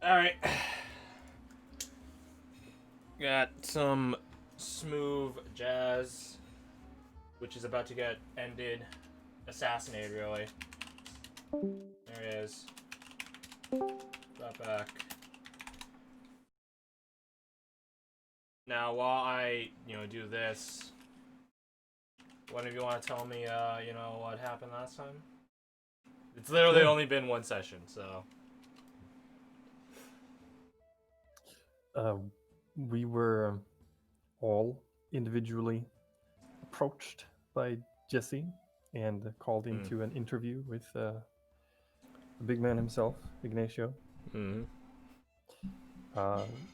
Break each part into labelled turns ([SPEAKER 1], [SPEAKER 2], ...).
[SPEAKER 1] Alright. Got some smooth jazz, which is about to get ended. Assassinated, really. There it is. Drop back. Now, while I, do this, one of you want to tell me, what happened last time? It's literally only been one session, so.
[SPEAKER 2] We were all individually approached by Jesse and called into an interview with the big man himself, Ignacio.
[SPEAKER 1] Mm-hmm.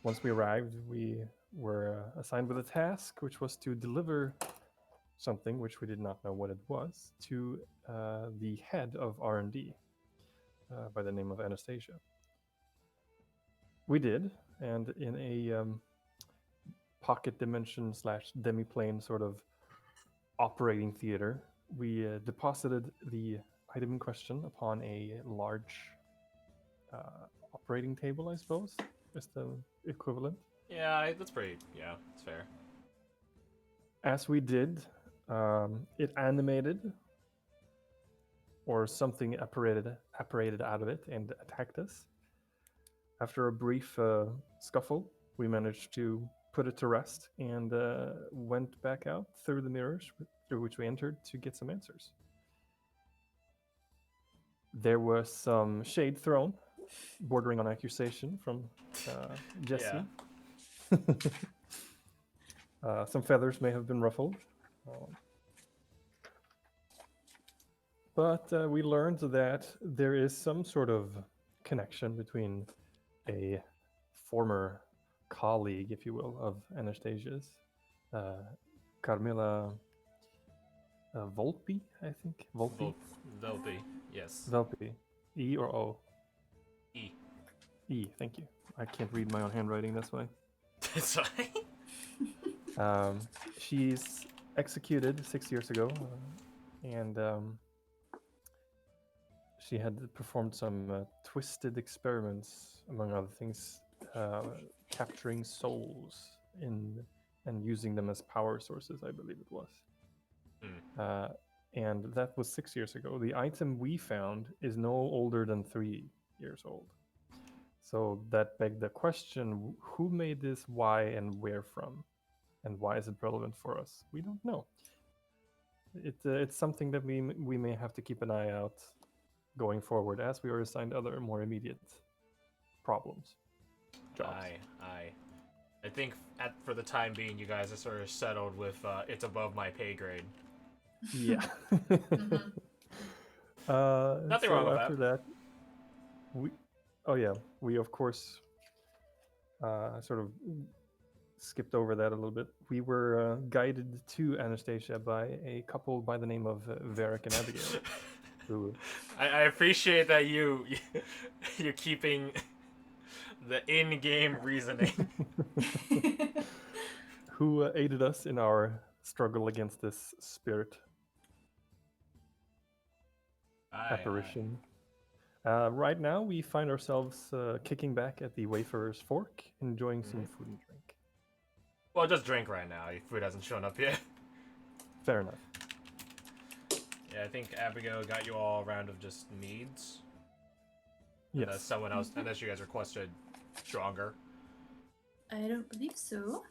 [SPEAKER 2] Once we arrived, we were assigned with a task, which was to deliver something, which we did not know what it was, to the head of R&D by the name of Anastasia. We did, and in a pocket dimension / demiplane sort of operating theater, we deposited the item in question upon a large operating table, I suppose, is the equivalent.
[SPEAKER 1] Yeah, that's pretty, it's fair.
[SPEAKER 2] As we did, it animated, or something apparated out of it and attacked us. After a brief scuffle, we managed to put it to rest and went back out through the mirrors through which we entered to get some answers. There was some shade thrown, bordering on accusation from Jesse. Some feathers may have been ruffled. But we learned that there is some sort of connection between a former colleague, if you will, of Anastasia's, Carmilla Volpe, I think. Volpe?
[SPEAKER 1] Velpy, yes.
[SPEAKER 2] Velpe. E or O?
[SPEAKER 1] E.
[SPEAKER 2] E, thank you. I can't read my own handwriting, that's why.
[SPEAKER 1] That's fine.
[SPEAKER 2] She's executed 6 years ago, and she had performed some twisted experiments, among other things, capturing souls and using them as power sources, I believe it was. And that was 6 years ago. The item we found is no older than 3 years old. So that begged the question, who made this, why, and where from? And why is it relevant for us? We don't know. It's something that we may have to keep an eye out going forward, as we are assigned other more immediate problems. Jobs.
[SPEAKER 1] I think for the time being, you guys are sort of settled with it's above my pay grade.
[SPEAKER 2] Yeah.
[SPEAKER 1] Nothing wrong with
[SPEAKER 2] after that, we of course sort of skipped over that a little bit. We were guided to Anastasia by a couple by the name of Varric and Abigail. Who
[SPEAKER 1] I appreciate that you're keeping the in-game reasoning.
[SPEAKER 2] Who aided us in our struggle against this spirit apparition. Right now, we find ourselves kicking back at the Wayfarer's Fork, enjoying some food and drink.
[SPEAKER 1] Well, just drink right now. Food hasn't shown up yet.
[SPEAKER 2] Fair enough.
[SPEAKER 1] Yeah, I think Abigail got you all a round of just meads.
[SPEAKER 2] Yes.
[SPEAKER 1] Unless someone else, unless you guys requested stronger.
[SPEAKER 3] I don't believe so.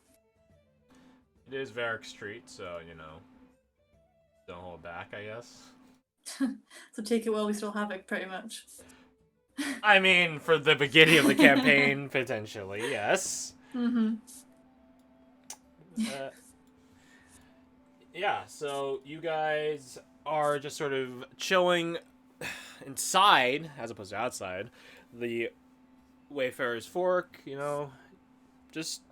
[SPEAKER 1] It is Varick Street, so, don't hold back, I guess.
[SPEAKER 3] So take it while we still have it, pretty much.
[SPEAKER 1] I mean, for the beginning of the campaign, potentially, yes.
[SPEAKER 3] Mm-hmm.
[SPEAKER 1] Yeah, so you guys are just sort of chilling inside, as opposed to outside, the Wayfarer's Fork, just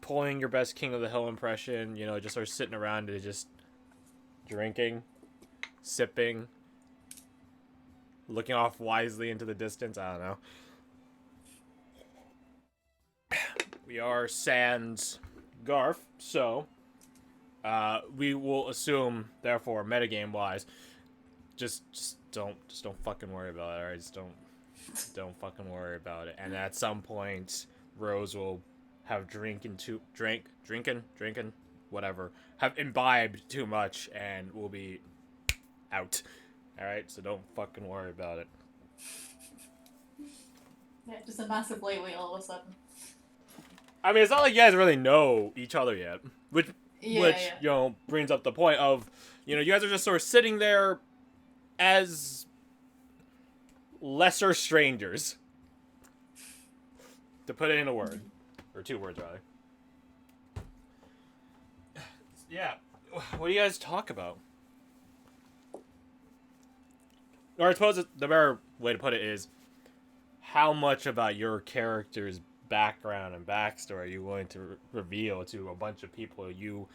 [SPEAKER 1] pulling your best King of the Hill impression, just sort of sitting around and just drinking, sipping, looking off wisely into the distance. I don't know. We are sans Garth, so we will assume, therefore, metagame wise, just don't fucking worry about it. Alright, just don't Don't fucking worry about it. And at some point, Rose will have drinking, whatever, have imbibed too much and will be out. All right, so don't fucking worry about it.
[SPEAKER 3] Yeah, just a massive lightweight all of a sudden.
[SPEAKER 1] I mean, it's not like you guys really know each other yet, which
[SPEAKER 3] Yeah.
[SPEAKER 1] you know brings up the point of, you know, you guys are just sort of sitting there as lesser strangers, to put it in a word, or 2 words rather. Yeah, what do you guys talk about? Or I suppose the better way to put it is, how much about your character's background and backstory are you willing to reveal to a bunch of people you,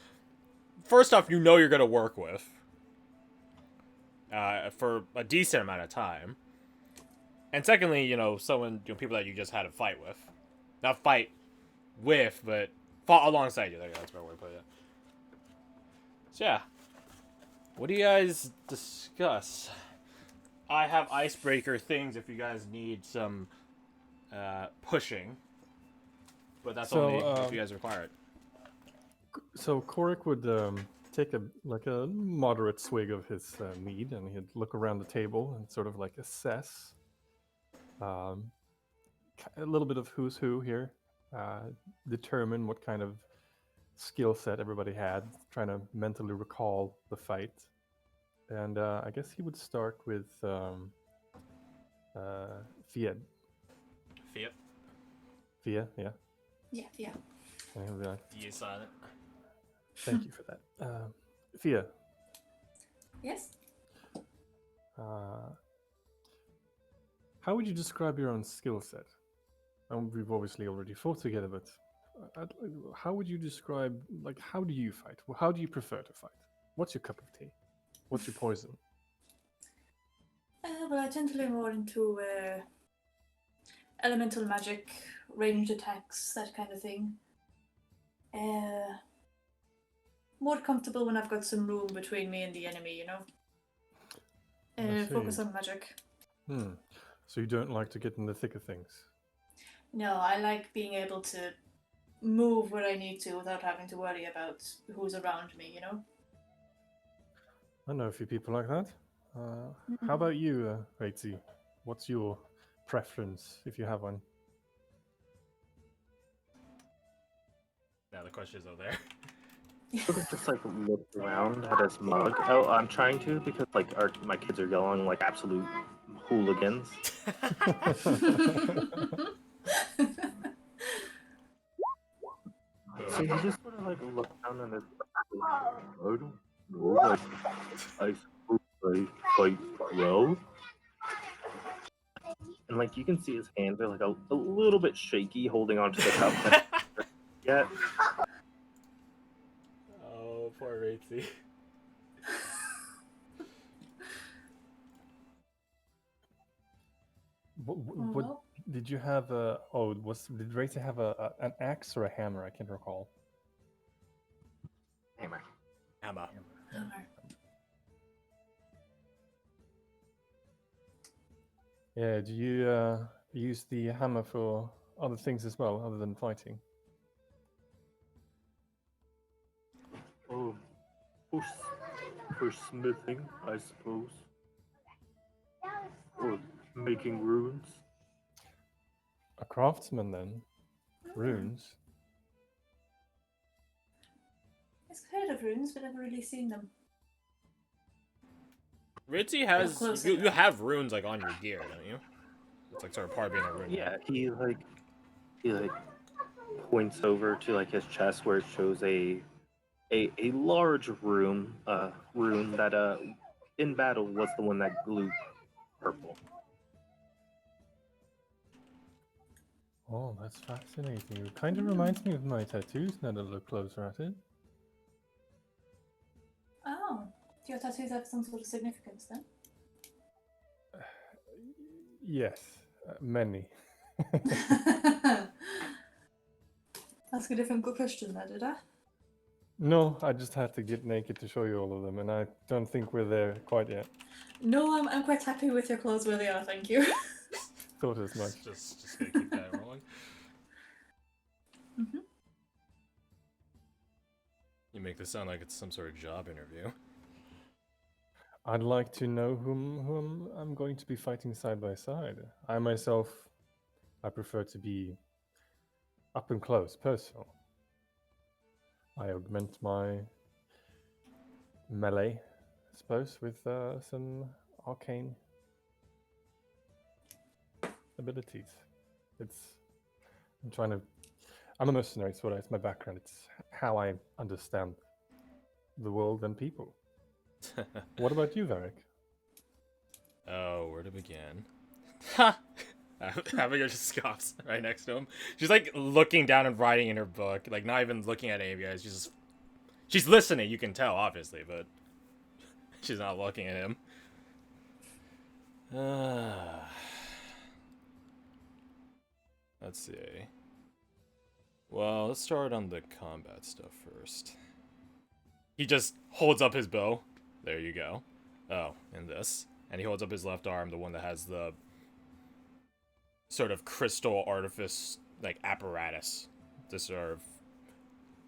[SPEAKER 1] first off, you know you're going to work with for a decent amount of time, and secondly, you know, people that you just had a fight with, not fight with, but fought alongside you. That's a better way to put it. So yeah, what do you guys discuss? I have icebreaker things if you guys need some pushing, but that's only if you guys require it.
[SPEAKER 2] So Korik would take a moderate swig of his mead, and he'd look around the table and sort of like assess a little bit of who's who here, determine what kind of skill set everybody had, trying to mentally recall the fight. And I guess he would start with Fiat.
[SPEAKER 1] Fiat.
[SPEAKER 2] Fia, yeah.
[SPEAKER 3] Yeah.
[SPEAKER 2] And he'll be like,
[SPEAKER 1] You silent.
[SPEAKER 2] thank you for that. Fia,
[SPEAKER 3] Yes?
[SPEAKER 2] how would you describe your own skill set? We've obviously already fought together, but how would you describe, like, how do you fight? How do you prefer to fight? What's your cup of tea? What's your poison?
[SPEAKER 3] Well, I tend to lean more into elemental magic, ranged attacks, that kind of thing. More comfortable when I've got some room between me and the enemy, you know? Focus on magic.
[SPEAKER 2] So you don't like to get in the thick of things?
[SPEAKER 3] No, I like being able to move where I need to without having to worry about who's around me, you know?
[SPEAKER 2] I know a few people like that. How about you, Reitzi? What's your preference, if you have one?
[SPEAKER 1] Now the question is over there.
[SPEAKER 4] Sort of just like look around at his mug. Oh, I'm trying to because like my kids are yelling like absolute hooligans. So you just sort of like look down and it's like, I don't know, like I suppose I fight well. And like you can see his hands are like a little bit shaky holding onto the cup. Yeah.
[SPEAKER 1] Oh, poor Raitsy.
[SPEAKER 2] What did you have? Did Reitzi have an axe or a hammer? I can't recall.
[SPEAKER 4] Hammer.
[SPEAKER 2] Yeah, do you use the hammer for other things as well, other than fighting?
[SPEAKER 4] Oh, for smithing, I suppose. Or making runes.
[SPEAKER 2] A craftsman, then? Runes?
[SPEAKER 3] I've heard of runes, but never really seen them.
[SPEAKER 1] Ritzy has you have runes like on your gear, don't you? It's like sort of part of being a rune.
[SPEAKER 4] Yeah, he points over to like his chest where it shows a large rune that in battle was the one that glowed purple.
[SPEAKER 2] Oh, that's fascinating. It kind of reminds me of my tattoos now that I look closer at it.
[SPEAKER 3] Oh, do your tattoos have some sort of significance then?
[SPEAKER 2] Yes, many.
[SPEAKER 3] Ask a different question there, did I?
[SPEAKER 2] No, I just had to get naked to show you all of them, and I don't think we're there quite yet.
[SPEAKER 3] No, I'm quite happy with your clothes where they are, thank you.
[SPEAKER 2] Thought as much.
[SPEAKER 1] Just gonna keep that rolling.
[SPEAKER 3] Mm-hmm.
[SPEAKER 1] You make this sound like it's some sort of job interview.
[SPEAKER 2] I'd like to know whom I'm going to be fighting side by side. I myself, I prefer to be up and close, personal. I augment my melee, I suppose, with some arcane abilities. I'm a mercenary, it's my background. It's how I understand the world and people. What about you, Varric?
[SPEAKER 1] Oh, where to begin? Ha! Abigail just scoffs right next to him. She's like looking down and writing in her book, like not even looking at any of you guys. She's listening. You can tell, obviously, but she's not looking at him. Let's see. Well, let's start on the combat stuff first. He just holds up his bow. There you go. Oh, and this. And he holds up his left arm, the one that has the sort of crystal artifice, like, apparatus. To sort of...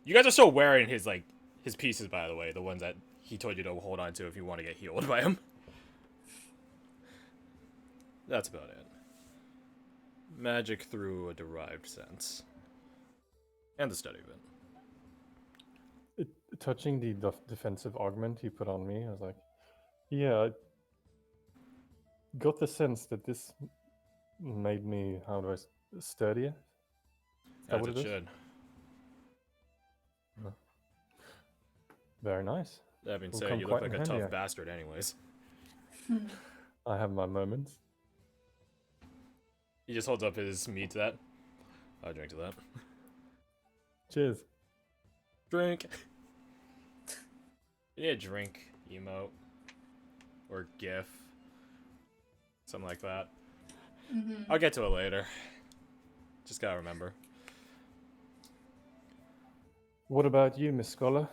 [SPEAKER 1] You guys are still wearing his, like, his pieces, by the way. The ones that he told you to hold on to if you want to get healed by him. That's about it. Magic through a derived sense. And the study of it.
[SPEAKER 2] Touching the defensive augment he put on me, I was like, yeah, I got the sense that this made me, sturdier? Is that
[SPEAKER 1] As
[SPEAKER 2] what
[SPEAKER 1] it
[SPEAKER 2] it is?
[SPEAKER 1] should.
[SPEAKER 2] Very nice.
[SPEAKER 1] That being
[SPEAKER 2] Will
[SPEAKER 1] said,
[SPEAKER 2] come
[SPEAKER 1] you look
[SPEAKER 2] quite
[SPEAKER 1] like
[SPEAKER 2] in
[SPEAKER 1] a tough
[SPEAKER 2] handy.
[SPEAKER 1] bastard anyways.
[SPEAKER 2] I have my moments.
[SPEAKER 1] He just holds up his meat to that. I'll drink to that.
[SPEAKER 2] Cheers.
[SPEAKER 1] Drink! You need a drink emote. Or gif. Something like that.
[SPEAKER 3] Mm-hmm.
[SPEAKER 1] I'll get to it later. Just gotta remember.
[SPEAKER 2] What about you, Miss Scholar?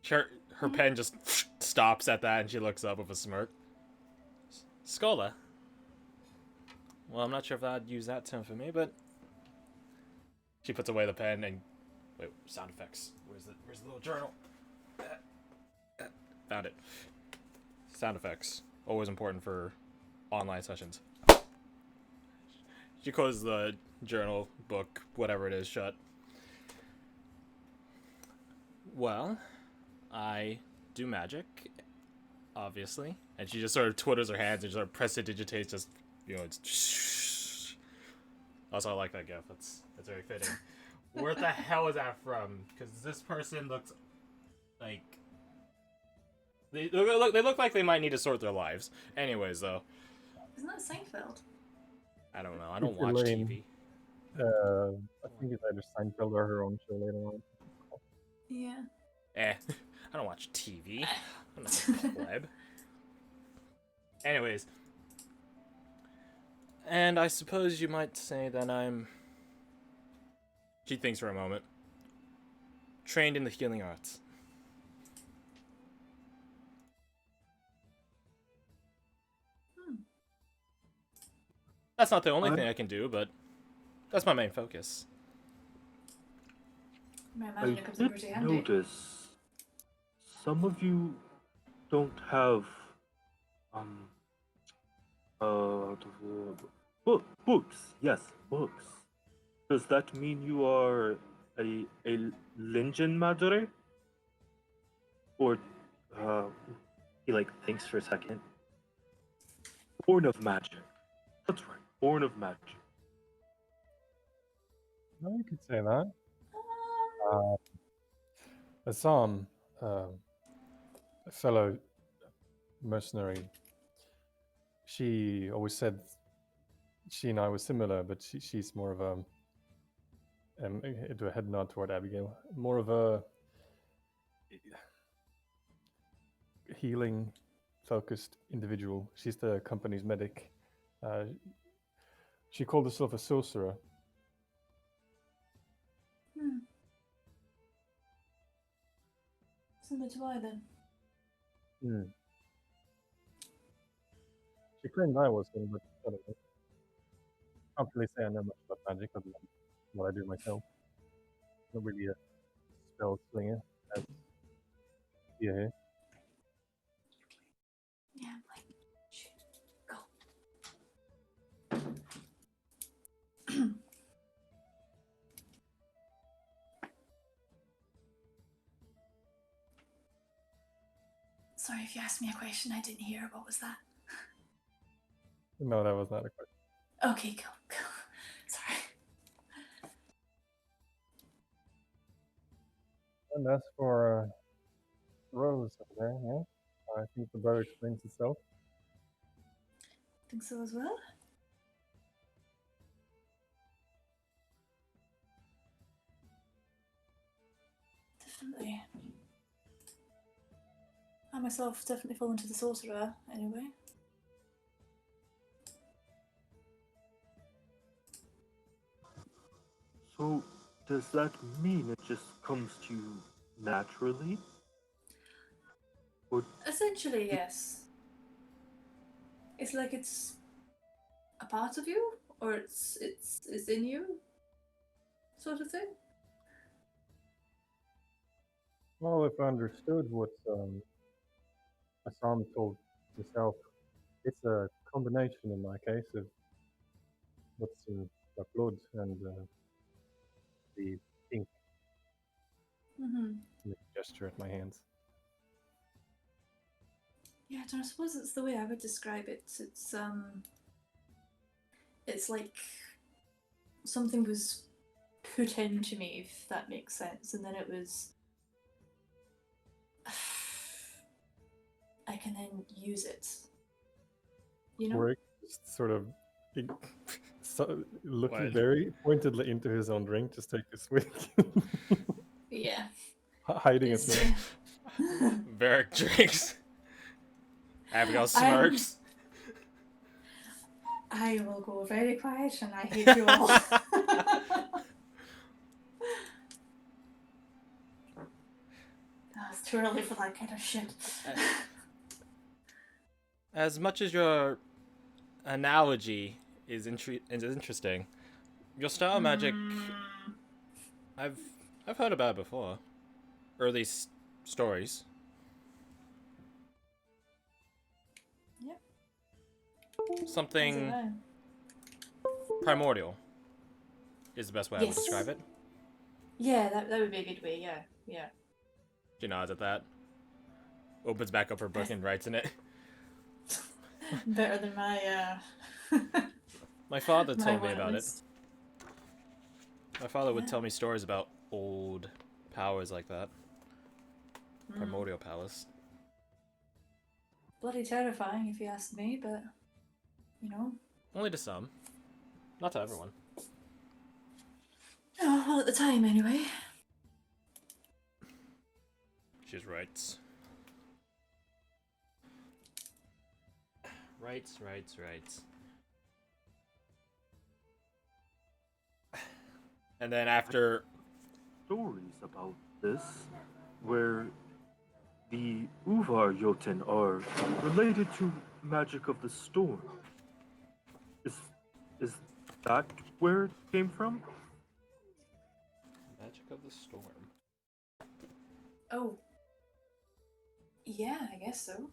[SPEAKER 1] Her pen just stops at that and she looks up with a smirk. Schola? Well, I'm not sure if I'd use that term for me, but... She puts away the pen and... Wait, sound effects. Where's the little journal? Found it. Sound effects. Always important for online sessions. She closes the journal, book, whatever it is, shut. Well, I do magic, obviously. And she just sort of twiddles her hands and sort of prestidigitates, just, you know, it's... Also, I like that gif. That's very fitting. Where the hell is that from? Because this person looks like... They look like they might need to sort their lives. Anyways, though.
[SPEAKER 3] Isn't that Seinfeld?
[SPEAKER 1] I don't know. I don't
[SPEAKER 2] It's
[SPEAKER 1] watch
[SPEAKER 2] Elaine.
[SPEAKER 1] TV.
[SPEAKER 2] I think it's either Seinfeld or her own show later on.
[SPEAKER 3] Yeah.
[SPEAKER 1] I don't watch TV. I'm not a pleb. Anyways. And I suppose you might say that I'm... She thinks for a moment. Trained in the healing arts. That's not the only thing I can do, but that's my main focus.
[SPEAKER 3] I
[SPEAKER 4] I
[SPEAKER 3] imagine it comes in
[SPEAKER 4] did
[SPEAKER 3] pretty handy.
[SPEAKER 4] notice some of you don't have books. Yes, books. Does that mean you are a Lingen Madre? Or he like thinks for a second. Born of magic. That's right. Born of magic.
[SPEAKER 2] No, you could say that.
[SPEAKER 3] Um,
[SPEAKER 2] Assam, a fellow mercenary, she always said she and I were similar, but she's more of a, into a head nod toward Abigail, more of a healing focused individual. She's the company's medic. She called herself a sorcerer.
[SPEAKER 3] Similar to I then.
[SPEAKER 2] She claimed I was one, but I don't know. Can't really say I know much about magic other than what I do myself. Not really a spell slinger. As yeah.
[SPEAKER 3] Yeah, I'm like, shoot, go. Sorry if you asked me a question I didn't hear. What was that?
[SPEAKER 2] No, that was not a question.
[SPEAKER 3] Okay, go. Sorry.
[SPEAKER 2] And as for Rose over there, yeah, I think the bird explains itself.
[SPEAKER 3] Think so as well? Definitely. I myself definitely fall into the sorcerer anyway.
[SPEAKER 4] So, does that mean it just comes to you naturally? Or
[SPEAKER 3] Essentially, yes. It's like it's a part of you, or it's in you, sort of thing.
[SPEAKER 2] Well, if I understood what Assam told himself, it's a combination in my case of what's in my blood and the ink.
[SPEAKER 3] Mm-hmm.
[SPEAKER 2] Make a gesture at my hands.
[SPEAKER 3] Yeah, I don't know, I suppose it's the way I would describe it. It's like something was put into me, if that makes sense, and then it was. I can then use it. You know?
[SPEAKER 2] Rick just sort of looking
[SPEAKER 1] What?
[SPEAKER 2] very pointedly into his own drink, just take a swig,
[SPEAKER 3] Yeah.
[SPEAKER 2] hiding
[SPEAKER 3] It's,
[SPEAKER 2] it.
[SPEAKER 1] Varric drinks. Abigail smirks.
[SPEAKER 3] I will go very quiet and I hate you all. It's too early for that kind of shit.
[SPEAKER 1] As much as your analogy is interesting, your style of magic, I've heard about it before, or at least stories.
[SPEAKER 3] Yep.
[SPEAKER 1] Something
[SPEAKER 3] How's it going?
[SPEAKER 1] primordial is the best way I would
[SPEAKER 3] Yes.
[SPEAKER 1] describe it.
[SPEAKER 3] Yeah, that would be a good way, yeah.
[SPEAKER 1] She nods at that. Opens back up her book and writes in it.
[SPEAKER 3] Better than my,
[SPEAKER 1] My father
[SPEAKER 3] my
[SPEAKER 1] told me
[SPEAKER 3] one at
[SPEAKER 1] about it.
[SPEAKER 3] least.
[SPEAKER 1] My father would
[SPEAKER 3] Yeah.
[SPEAKER 1] tell me stories about old powers like that. Primordial powers.
[SPEAKER 3] Bloody terrifying if you ask me, but, you know.
[SPEAKER 1] Only to some. Not to everyone.
[SPEAKER 3] Oh, well, at the time, anyway.
[SPEAKER 1] She just writes. Writes. And then after...
[SPEAKER 4] stories about this, where the Uvar Jotun are related to magic of the storm. Is that where it came from?
[SPEAKER 1] Magic of the Storm.
[SPEAKER 3] Oh. Yeah, I guess so.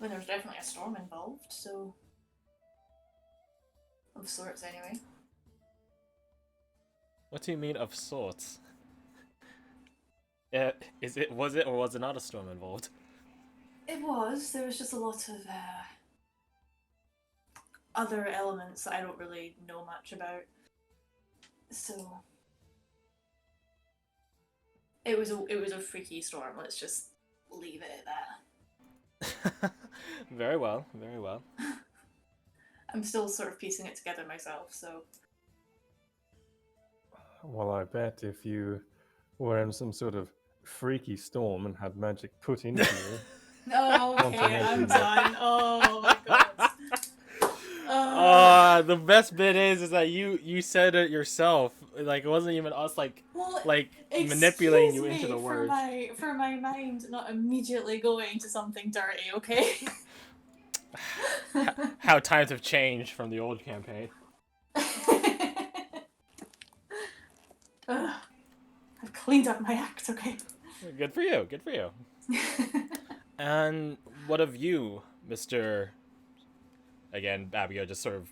[SPEAKER 3] Well, there's definitely a storm involved, so... Of sorts, anyway.
[SPEAKER 1] What do you mean of sorts? Was it or was it not a storm involved?
[SPEAKER 3] It was. There was just a lot of other elements that I don't really know much about. So it was a freaky storm. Let's just leave it at that.
[SPEAKER 1] Very well, very well.
[SPEAKER 3] I'm still sort of piecing it together myself. So
[SPEAKER 2] Well, I bet if you were in some sort of freaky storm and had magic put into you,
[SPEAKER 3] oh, okay, I'm done. Oh my god.
[SPEAKER 1] The best bit is that you said it yourself. Like it wasn't even us
[SPEAKER 3] Well,
[SPEAKER 1] manipulating you
[SPEAKER 3] excuse
[SPEAKER 1] into the
[SPEAKER 3] me
[SPEAKER 1] words.
[SPEAKER 3] for my mind not immediately going to something dirty, okay?
[SPEAKER 1] How times have changed from the old campaign.
[SPEAKER 3] Ugh, I've cleaned up my act, okay?
[SPEAKER 1] Good for you. Good for you. And what of you, Mr. Again, Abigail just sort of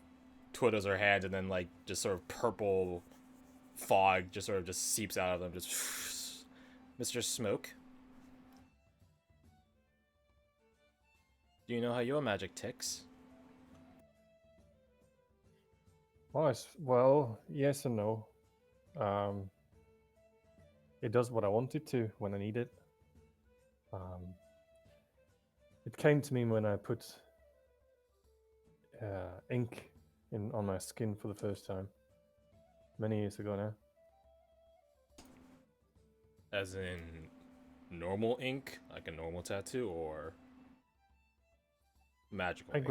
[SPEAKER 1] twiddles her hands, and then like just sort of purple fog just sort of just seeps out of them. Just Mr. Smoke. Do you know how your magic ticks?
[SPEAKER 2] Well, yes and no. Um, it does what I want it to when I need it. It came to me when I put ink on my skin for the first time, many years ago now.
[SPEAKER 1] As in normal ink, like a normal tattoo, or magical ink?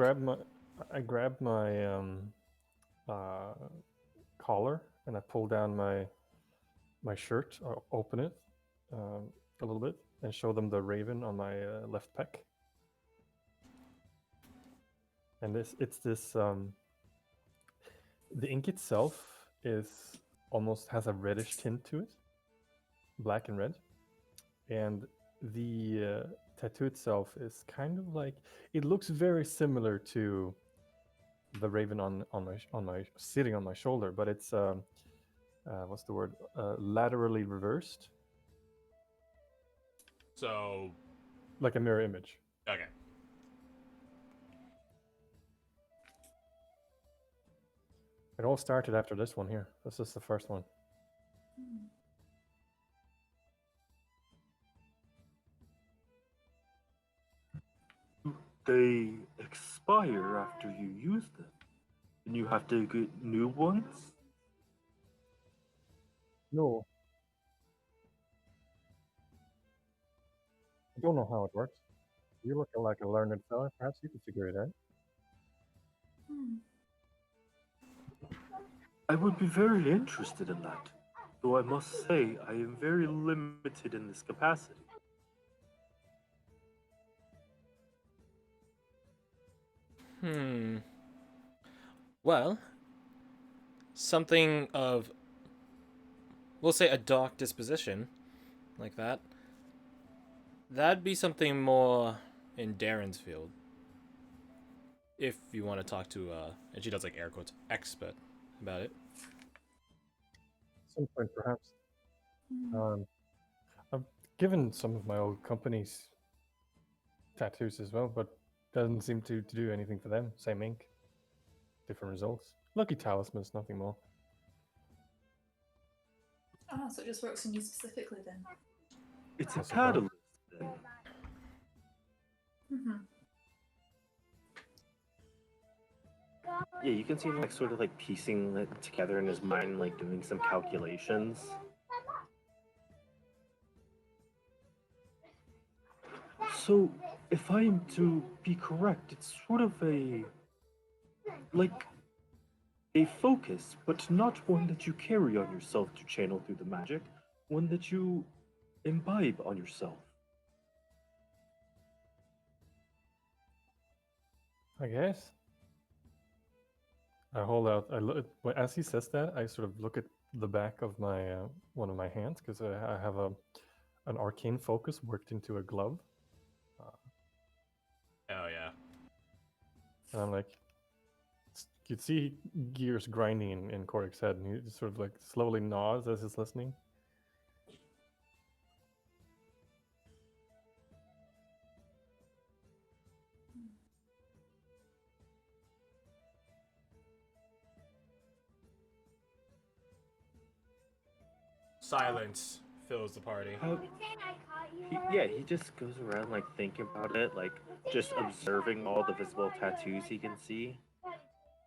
[SPEAKER 2] I grabbed my collar and I pulled down my shirt, or open it a little bit, and show them the raven on my left pec. And it's this the ink itself almost has a reddish tint to it, black and red, and the tattoo itself is kind of like, it looks very similar to the raven on my sitting on my shoulder, but it's what's the word, laterally reversed,
[SPEAKER 1] So,
[SPEAKER 2] like a mirror image.
[SPEAKER 1] okay.
[SPEAKER 2] It all started after this one here. This is the first one.
[SPEAKER 4] They expire after you use them, and you have to get new ones.
[SPEAKER 2] No, I don't know how it works. You look like a learned fella. Perhaps you can figure it out.
[SPEAKER 3] Hmm.
[SPEAKER 4] I would be very interested in that, though I must say I am very limited in this capacity.
[SPEAKER 1] Well, something of, we'll say, a dark disposition, like that. That'd be something more in Darren's field. If you want to talk to, and she does like air quotes, expert about it.
[SPEAKER 2] At some point, perhaps.
[SPEAKER 3] Hmm.
[SPEAKER 2] I've given some of my old companies tattoos as well, but doesn't seem to do anything for them. Same ink, different results. Lucky talismans, nothing more.
[SPEAKER 3] Ah, so it just works on you specifically then.
[SPEAKER 4] It's a
[SPEAKER 2] I suppose.
[SPEAKER 4] catalyst, then.
[SPEAKER 3] Mm-hmm.
[SPEAKER 4] Yeah, you can see him like sort of like piecing it together in his mind, like doing some calculations. So, if I am to be correct, it's sort of like a focus, but not one that you carry on yourself to channel through the magic, one that you imbibe on yourself.
[SPEAKER 2] I guess. I hold out. As he says that, I sort of look at the back of my one of my hands, because I have an arcane focus worked into a glove,
[SPEAKER 1] Oh yeah.
[SPEAKER 2] and I'm like, you could see gears grinding in Korik's head, and he just sort of like slowly nods as he's listening.
[SPEAKER 1] Silence fills the party.
[SPEAKER 4] He just goes around like thinking about it, like just observing all the visible tattoos he can see,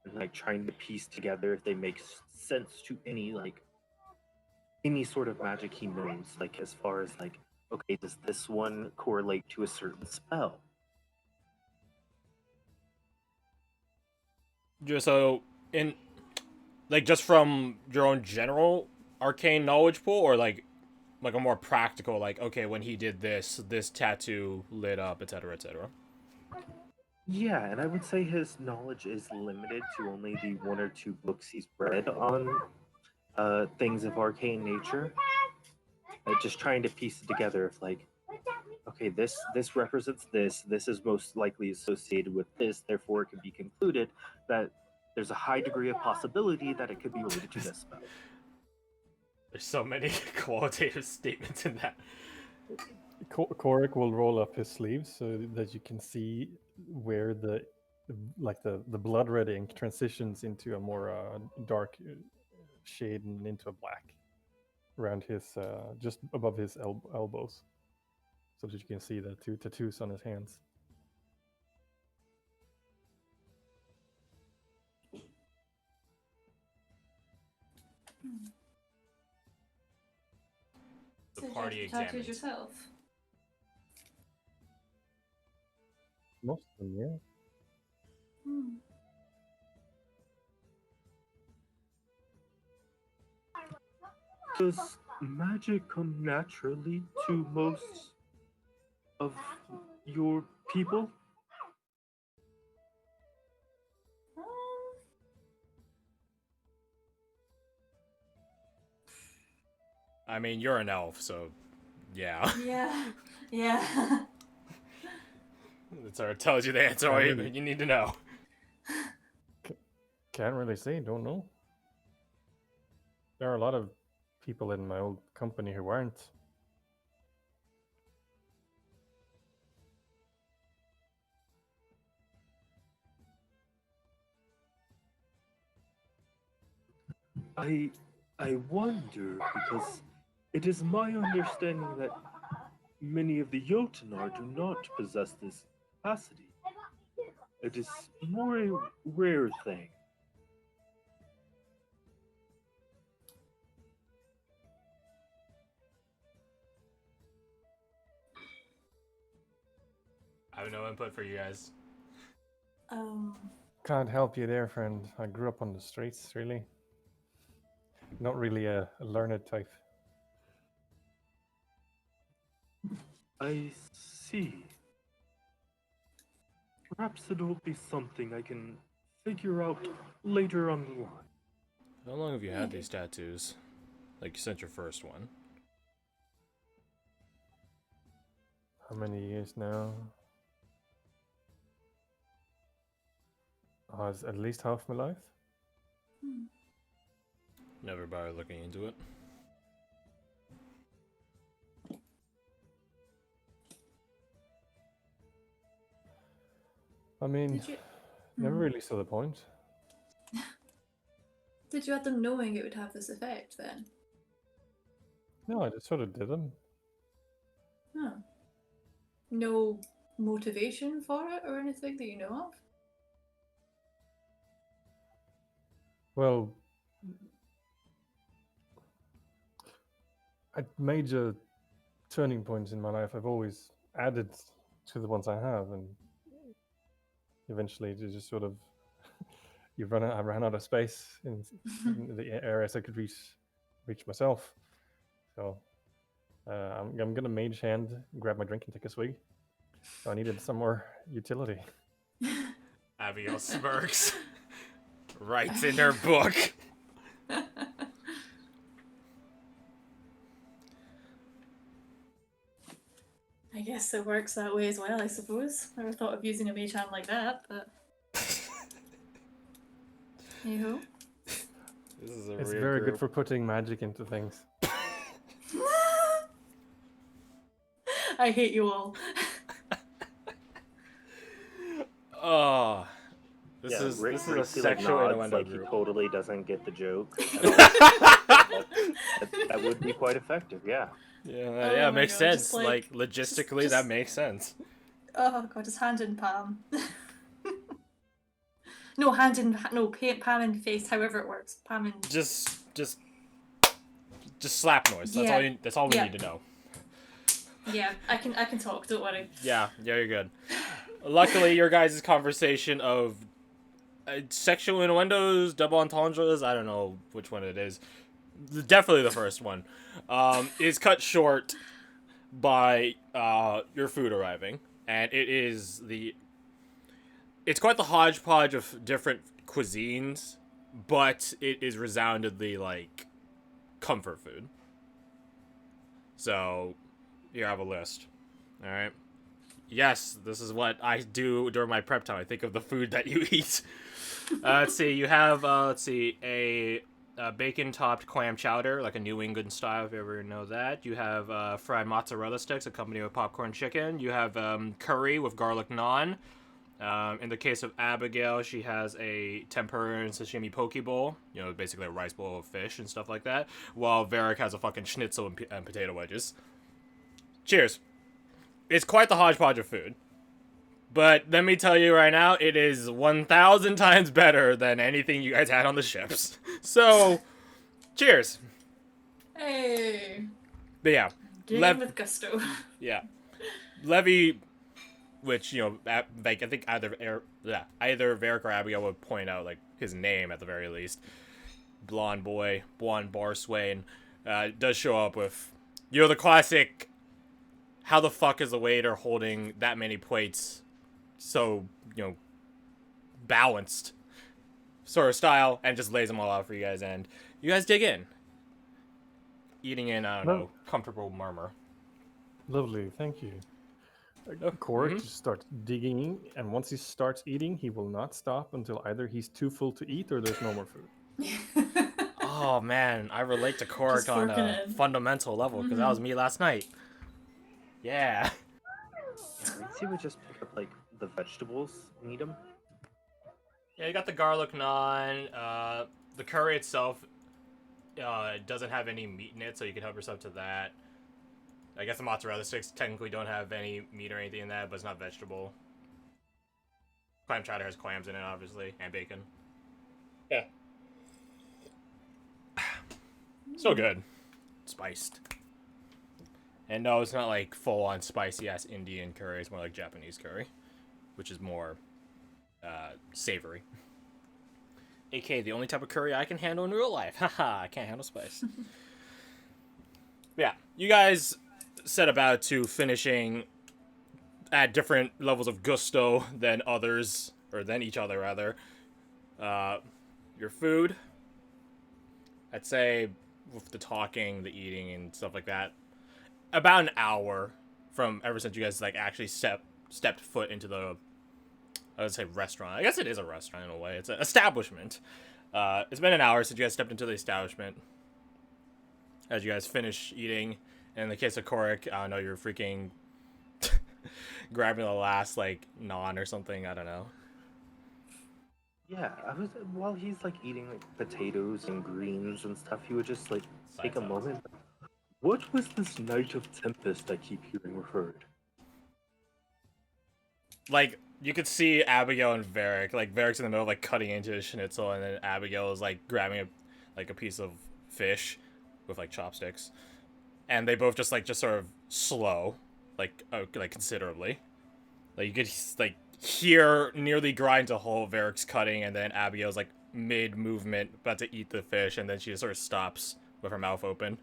[SPEAKER 4] and like trying to piece together if they make sense to any sort of magic he knows, like as far as like, okay, does this one correlate to a certain spell?
[SPEAKER 1] Just so in, like, just from your own general arcane knowledge pool, or like a more practical, like, okay, when he did this tattoo lit up, etc., etc.
[SPEAKER 4] Yeah, and I would say his knowledge is limited to only the one or two books he's read on things of arcane nature. Just trying to piece it together of like, okay, this represents this. This is most likely associated with this. Therefore, it can be concluded that there's a high degree of possibility that it could be related to this spell.
[SPEAKER 1] There's so many qualitative statements in that.
[SPEAKER 2] Korik will roll up his sleeves so that you can see where the blood red ink transitions into a more dark shade and into a black around his just above his elbows, so that you can see the two tattoos on his hands.
[SPEAKER 1] The
[SPEAKER 3] So did
[SPEAKER 1] party
[SPEAKER 3] you have tattoos
[SPEAKER 1] examines.
[SPEAKER 3] yourself?
[SPEAKER 2] Most of them, yeah.
[SPEAKER 3] Hmm.
[SPEAKER 4] Does magic come naturally to most of your people?
[SPEAKER 3] Um,
[SPEAKER 1] I mean, you're an elf, so yeah.
[SPEAKER 3] yeah. Yeah.
[SPEAKER 1] That sort of tells you the answer all you need to know.
[SPEAKER 2] Can't really say, don't know. There are a lot of people in my old company who aren't.
[SPEAKER 4] I wonder because it is my understanding that many of the Jotunar do not possess this capacity. It is more a rare thing.
[SPEAKER 1] I have no input for you guys.
[SPEAKER 2] Can't help you there, friend. I grew up on the streets, really. Not really a learned type.
[SPEAKER 4] I see. Perhaps it will be something I can figure out later on the line.
[SPEAKER 1] How long have you had these tattoos? Like, since your first one?
[SPEAKER 2] How many years now? It's at least half my life.
[SPEAKER 1] Never bothered looking into it.
[SPEAKER 2] I mean,
[SPEAKER 3] Did you?
[SPEAKER 2] never really saw the point.
[SPEAKER 3] Did you have them knowing it would have this effect then?
[SPEAKER 2] No, I just sort of did them.
[SPEAKER 3] Huh. No motivation for it or anything that you know of?
[SPEAKER 2] Well, at major turning points in my life, I've always added to the ones I have, and eventually it just sort of I ran out of space in the areas I could reach myself. So I'm gonna mage hand, grab my drink, and take a swig. So I needed some more utility.
[SPEAKER 1] Abigail smirks. Writes in her book.
[SPEAKER 3] I guess it works that way as well, I suppose. Never thought of using a mage hand like that, but. You
[SPEAKER 1] This is a
[SPEAKER 2] It's
[SPEAKER 1] weird
[SPEAKER 2] very
[SPEAKER 1] group.
[SPEAKER 2] good for putting magic into things.
[SPEAKER 3] I hate you all.
[SPEAKER 1] Oh. This is
[SPEAKER 4] Rick
[SPEAKER 1] a
[SPEAKER 4] like
[SPEAKER 1] sexual
[SPEAKER 4] nods,
[SPEAKER 1] innuendo
[SPEAKER 4] like
[SPEAKER 1] group.
[SPEAKER 4] he totally doesn't get the joke. That would be quite effective, yeah.
[SPEAKER 1] Yeah,
[SPEAKER 3] Oh
[SPEAKER 1] yeah,
[SPEAKER 3] my
[SPEAKER 1] makes
[SPEAKER 3] God,
[SPEAKER 1] sense.
[SPEAKER 3] just
[SPEAKER 1] Like, logistically,
[SPEAKER 3] just-
[SPEAKER 1] that makes sense.
[SPEAKER 3] Oh god, just hand in palm. No, palm in face, however it works. Palm in.
[SPEAKER 1] Just slap noise. That's
[SPEAKER 3] Yeah.
[SPEAKER 1] all. That's all we
[SPEAKER 3] Yeah.
[SPEAKER 1] need to know.
[SPEAKER 3] Yeah, I can talk. Don't worry.
[SPEAKER 1] Yeah, you're good. Luckily, your guys' conversation of sexual innuendos, double entendres, I don't know which one it is. Definitely the first one. Is cut short by your food arriving, and it is it's quite the hodgepodge of different cuisines, but it is resoundingly like comfort food. So, here I have a list. All right. Yes, this is what I do during my prep time. I think of the food that you eat. Let's see. You have a bacon-topped clam chowder, like a New England style, if you ever know that. You have fried mozzarella sticks accompanied with popcorn chicken. You have curry with garlic naan. In the case of Abigail, she has a tempura and sashimi poke bowl. You know, basically a rice bowl of fish and stuff like that. While Varric has a fucking schnitzel and potato wedges. Cheers. It's quite the hodgepodge of food. But let me tell you right now, it is 1,000 times better than anything you guys had on the ships. So, cheers.
[SPEAKER 3] Hey.
[SPEAKER 1] But yeah.
[SPEAKER 3] Digging with gusto.
[SPEAKER 1] Yeah. Levy, which, you know, like, I think either Varric or Abigail would point out, like, his name at the very least. Blonde Barswain, does show up with, you know, the classic, how the fuck is the waiter holding that many plates so, you know, balanced sort of style, and just lays them all out for you guys, and you guys dig in. Eating in, I don't know, comfortable murmur.
[SPEAKER 2] Lovely, thank you. Korik just starts digging, and once he starts eating, he will not stop until either he's too full to eat or there's no more food.
[SPEAKER 1] Oh man, I relate to Korik on a fundamental level, because that was me last night. Yeah.
[SPEAKER 4] He would just pick up like the vegetables and eat them.
[SPEAKER 1] Yeah, you got the garlic naan. The curry itself doesn't have any meat in it, so you can help yourself to that. I guess the mozzarella sticks technically don't have any meat or anything in that, but it's not vegetable. Clam chowder has clams in it, obviously, and bacon. Yeah. So good. Spiced. And no, it's not like full-on spicy-ass Indian curry. It's more like Japanese curry, which is more savory. AKA the only type of curry I can handle in real life. Haha, I can't handle spice. Yeah, you guys set about to finishing at different levels of gusto than others, or than each other, rather. Your food, I'd say, with the talking, the eating, and stuff like that, about an hour from ever since you guys like actually stepped foot into the, I would say, restaurant. I guess it is a restaurant in a way. It's an establishment. It's been an hour since you guys stepped into the establishment. As you guys finish eating, and in the case of Korik, I don't know, you're freaking grabbing the last like naan or something. I don't know.
[SPEAKER 4] Yeah, while he's like eating like potatoes and greens and stuff, he would just like take a moment. What was this night of tempest I keep hearing referred?
[SPEAKER 1] Like, you could see Abigail and Varric. Like, Varric's in the middle of, like, cutting into his schnitzel, and then Abigail is, like, grabbing, a piece of fish with, like, chopsticks. And they both just sort of slow, like, considerably. Like, you could, like, hear nearly grind to halt Varric's cutting, and then Abigail's, like, mid-movement, about to eat the fish, and then she just sort of stops with her mouth open.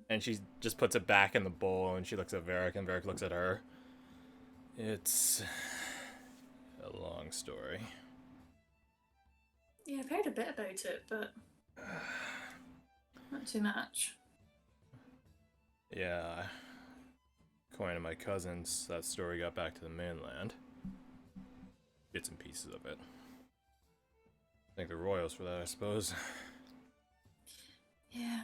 [SPEAKER 1] And she just puts it back in the bowl, and she looks at Varric, and Varric looks at her. It's a long story.
[SPEAKER 3] Yeah, I've heard a bit about it, but not too much.
[SPEAKER 1] Yeah. According to my cousins, that story got back to the mainland. Bits and pieces of it. Thank the royals for that, I suppose.
[SPEAKER 3] Yeah.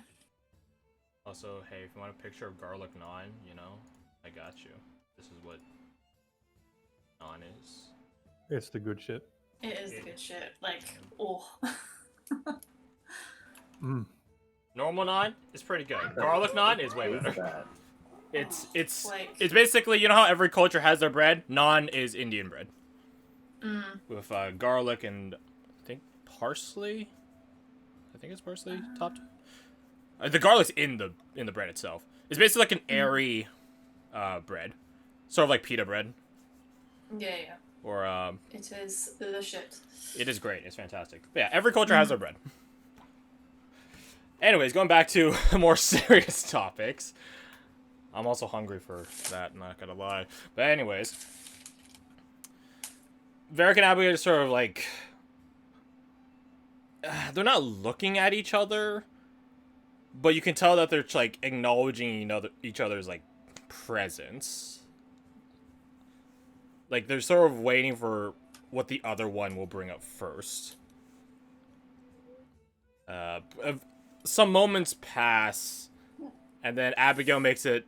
[SPEAKER 1] Also, hey, if you want a picture of garlic naan, you know, I got you. This is what naan is.
[SPEAKER 2] It's the good shit.
[SPEAKER 3] It is the good shit. Like, oh.
[SPEAKER 1] Normal naan is pretty good. Garlic naan is way better.
[SPEAKER 4] That?
[SPEAKER 1] It's basically, you know how every culture has their bread? Naan is Indian bread. With garlic and, I think, parsley? I think it's parsley topped. The garlic's in the bread itself. It's basically like an airy bread. Sort of like pita bread.
[SPEAKER 3] Yeah.
[SPEAKER 1] Or
[SPEAKER 3] it is the shit.
[SPEAKER 1] It is great. It's fantastic. But yeah, every culture has their bread. Anyways, going back to more serious topics. I'm also hungry for that, not gonna lie. But anyways, Varric and Abigail are sort of like, they're not looking at each other, but you can tell that they're like acknowledging each other's like presence. Like they're sort of waiting for what the other one will bring up first. Some moments pass, and then Abigail makes it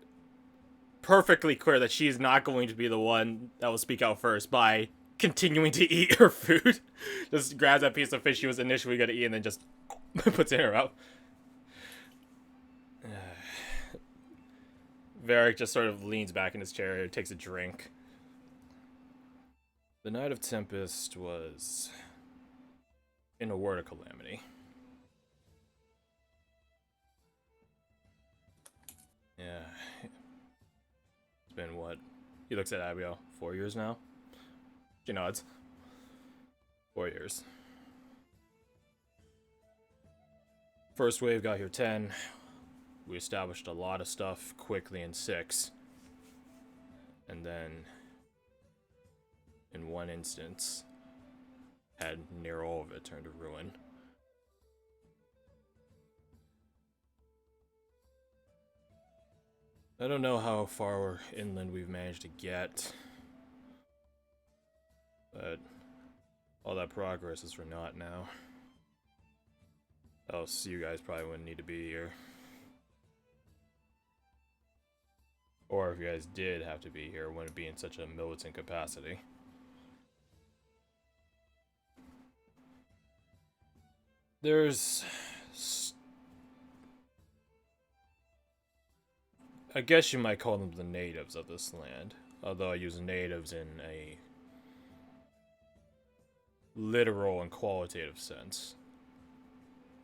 [SPEAKER 1] perfectly clear that she is not going to be the one that will speak out first by continuing to eat her food. Just grabs that piece of fish she was initially going to eat and then just puts it in her mouth. Varric just sort of leans back in his chair, takes a drink. The Night of Tempest was, in a word, a calamity. Yeah. It's been what? He looks at Abigail. 4 years now? She nods. 4 years. First wave got here 10. We established a lot of stuff quickly in 6. And then, in one instance, had near all of it turned to ruin. I don't know how far inland we've managed to get, but all that progress is for naught now. Else you guys probably wouldn't need to be here. Or if you guys did have to be here, wouldn't be in such a militant capacity. There's... I guess you might call them the natives of this land, although I use natives in a literal and qualitative sense.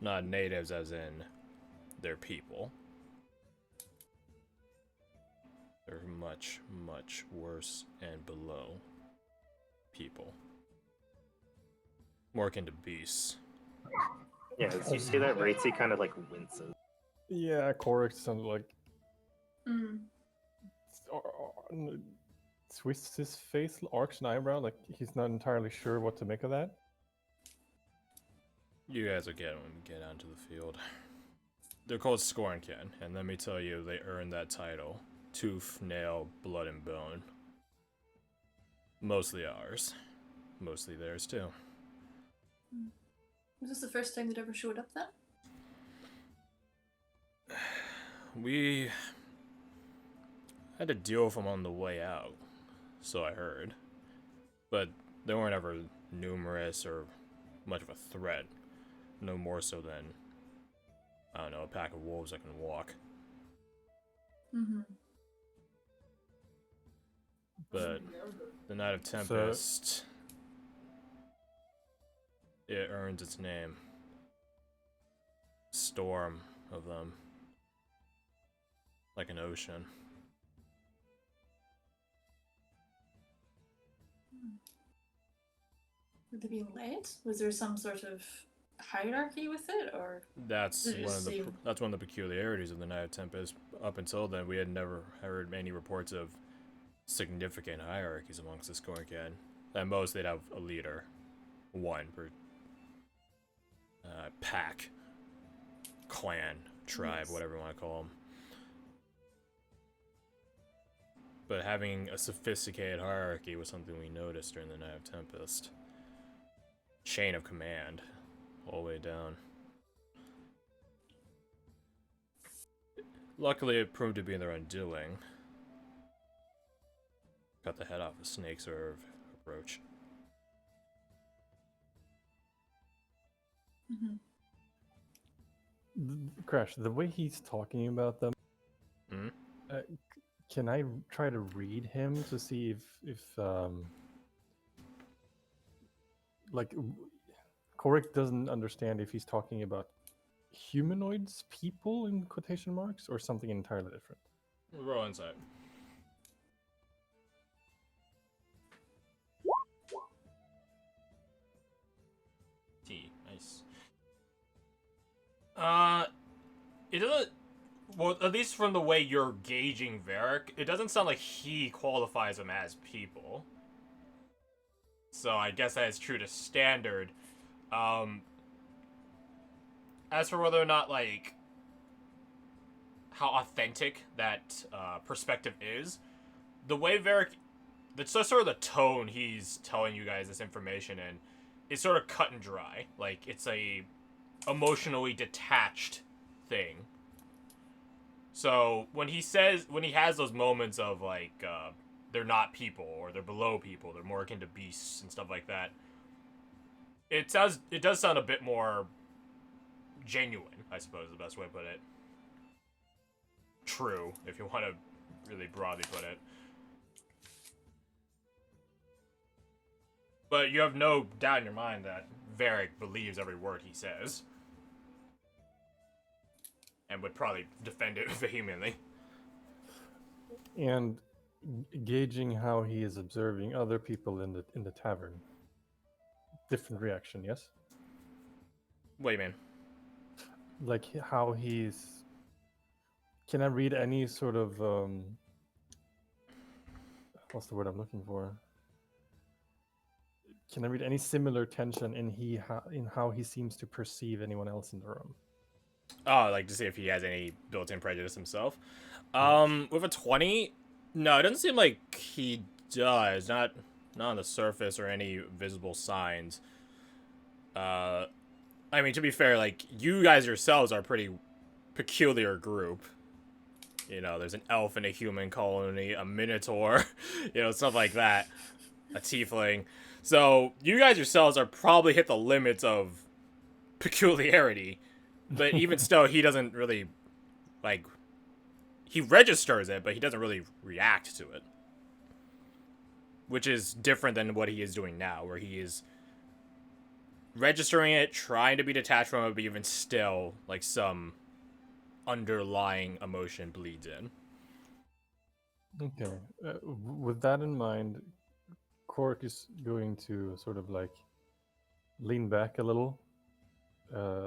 [SPEAKER 1] Not natives as in their people. They're much, much worse and below people. More akin to beasts.
[SPEAKER 4] Yeah, as you say that, Raitzy kind of like winces.
[SPEAKER 2] Yeah, Korik sounds like twists his face, arcs an eyebrow, like he's not entirely sure what to make of that.
[SPEAKER 1] You guys will get onto the field. They're called Scornken, and let me tell you, they earned that title. Tooth, nail, blood, and bone. Mostly ours. Mostly theirs, too.
[SPEAKER 3] Was this the first time that ever showed up then?
[SPEAKER 1] We had to deal with them on the way out, so I heard. But they weren't ever numerous or much of a threat. No more so than, I don't know, a pack of wolves that can walk.
[SPEAKER 3] Mm-hmm.
[SPEAKER 1] But the Night of Tempest, it earns its name. Storm of them. Like an ocean.
[SPEAKER 3] Were they being led? Was there some sort of hierarchy with it, or
[SPEAKER 1] That's
[SPEAKER 3] did it
[SPEAKER 1] one
[SPEAKER 3] just
[SPEAKER 1] of the
[SPEAKER 3] seem...
[SPEAKER 1] that's one of the peculiarities of the Night of Tempest. Up until then, we had never heard any reports of significant hierarchies amongst the Scornken. At most, they'd have a leader, one per pack, clan, tribe, whatever you want to call them. But having a sophisticated hierarchy was something we noticed during the Night of Tempest. Chain of command, all the way down. Luckily, it proved to be their undoing. Cut the head off a snake sort of approach.
[SPEAKER 3] Mm-hmm.
[SPEAKER 2] Crash, the way he's talking about them,
[SPEAKER 1] Hmm?
[SPEAKER 2] can I try to read him to see if like Korik doesn't understand if he's talking about humanoids, people in quotation marks, or something entirely different?
[SPEAKER 1] Roll insight. T. Nice. It doesn't. Well, at least from the way you're gauging Varric, it doesn't sound like he qualifies them as people. So I guess that is true to standard. As for whether or not, like, how authentic that perspective is, the way Varric, that's sort of the tone he's telling you guys this information in, is sort of cut and dry. Like, it's a emotionally detached thing. So when he has those moments of like they're not people or they're below people, they're more akin to beasts and stuff like that, it does sound a bit more genuine, I suppose is the best way to put it. True, if you want to really broadly put it. But you have no doubt in your mind that Varric believes every word he says. And would probably defend it vehemently.
[SPEAKER 2] And gauging how he is observing other people in the tavern. Different reaction, yes?
[SPEAKER 1] What do you mean?
[SPEAKER 2] Like how he's... Can I read any sort of... what's the word I'm looking for? Can I read any similar tension in how he seems to perceive anyone else in the room?
[SPEAKER 1] Oh, like to see if he has any built-in prejudice himself. With a 20, no, it doesn't seem like he does. Not on the surface or any visible signs. I mean, to be fair, like, you guys yourselves are a pretty peculiar group. You know, there's an elf in a human colony, a minotaur, you know, stuff like that. A tiefling. So, you guys yourselves are probably hit the limits of peculiarity. But even still, he doesn't really, like, he registers it, but he doesn't really react to it. Which is different than what he is doing now, where he is registering it, trying to be detached from it, but even still, like, some underlying emotion bleeds in.
[SPEAKER 2] Okay. With that in mind, Cork is going to sort of, like, lean back a little.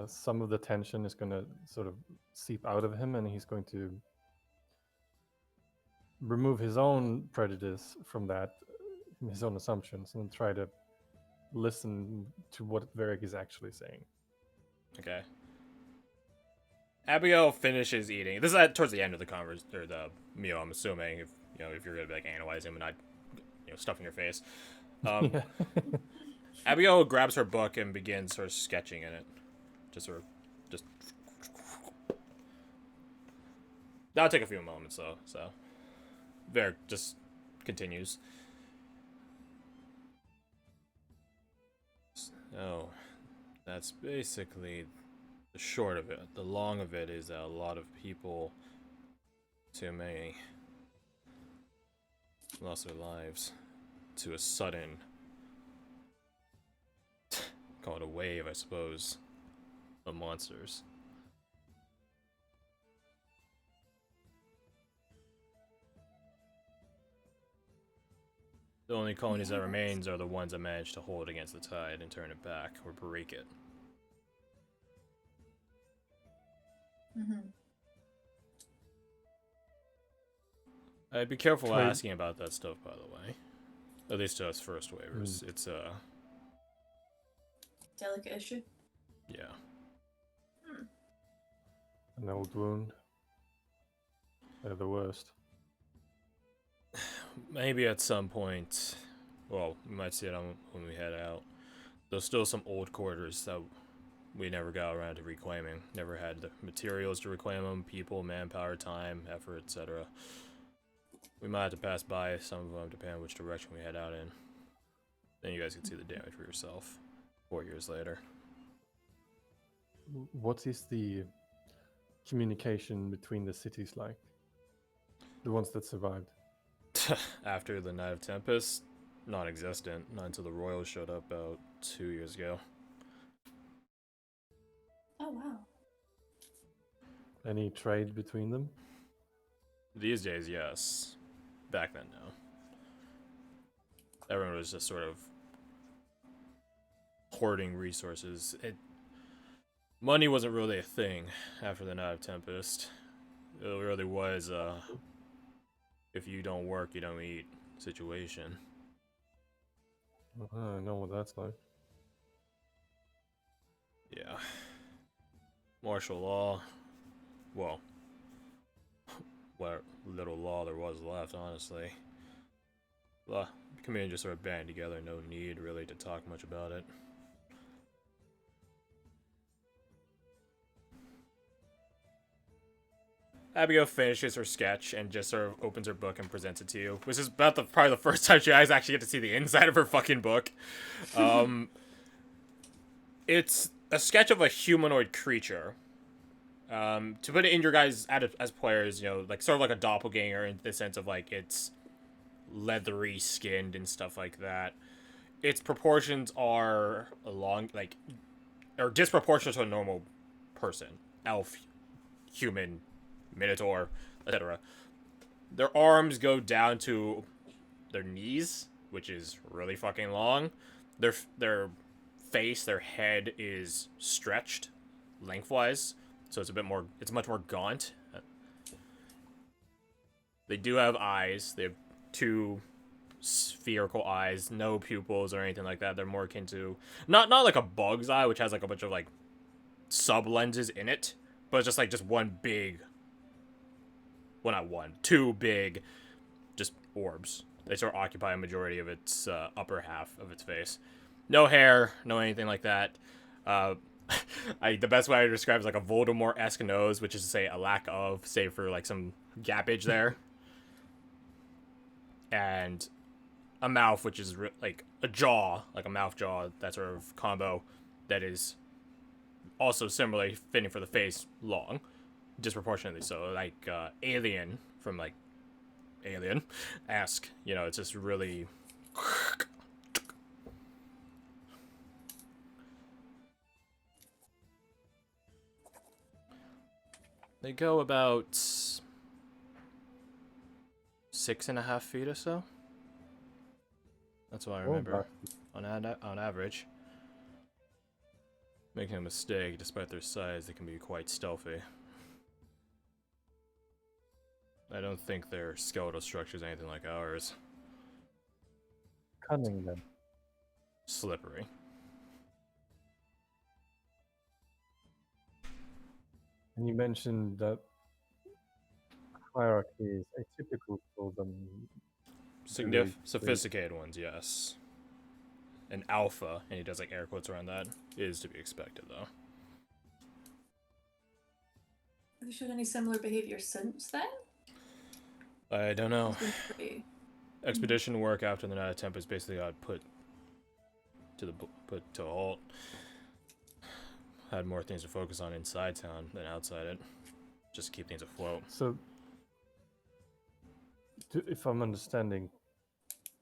[SPEAKER 2] Some of the tension is going to sort of seep out of him, and he's going to remove his own prejudice from that, his own assumptions, and try to listen to what Varric is actually saying.
[SPEAKER 1] Okay. Abigail finishes eating. This is towards the end of the or the meal, I'm assuming, if you're gonna like analyze him and not stuff in your face.
[SPEAKER 2] Yeah.
[SPEAKER 1] Abigail grabs her book and begins sort of sketching in it. Just that'll take a few moments though, so Varric just continues. So that's basically the short of it. The long of it is that a lot of people, too many, lost their lives to a sudden, call it a wave, I suppose, of monsters. The only colonies that remains are the ones that manage to hold against the tide and turn it back or break it.
[SPEAKER 3] Mm-hmm.
[SPEAKER 1] I'd be careful asking about that stuff, by the way. At least to us first waivers. It's
[SPEAKER 3] delicate issue.
[SPEAKER 1] yeah.
[SPEAKER 2] An old wound. They're the worst.
[SPEAKER 1] Maybe at some point, well, we might see it when we head out. There's still some old quarters that we never got around to reclaiming. Never had the materials to reclaim them, people, manpower, time, effort, etc. We might have to pass by some of them depending on which direction we head out in. Then you guys can see the damage for yourself 4 years later.
[SPEAKER 2] What is the communication between the cities like? The ones that survived?
[SPEAKER 1] After the Night of Tempest, non-existent. Not until the Royals showed up about 2 years ago.
[SPEAKER 3] Oh wow.
[SPEAKER 2] Any trade between them?
[SPEAKER 1] These days, yes. Back then, no. Everyone was just sort of hoarding resources. Money wasn't really a thing after the Night of Tempest. It really was, if you don't work, you don't eat situation.
[SPEAKER 2] I know what that's like.
[SPEAKER 1] Yeah. Martial law. Well, what little law there was left, honestly. The community just sort of band together, no need really to talk much about it. Abigail finishes her sketch and just sort of opens her book and presents it to you, which is about probably the first time you guys actually get to see the inside of her fucking book. It's a sketch of a humanoid creature. To put it in your guys as players, you know, like sort of like a doppelganger in the sense of like it's leathery skinned and stuff like that. Its proportions are are disproportionate to a normal person, elf, human, minotaur, etc. Their arms go down to their knees, which is really fucking long. Their face, their head is stretched lengthwise, so it's much more gaunt. They do have eyes. They have two spherical eyes, no pupils or anything like that. They're more akin to not like a bug's eye, which has like a bunch of like sub lenses in it, but it's just one big, well, not one, two big, just orbs. They sort of occupy a majority of its upper half of its face. No hair, no anything like that. The best way I describe is like a Voldemort-esque nose, which is to say a lack of, save for like some gappage there. And a mouth, which is like a jaw, like a mouth jaw, that sort of combo that is also similarly fitting for the face, long, disproportionately so, like Alien from like Alien-esque. You know, it's just really. They go about 6.5 feet or so. That's what I remember. On average. Making a mistake, despite their size, they can be quite stealthy. I don't think their skeletal structure is anything like ours.
[SPEAKER 2] Cunning then.
[SPEAKER 1] Slippery.
[SPEAKER 2] And you mentioned that hierarchy is atypical for them.
[SPEAKER 1] Sophisticated ones, yes. An alpha, and he does like air quotes around that, is to be expected though.
[SPEAKER 3] Have you showed any similar behavior since then?
[SPEAKER 1] I don't know.
[SPEAKER 3] It's been pretty-
[SPEAKER 1] Expedition work after the night attempt is basically got put to a halt. Had more things to focus on inside town than outside it, just to keep things afloat.
[SPEAKER 2] So, if I'm understanding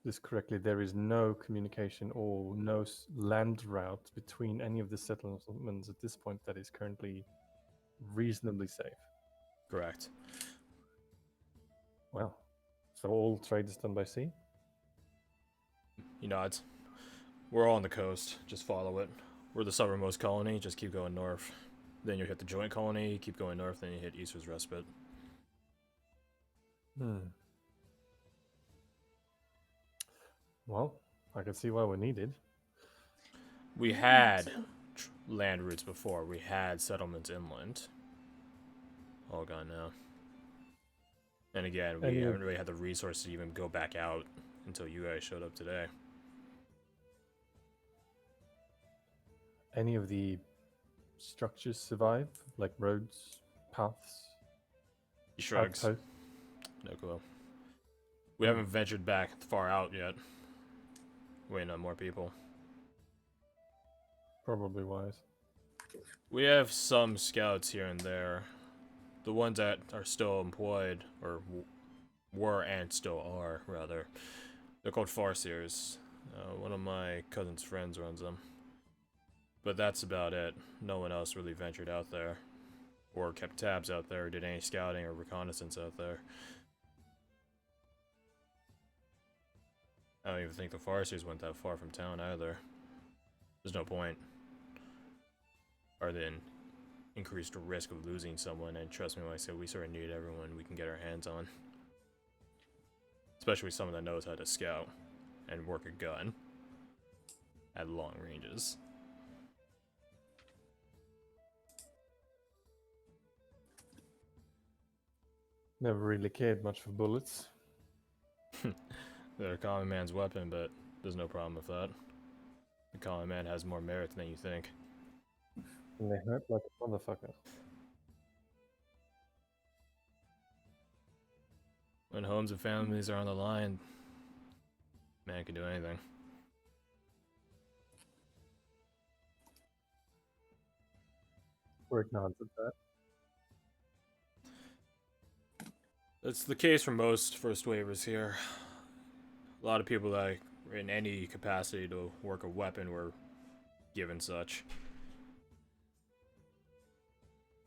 [SPEAKER 2] this correctly, there is no communication or no land route between any of the settlements at this point that is currently reasonably safe.
[SPEAKER 1] Correct.
[SPEAKER 2] Well, so all trade is done by sea?
[SPEAKER 1] He nods. We're all on the coast. Just follow it. We're the southernmost colony. Just keep going north. Then you hit the joint colony. Keep going north. Then you hit Easter's Respite.
[SPEAKER 2] Well, I can see why we're needed.
[SPEAKER 1] We had land routes before. We had settlements inland. All gone now. And again, we haven't really had the resources to even go back out until you guys showed up today.
[SPEAKER 2] Any of the structures survive, like roads, paths?
[SPEAKER 1] He shrugs.
[SPEAKER 2] Outposts?
[SPEAKER 1] No clue. We haven't ventured back far out yet. Waiting on more people.
[SPEAKER 2] Probably wise.
[SPEAKER 1] We have some scouts here and there. The ones that are still employed, or were and still are, rather. They're called Farseers. One of my cousin's friends runs them. But that's about it. No one else really ventured out there. Or kept tabs out there, or did any scouting or reconnaissance out there. I don't even think the Farseers went that far from town either. There's no point. Other than increased risk of losing someone, and trust me when I say we sort of need everyone we can get our hands on. Especially someone that knows how to scout and work a gun at long ranges.
[SPEAKER 2] Never really cared much for bullets.
[SPEAKER 1] They're a common man's weapon, but there's no problem with that. The common man has more merit than you think.
[SPEAKER 2] And they hurt like a motherfucker.
[SPEAKER 1] When homes and families are on the line, man can do anything.
[SPEAKER 2] Rick nods at that.
[SPEAKER 1] That's the case for most first waivers here. A lot of people that are in any capacity to work a weapon were given such.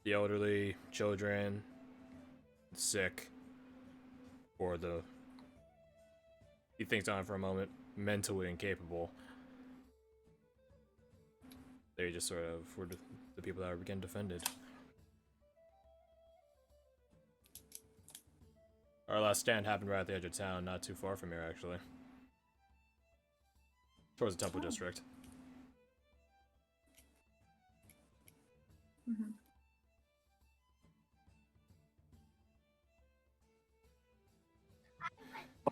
[SPEAKER 1] The elderly, children, sick, or the, he thinks on it for a moment, mentally incapable. They just sort of were the people that were getting defended. Our last stand happened right at the edge of town, not too far from here, actually. Towards the Temple District.
[SPEAKER 3] Mm-hmm.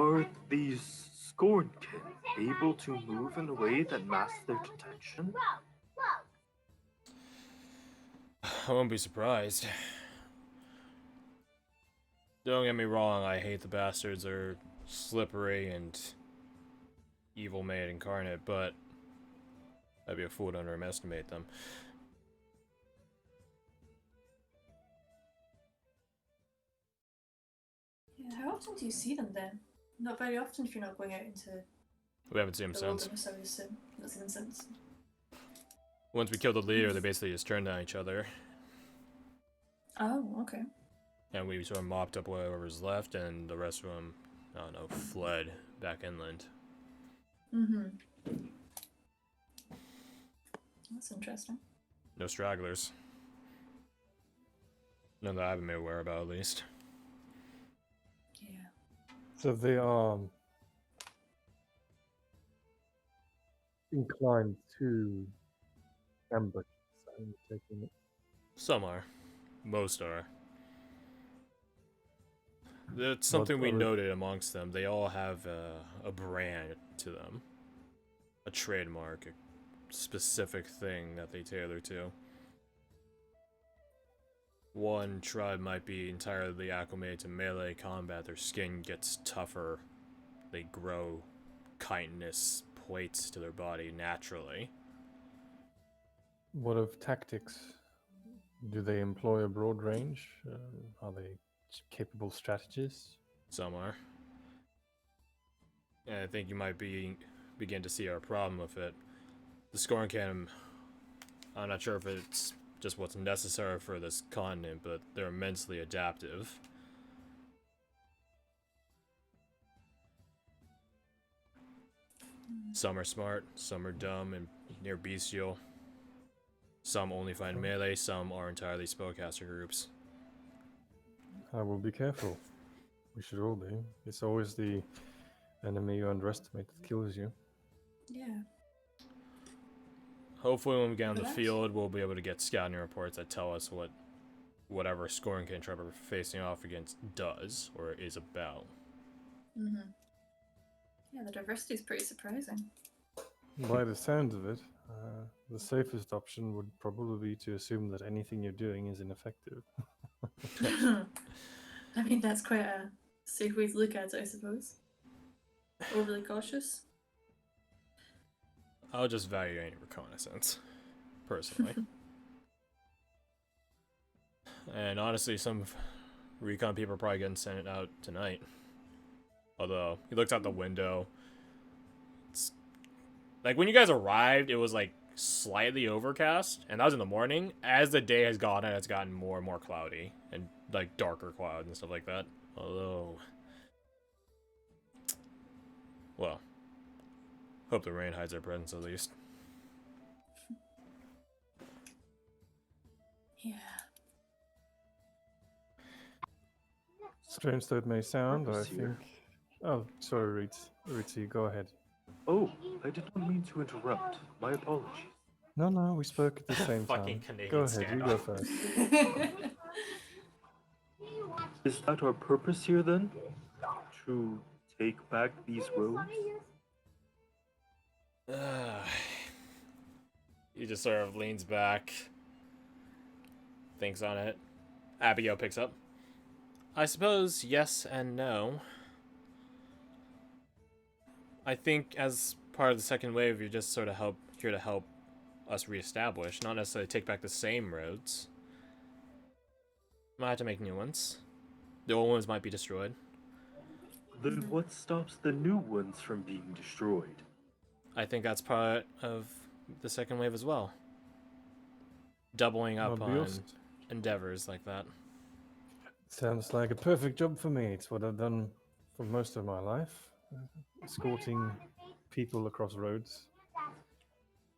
[SPEAKER 4] Are these Scorn Kin able to move in a way that masks their detection?
[SPEAKER 1] I won't be surprised. Don't get me wrong, I hate the bastards. They're slippery and evil made incarnate, but I'd be a fool to underestimate them.
[SPEAKER 3] Yeah, how often do you see them then? Not very often if you're not going out into
[SPEAKER 1] We haven't seen them
[SPEAKER 3] the
[SPEAKER 1] since.
[SPEAKER 3] wilderness, I would assume. Not seen them since.
[SPEAKER 1] Once we killed the leader, they basically just turned on each other.
[SPEAKER 3] Oh, okay.
[SPEAKER 1] And we sort of mopped up whatever's left, and the rest of them, I don't know, fled back inland.
[SPEAKER 3] Mm-hmm. That's interesting.
[SPEAKER 1] No stragglers. None that I haven't been aware about, at least.
[SPEAKER 3] Yeah.
[SPEAKER 2] So they are inclined to ambush. I'm taking it.
[SPEAKER 1] Some are. Most are. That's something we
[SPEAKER 2] other-
[SPEAKER 1] noted amongst them. They all have a brand to them. A trademark. A specific thing that they tailor to. One tribe might be entirely acclimated to melee combat. Their skin gets tougher. They grow chitinous plates to their body naturally.
[SPEAKER 2] What of tactics? Do they employ a broad range? Are they capable strategists?
[SPEAKER 1] Some are. And I think you might begin to see our problem with it. The Scorn Cannon, I'm not sure if it's just what's necessary for this continent, but they're immensely adaptive. Some are smart, some are dumb and near bestial. Some only find melee, some are entirely spellcaster groups.
[SPEAKER 2] I will be careful. We should all be. It's always the enemy you underestimate that kills you.
[SPEAKER 3] Yeah.
[SPEAKER 1] Hopefully when we get on the
[SPEAKER 3] Relax.
[SPEAKER 1] field, we'll be able to get scouting reports that tell us what whatever Scorn King tribe we're facing off against does or is about.
[SPEAKER 3] Mm-hmm. Yeah, the diversity is pretty surprising.
[SPEAKER 2] By the sounds of it, the safest option would probably be to assume that anything you're doing is ineffective.
[SPEAKER 3] I mean, that's quite a safe way to look at it, I suppose. Overly cautious.
[SPEAKER 1] I'll just value any reconnaissance, personally. And honestly, some recon people are probably getting sent out tonight. Although, he looks out the window. It's like when you guys arrived, it was like slightly overcast, and that was in the morning. As the day has gone on, it's gotten more and more cloudy, and like darker clouds and stuff like that. Although, well, hope the rain hides our presence at least.
[SPEAKER 3] Yeah.
[SPEAKER 2] Strange though it may sound, I
[SPEAKER 4] Purpose here.
[SPEAKER 2] think. Oh, sorry, Ritzy, go ahead.
[SPEAKER 4] Oh, I did not mean to interrupt. My apologies.
[SPEAKER 2] No, no, we spoke at the same
[SPEAKER 1] Fucking
[SPEAKER 2] time.
[SPEAKER 1] Canadian
[SPEAKER 2] Go ahead, you go
[SPEAKER 1] standoff.
[SPEAKER 2] first.
[SPEAKER 4] Is that our purpose here then? To take back these roads?
[SPEAKER 1] He just sort of leans back, thinks on it. Abigail picks up. I suppose yes and no. I think as part of the second wave, you're just sort of here to help us reestablish, not necessarily take back the same roads. Might have to make new ones. The old ones might be destroyed.
[SPEAKER 4] Then what stops the new ones from being destroyed?
[SPEAKER 1] I think that's part of the second wave as well. Doubling up on
[SPEAKER 2] Obvious.
[SPEAKER 1] endeavors like that.
[SPEAKER 2] Sounds like a perfect job for me. It's what I've done for most of my life. Escorting people across roads.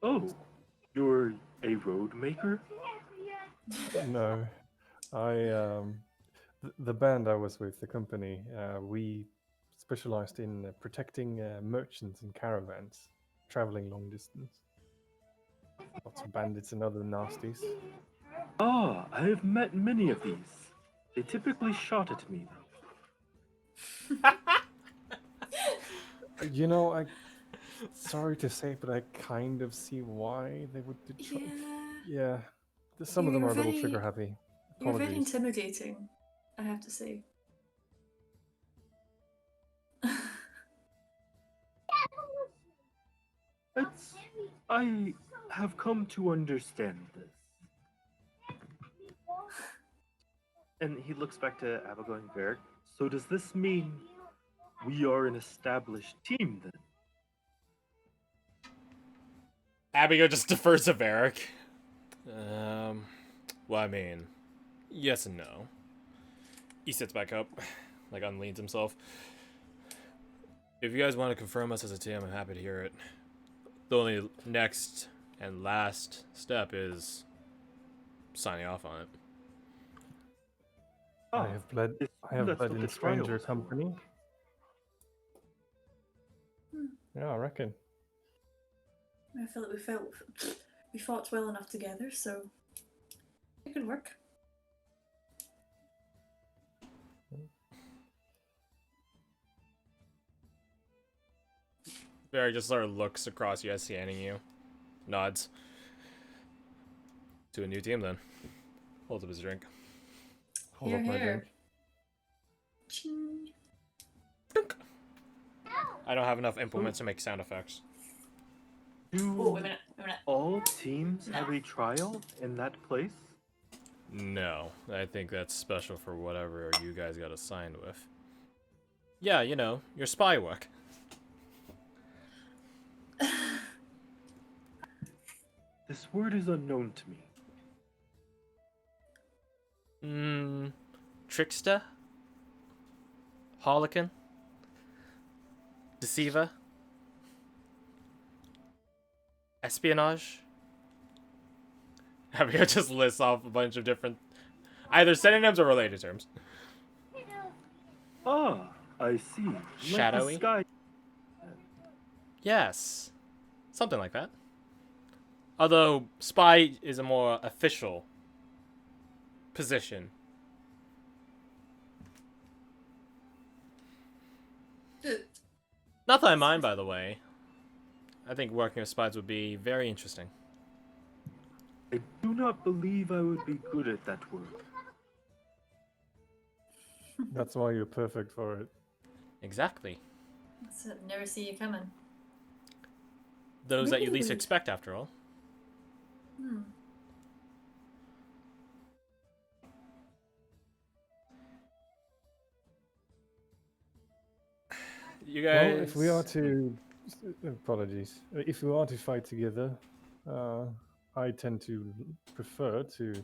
[SPEAKER 4] Oh, you're a road maker?
[SPEAKER 2] No, the band I was with, the company, we specialized in protecting merchants and caravans traveling long distance. Lots of bandits and other nasties.
[SPEAKER 4] Ah, I have met many of these. They typically shot at me.
[SPEAKER 2] You know, sorry to say, but I kind of see why they would. Yeah, some of them
[SPEAKER 3] You're
[SPEAKER 2] are a little
[SPEAKER 3] very-
[SPEAKER 2] trigger happy.
[SPEAKER 3] You're very
[SPEAKER 2] Apologies.
[SPEAKER 3] intimidating, I have to say.
[SPEAKER 4] I have come to understand this. And he looks back to Abigail and Varric. So does this mean we are an established team then?
[SPEAKER 1] Abigail just defers to Varric. Well, I mean, yes and no. He sits back up, like unleans himself. If you guys want to confirm us as a team, I'm happy to hear it. The only next and last step is signing off on it.
[SPEAKER 2] I
[SPEAKER 4] Ah,
[SPEAKER 2] have bled.
[SPEAKER 4] it's-
[SPEAKER 2] I have
[SPEAKER 4] that's
[SPEAKER 2] bled
[SPEAKER 4] what
[SPEAKER 2] in
[SPEAKER 4] the
[SPEAKER 2] stranger
[SPEAKER 4] trial was for.
[SPEAKER 2] company.
[SPEAKER 3] Hmm.
[SPEAKER 2] Yeah, I reckon.
[SPEAKER 3] I feel like we fought well enough together, so it could work.
[SPEAKER 1] Varric just sort of looks across you, scanning you, nods. To a new team then. Holds up his drink.
[SPEAKER 2] Hold
[SPEAKER 3] Here,
[SPEAKER 2] up my
[SPEAKER 3] here.
[SPEAKER 2] drink.
[SPEAKER 3] Ching.
[SPEAKER 1] I don't have enough implements to make sound effects.
[SPEAKER 4] Do
[SPEAKER 3] Oh, wait a minute, wait a minute.
[SPEAKER 4] all teams have a trial in that place?
[SPEAKER 1] No, I think that's special for whatever you guys got assigned with. Yeah, you know, your spy work.
[SPEAKER 4] This word is unknown to me.
[SPEAKER 1] Trickster? Harlequin? Deceiver? Espionage? Abigail just lists off a bunch of different, either synonyms or related terms.
[SPEAKER 4] Ah, I see. Like the
[SPEAKER 1] Shadowy?
[SPEAKER 4] sky.
[SPEAKER 1] Yes. Something like that. Although, spy is a more official position. Not that I mind, by the way. I think working with spies would be very interesting.
[SPEAKER 4] I do not believe I would be good at that work.
[SPEAKER 2] That's why you're perfect for it.
[SPEAKER 1] Exactly.
[SPEAKER 3] So, never see you coming.
[SPEAKER 1] Those that you least
[SPEAKER 3] Really?
[SPEAKER 1] expect, after all.
[SPEAKER 3] Hmm.
[SPEAKER 1] You guys...
[SPEAKER 2] Well, if we are to, apologies, if we are to fight together, I tend to prefer to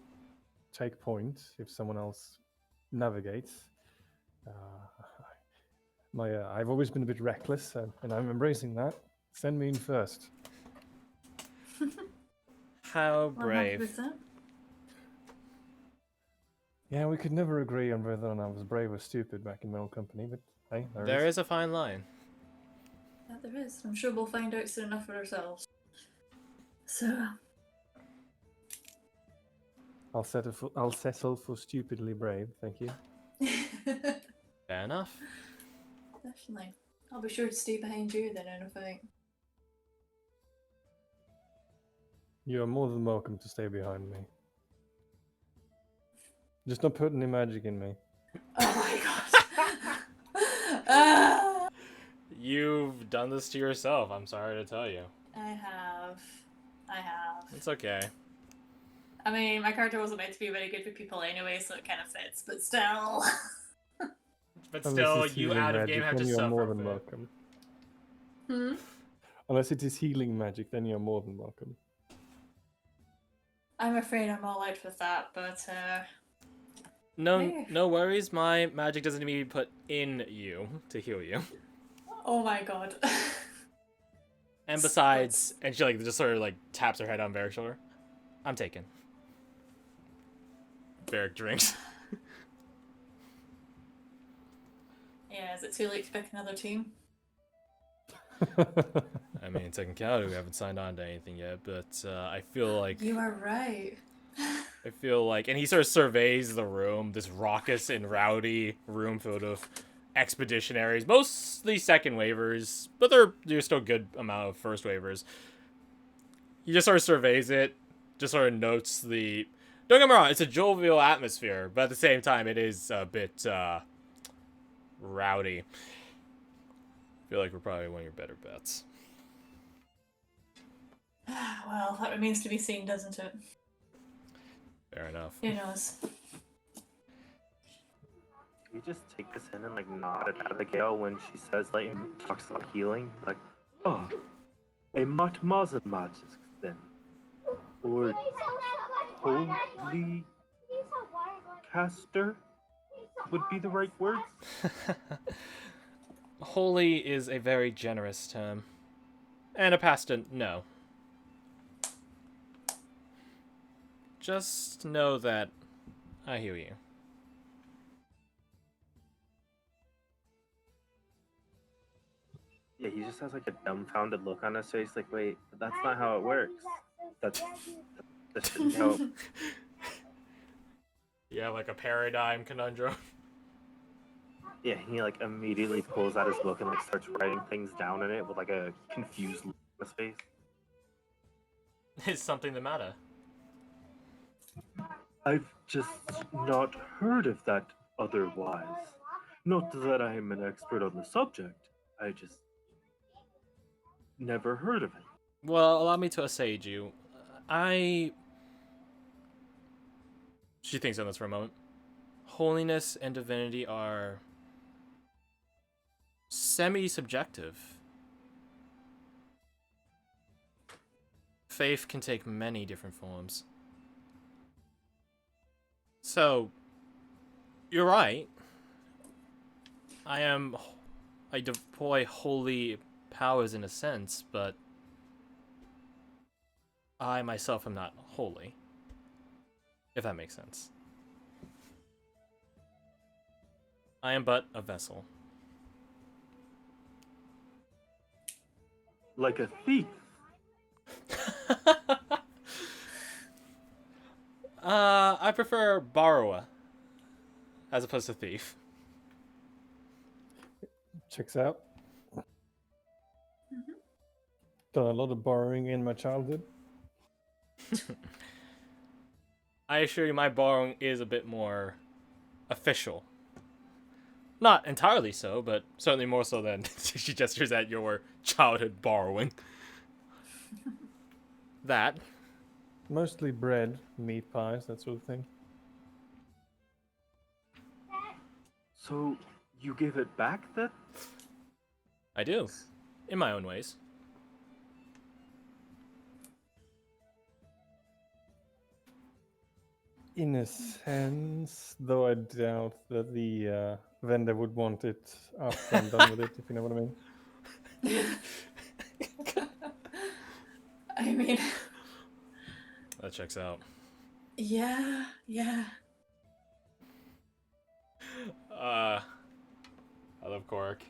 [SPEAKER 2] take point if someone else navigates. I've always been a bit reckless, and I'm embracing that. Send me in first.
[SPEAKER 1] How
[SPEAKER 3] Well, I'm happy
[SPEAKER 1] brave.
[SPEAKER 3] with that.
[SPEAKER 2] Yeah, we could never agree on whether or not I was brave or stupid back in my old company, but hey,
[SPEAKER 1] There is a fine line.
[SPEAKER 3] Yeah, there is. I'm sure we'll find out soon enough for ourselves. So,
[SPEAKER 2] I'll settle for stupidly brave, thank you.
[SPEAKER 1] Fair enough.
[SPEAKER 3] definitely. I'll be sure to stay behind you then in a fight.
[SPEAKER 2] You are more than welcome to stay behind me. Just don't put any magic in me.
[SPEAKER 3] Oh my god. Ah!
[SPEAKER 1] You've done this to yourself, I'm sorry to tell you.
[SPEAKER 3] I have.
[SPEAKER 1] It's okay.
[SPEAKER 3] I mean, my character wasn't meant to be very good with people anyway, so it kind of fits, but still.
[SPEAKER 1] But
[SPEAKER 2] Unless
[SPEAKER 1] still,
[SPEAKER 2] it's
[SPEAKER 1] you
[SPEAKER 2] healing
[SPEAKER 1] out of
[SPEAKER 2] magic,
[SPEAKER 1] game have
[SPEAKER 2] then
[SPEAKER 1] to
[SPEAKER 2] you're
[SPEAKER 1] suffer
[SPEAKER 2] more
[SPEAKER 1] with
[SPEAKER 2] than
[SPEAKER 1] it.
[SPEAKER 2] welcome.
[SPEAKER 3] Hmm?
[SPEAKER 2] Unless it is healing magic, then you're more than welcome.
[SPEAKER 3] I'm afraid I'm all out with that, but
[SPEAKER 1] No,
[SPEAKER 3] Hey.
[SPEAKER 1] no worries. My magic doesn't need to be put in you to heal you.
[SPEAKER 3] oh my god.
[SPEAKER 1] And besides, and she like just sort of like taps her head on Varric's shoulder. I'm taken. Varric drinks.
[SPEAKER 3] Yeah, is it too late to pick another team?
[SPEAKER 1] I mean, technicality, we haven't signed on to anything yet, but I feel like
[SPEAKER 3] You are right.
[SPEAKER 1] and he sort of surveys the room, this raucous and rowdy room filled with expeditionaries, mostly second waivers, but there's still a good amount of first waivers. He just sort of surveys it, just sort of notes the. Don't get me wrong, it's a jovial atmosphere, but at the same time, it is a bit rowdy. I feel like we're probably one of your better bets.
[SPEAKER 3] Well, that remains to be seen, doesn't it?
[SPEAKER 1] Fair enough.
[SPEAKER 3] Who knows?
[SPEAKER 4] You just take this in and like nod at Abigail when she says like talks about healing, like, oh, a matmazel magic then, or holy caster would be the right words.
[SPEAKER 1] Holy is a very generous term. And a pasta, no. Just know that I hear you.
[SPEAKER 4] Yeah, he just has like a dumbfounded look on his face, like, wait, that's not how it works. That's no.
[SPEAKER 1] Yeah, like a paradigm conundrum.
[SPEAKER 4] Yeah, he like immediately pulls out his book and like starts writing things down in it with like a confused look on his face.
[SPEAKER 1] Is something the matter?
[SPEAKER 4] I've just not heard of that otherwise. Not that I am an expert on the subject. I just never heard of it.
[SPEAKER 1] Well, allow me to assuage you. She thinks on this for a moment. Holiness and divinity are semi-subjective. Faith can take many different forms. So, you're right. I deploy holy powers in a sense, but I myself am not holy. If that makes sense. I am but a vessel.
[SPEAKER 4] Like a thief.
[SPEAKER 1] I prefer borrower as opposed to thief.
[SPEAKER 2] Checks out. Done a lot of borrowing in my childhood.
[SPEAKER 1] I assure you, my borrowing is a bit more official. Not entirely so, but certainly more so than she gestures at your childhood borrowing. That.
[SPEAKER 2] Mostly bread, meat pies, that sort of thing.
[SPEAKER 4] So you give it back then?
[SPEAKER 1] I do. In my own ways.
[SPEAKER 2] In a sense, though I doubt that the vendor would want it after I'm done with it, if you know what I mean.
[SPEAKER 3] I mean,
[SPEAKER 1] That checks out.
[SPEAKER 3] yeah.
[SPEAKER 1] I love Cork.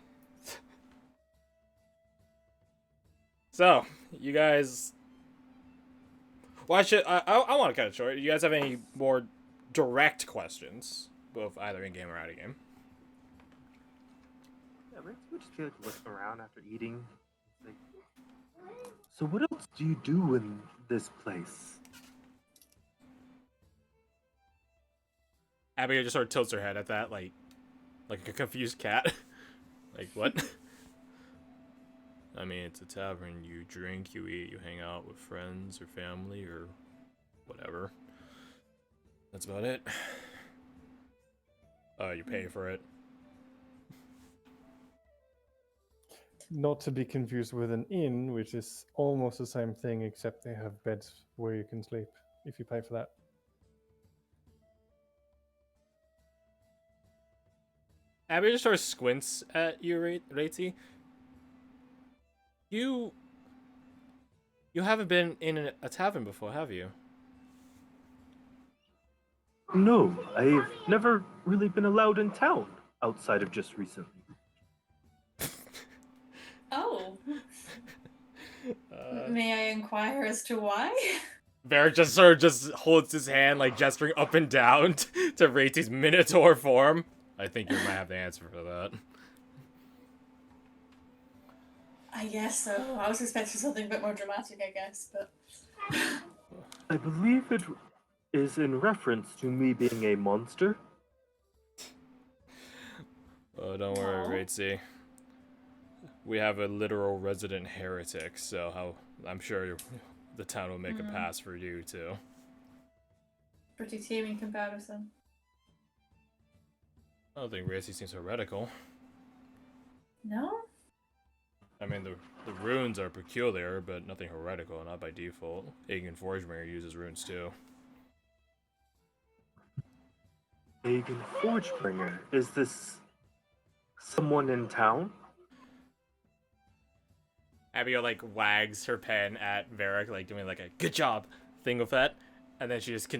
[SPEAKER 1] So, you guys. Well, I want to cut it short. You guys have any more direct questions, both either in game or out of game?
[SPEAKER 4] Yeah, right. We just feel like looking around after eating. It's like, so what else do you do in this place?
[SPEAKER 1] Abigail just sort of tilts her head at that, like a confused cat. Like, what? I mean, it's a tavern. You drink, you eat, you hang out with friends or family or whatever. That's about it. You pay for it.
[SPEAKER 2] Not to be confused with an inn, which is almost the same thing, except they have beds where you can sleep if you pay for that.
[SPEAKER 1] Abby just sort of squints at you, Reitzi. You haven't been in a tavern before, have you?
[SPEAKER 4] No, I've never really been allowed in town outside of just recently.
[SPEAKER 3] Oh. May I inquire as to why?
[SPEAKER 1] Varric just sort of just holds his hand, like gesturing up and down to Reitzi's minotaur form. I think you might have the answer for that.
[SPEAKER 3] I guess so. I was expecting something a bit more dramatic, I guess, but...
[SPEAKER 4] I believe it is in reference to me being a monster.
[SPEAKER 1] Oh, don't worry, Reitzi. We have a literal resident heretic, so I'm sure the town will make a pass for you, too.
[SPEAKER 3] Pretty tame in comparison.
[SPEAKER 1] I don't think Reitzi seems heretical.
[SPEAKER 3] No?
[SPEAKER 1] I mean, the runes are peculiar, but nothing heretical, not by default. Aegon Forgebringer uses runes, too.
[SPEAKER 4] Aegon Forgebringer. Is this someone in town?
[SPEAKER 1] Abigail, like, wags her pen at Varric, like, doing, like, a good job thing with that. And then she just,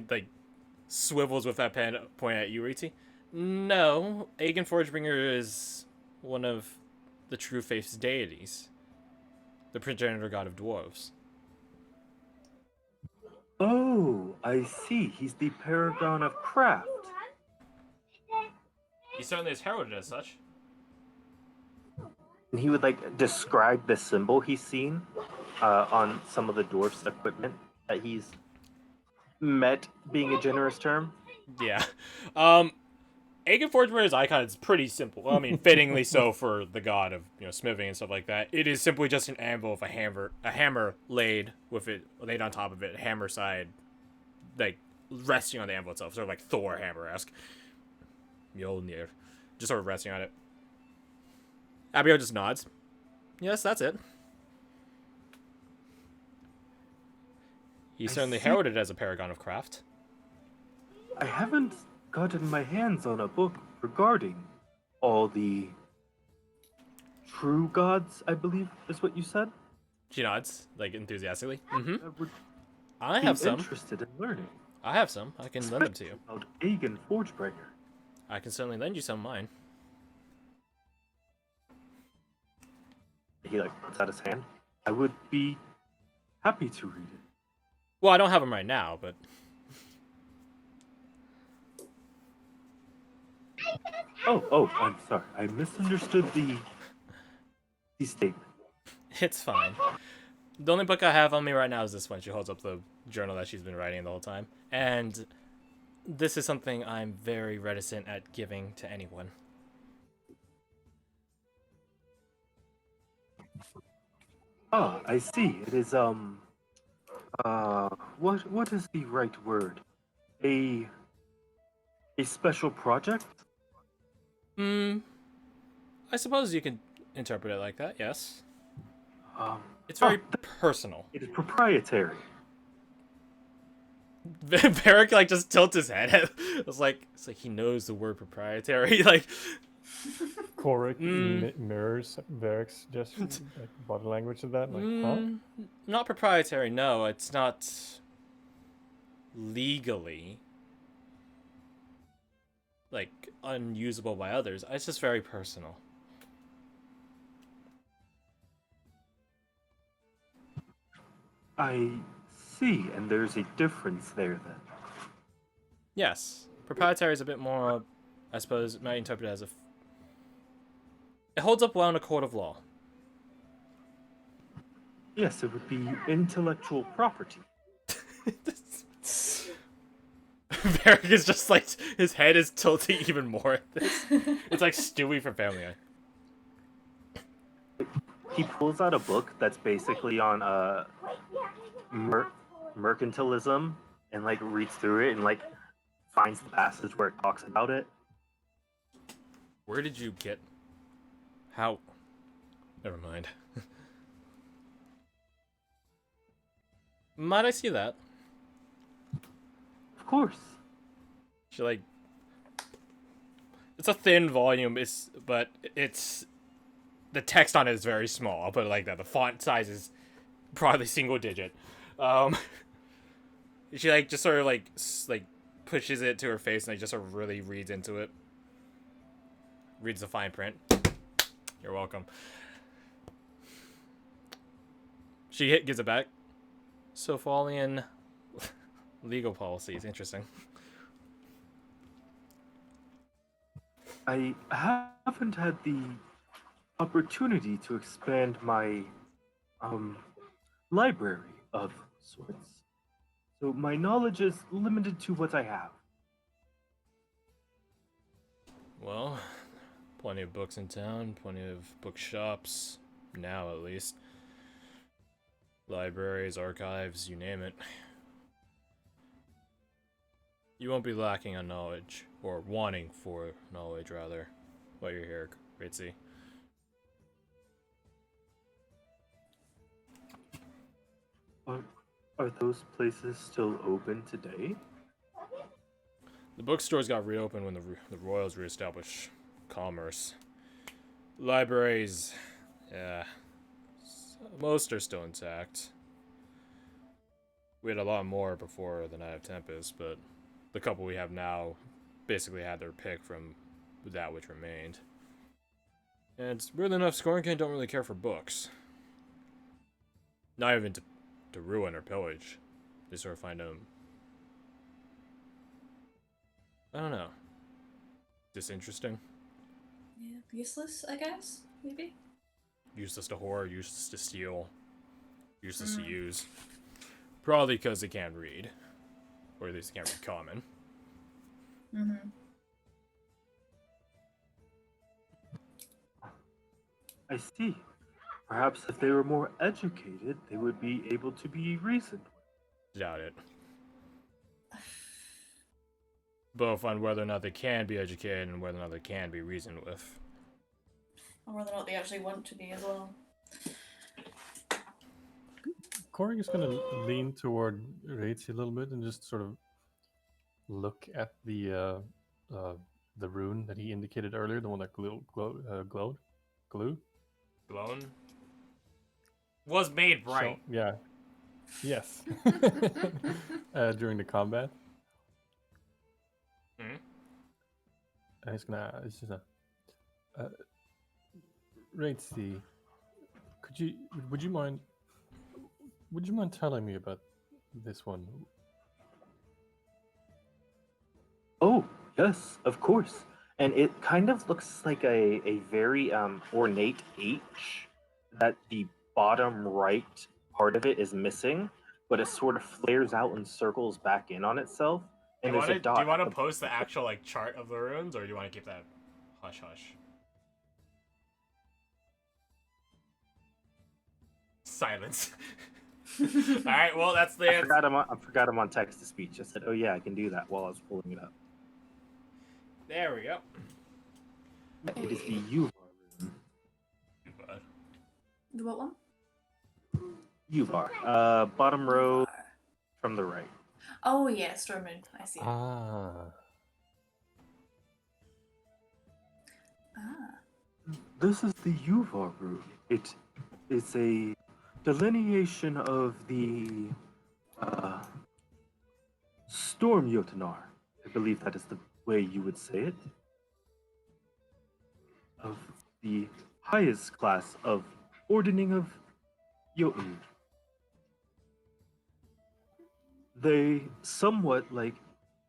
[SPEAKER 1] swivels with that pen, pointing at you, Reitzi. No, Aegon Forgebringer is one of the True Faith's deities. The progenitor god of dwarves.
[SPEAKER 4] Oh, I see. He's the paragon of craft.
[SPEAKER 1] He certainly is heralded as such.
[SPEAKER 4] And he would describe the symbol he's seen on some of the dwarfs' equipment that he's met, being a generous term.
[SPEAKER 1] Yeah. Aegon Forgebringer's icon is pretty simple. Well, I mean, fittingly so for the god of smithing and stuff like that. It is simply just an anvil with a hammer laid on top of it, hammer side, like resting on the anvil itself, sort of like Thor hammer-esque. Mjolnir, just sort of resting on it. Abigail just nods. Yes, that's it. He's certainly heralded as a paragon of craft.
[SPEAKER 4] I haven't gotten my hands on a book regarding all the true gods, I believe is what you said.
[SPEAKER 1] She nods, like, enthusiastically. Mm-hmm.
[SPEAKER 4] I would
[SPEAKER 1] I
[SPEAKER 4] be
[SPEAKER 1] have some.
[SPEAKER 4] interested in learning.
[SPEAKER 1] I have some. I can lend them to you.
[SPEAKER 4] About Aegon Forgebringer.
[SPEAKER 1] I can certainly lend you some of mine.
[SPEAKER 4] He puts out his hand. I would be happy to read it.
[SPEAKER 1] Well, I don't have them right now, but...
[SPEAKER 4] Oh, I'm sorry. I misunderstood the statement.
[SPEAKER 1] It's fine. The only book I have on me right now is this one. She holds up the journal that she's been writing the whole time. And this is something I'm very reticent at giving to anyone.
[SPEAKER 4] Ah, I see. It is what is the right word? A special project?
[SPEAKER 1] I suppose you could interpret it like that, yes. It's
[SPEAKER 4] Oh,
[SPEAKER 1] very personal.
[SPEAKER 4] it is proprietary.
[SPEAKER 1] Varric just tilts his head. It's like he knows the word proprietary.
[SPEAKER 2] Korik mirrors Varric's just body language of that. Huh?
[SPEAKER 1] Not proprietary, no. It's not legally. like unusable by others. It's just very personal.
[SPEAKER 4] I see, and there's a difference there then.
[SPEAKER 1] Yes, proprietary is a bit more, I suppose, might interpret it as it holds up well in a court of law.
[SPEAKER 4] Yes, it would be intellectual property.
[SPEAKER 1] Varric is just like, his head is tilting even more at this. It's like Stewie from Family Guy.
[SPEAKER 4] He pulls out a book that's basically on mercantilism and like reads through it and like finds the passage where it talks about it.
[SPEAKER 1] Where did you get... How? Never mind. Might I see that?
[SPEAKER 4] Of course.
[SPEAKER 1] She like... It's a thin volume, but it's... The text on it is very small, I'll put it like that. The font size is probably single digit. She like just sort of like pushes it to her face and like just sort of really reads into it. Reads the fine print. You're welcome. She gives it back. Sophalian legal policies. Interesting.
[SPEAKER 4] I haven't had the opportunity to expand my library of sorts. So my knowledge is limited to what I have.
[SPEAKER 1] Well, plenty of books in town, plenty of bookshops, now at least. Libraries, archives, you name it. You won't be lacking on knowledge, or wanting for knowledge, rather, while you're here, Ritzy.
[SPEAKER 4] Are those places still open today?
[SPEAKER 1] The bookstores got reopened when the royals reestablished commerce. Libraries, yeah, most are still intact. We had a lot more before the Night of Tempest, but the couple we have now basically had their pick from that which remained. And weirdly enough, Scornkin don't really care for books. Not even to ruin or pillage. They sort of find them, I don't know, disinteresting.
[SPEAKER 3] Yeah, useless, I guess, maybe.
[SPEAKER 1] Useless to hoard, useless to steal, useless to use. Probably because they can't read. Or at least they can't read common.
[SPEAKER 3] Mm-hmm.
[SPEAKER 4] I see. Perhaps if they were more educated, they would be able to be reasoned with.
[SPEAKER 1] Doubt it. Both on whether or not they can be educated and whether or not they can be reasoned with.
[SPEAKER 3] Or whether or not they actually want to be as well.
[SPEAKER 2] Corey is going to lean toward Raidsy a little bit and just sort of look at the rune that he indicated earlier, the one that glowed. Glue?
[SPEAKER 1] Blown? Was made bright.
[SPEAKER 2] So, yeah. Yes. During the combat.
[SPEAKER 1] Hmm?
[SPEAKER 2] And he's just Raidsy, would you mind telling me about this one?
[SPEAKER 4] Oh, yes, of course. And it kind of looks like a very ornate H that the bottom right part of it is missing, but it sort of flares out and circles back in on itself. And there's a dot.
[SPEAKER 1] Do you want to post the actual like chart of the runes, or do you want to keep that hush hush? Silence. Alright, well that's the
[SPEAKER 4] I
[SPEAKER 1] answer.
[SPEAKER 4] forgot I'm on text to speech. I said, oh yeah, I can do that while I was pulling it up.
[SPEAKER 1] There we go.
[SPEAKER 4] It is the Uvar rune.
[SPEAKER 3] The what one?
[SPEAKER 4] Uvar. Bottom row from the right.
[SPEAKER 3] Oh yeah, Storm Moon. I see it.
[SPEAKER 2] Ah.
[SPEAKER 4] This is the Uvar rune. It is a delineation of the Storm Yotanar. I believe that is the way you would say it, of the highest class of ordering of Jotun. They, somewhat like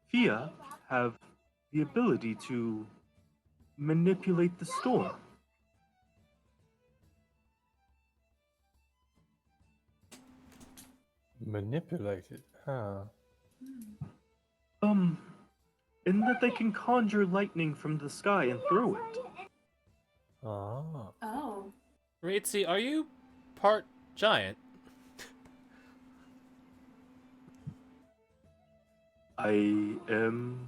[SPEAKER 4] Fia, have the ability to manipulate the storm.
[SPEAKER 2] Manipulated. Huh.
[SPEAKER 3] Hmm.
[SPEAKER 4] In that they can conjure lightning from the sky and throw it.
[SPEAKER 2] Ah.
[SPEAKER 3] Oh.
[SPEAKER 1] Ritzy, are you part giant?
[SPEAKER 4] I am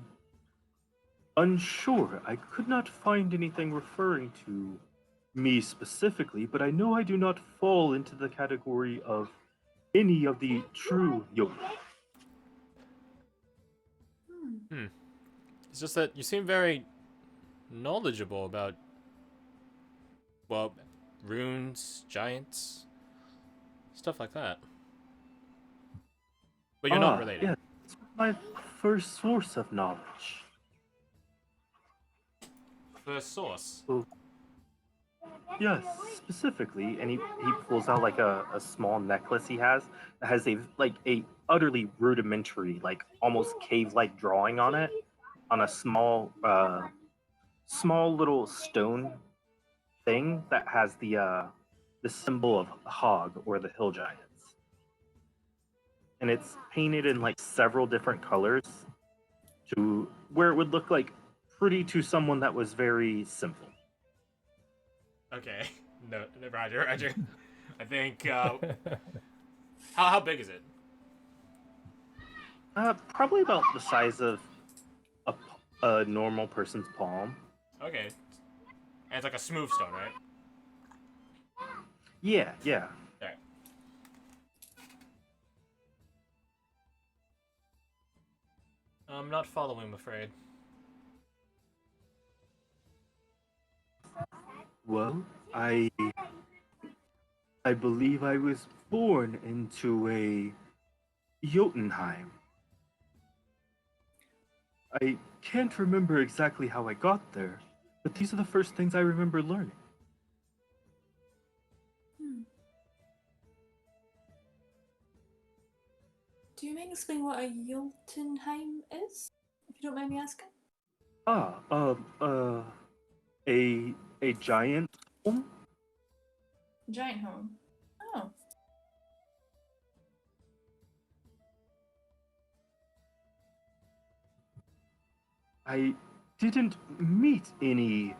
[SPEAKER 4] unsure. I could not find anything referring to me specifically, but I know I do not fall into the category of any of the true Jotun.
[SPEAKER 3] Hmm.
[SPEAKER 1] It's just that you seem very knowledgeable about, well, runes, giants, stuff like that. But you're not related.
[SPEAKER 4] Yeah, it's my first source of knowledge.
[SPEAKER 1] First source.
[SPEAKER 4] Yes, specifically, and he pulls out like a small necklace he has that has a utterly rudimentary, like almost cave-like drawing on it, on a small little stone thing that has the symbol of Hog or the Hill Giants, and it's painted in like several different colors to where it would look like pretty to someone that was very simple.
[SPEAKER 1] Okay. No, Roger. I think. How big is it?
[SPEAKER 4] Probably about the size of a normal person's palm.
[SPEAKER 1] Okay. And it's like a smooth stone, right?
[SPEAKER 4] Yeah, yeah.
[SPEAKER 1] Alright. I'm not following, I'm afraid.
[SPEAKER 4] Well, I believe I was born into a Jotunheim. I can't remember exactly how I got there, but these are the first things I remember learning.
[SPEAKER 3] Hmm. Do you mind explaining what a Jotunheim is? If you don't mind me asking.
[SPEAKER 4] Ah, a giant home?
[SPEAKER 3] Giant home. Oh.
[SPEAKER 4] I didn't meet any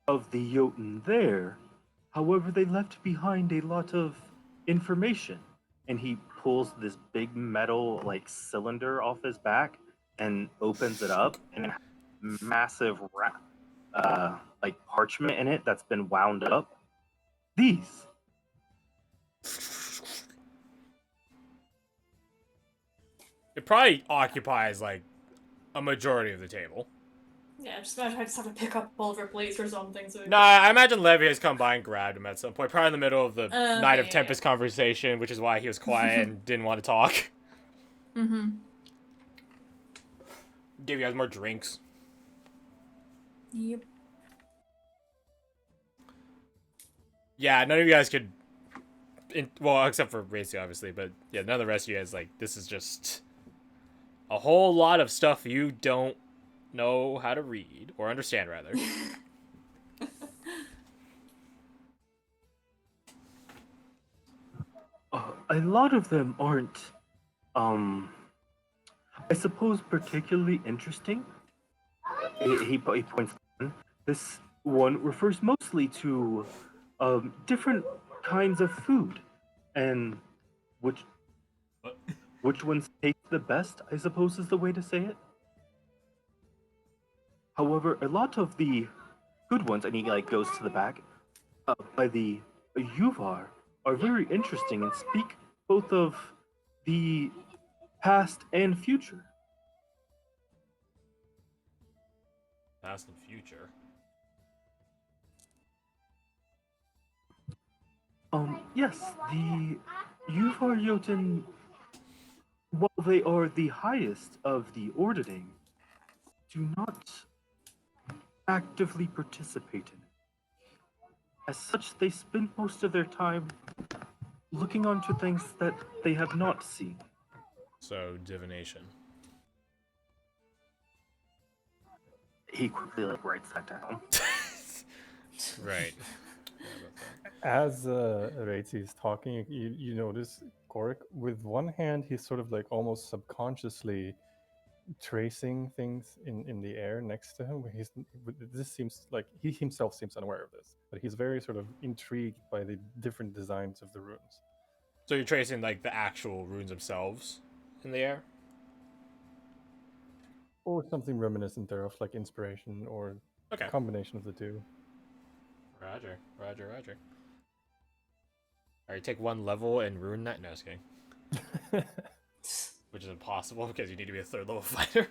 [SPEAKER 4] of the Jotun there. However, they left behind a lot of information. And he pulls this big metal like cylinder off his back and opens it up, and it has massive like parchment in it that's been wound up. These.
[SPEAKER 1] It probably occupies, like, a majority of the table.
[SPEAKER 3] Yeah, just imagine I just have to pick up all of her plates or something. So
[SPEAKER 1] No, I imagine Levi has come by and grabbed him at some point, probably in the middle of the Night of
[SPEAKER 3] yeah,
[SPEAKER 1] Tempest conversation, which is why he was quiet and didn't want to talk.
[SPEAKER 3] Mm-hmm.
[SPEAKER 1] Give you guys more drinks.
[SPEAKER 3] Yep.
[SPEAKER 1] Yeah, none of you guys could... well, except for Racy, obviously, but yeah, none of the rest of you guys, like, this is just a whole lot of stuff you don't know how to read, or understand, rather.
[SPEAKER 4] A lot of them aren't, I suppose, particularly interesting. He points to one. This one refers mostly to different kinds of food and which
[SPEAKER 1] What?
[SPEAKER 4] which ones taste the best, I suppose is the way to say it. However, a lot of the good ones, and he like goes to the back, by the Yuvar, are very interesting and speak both of the past and future.
[SPEAKER 1] Past and future.
[SPEAKER 4] Yes, the Yuvar Jotun, while they are the highest of the ordering, do not actively participate in it. As such, they spend most of their time looking onto things that they have not seen.
[SPEAKER 1] So, divination.
[SPEAKER 4] He quickly writes that down.
[SPEAKER 1] Right.
[SPEAKER 2] As Reitzi is talking, you notice Korik, with one hand, he's sort of like almost subconsciously tracing things in the air next to him. This seems like he himself seems unaware of this, but he's very sort of intrigued by the different designs of the runes.
[SPEAKER 1] So you're tracing like the actual runes themselves in the air?
[SPEAKER 2] Or something reminiscent thereof, like inspiration or
[SPEAKER 1] Okay.
[SPEAKER 2] a combination of the two.
[SPEAKER 1] Roger. Alright, take one level and ruin that. No, just kidding. Which is impossible because you need to be a 3rd level fighter.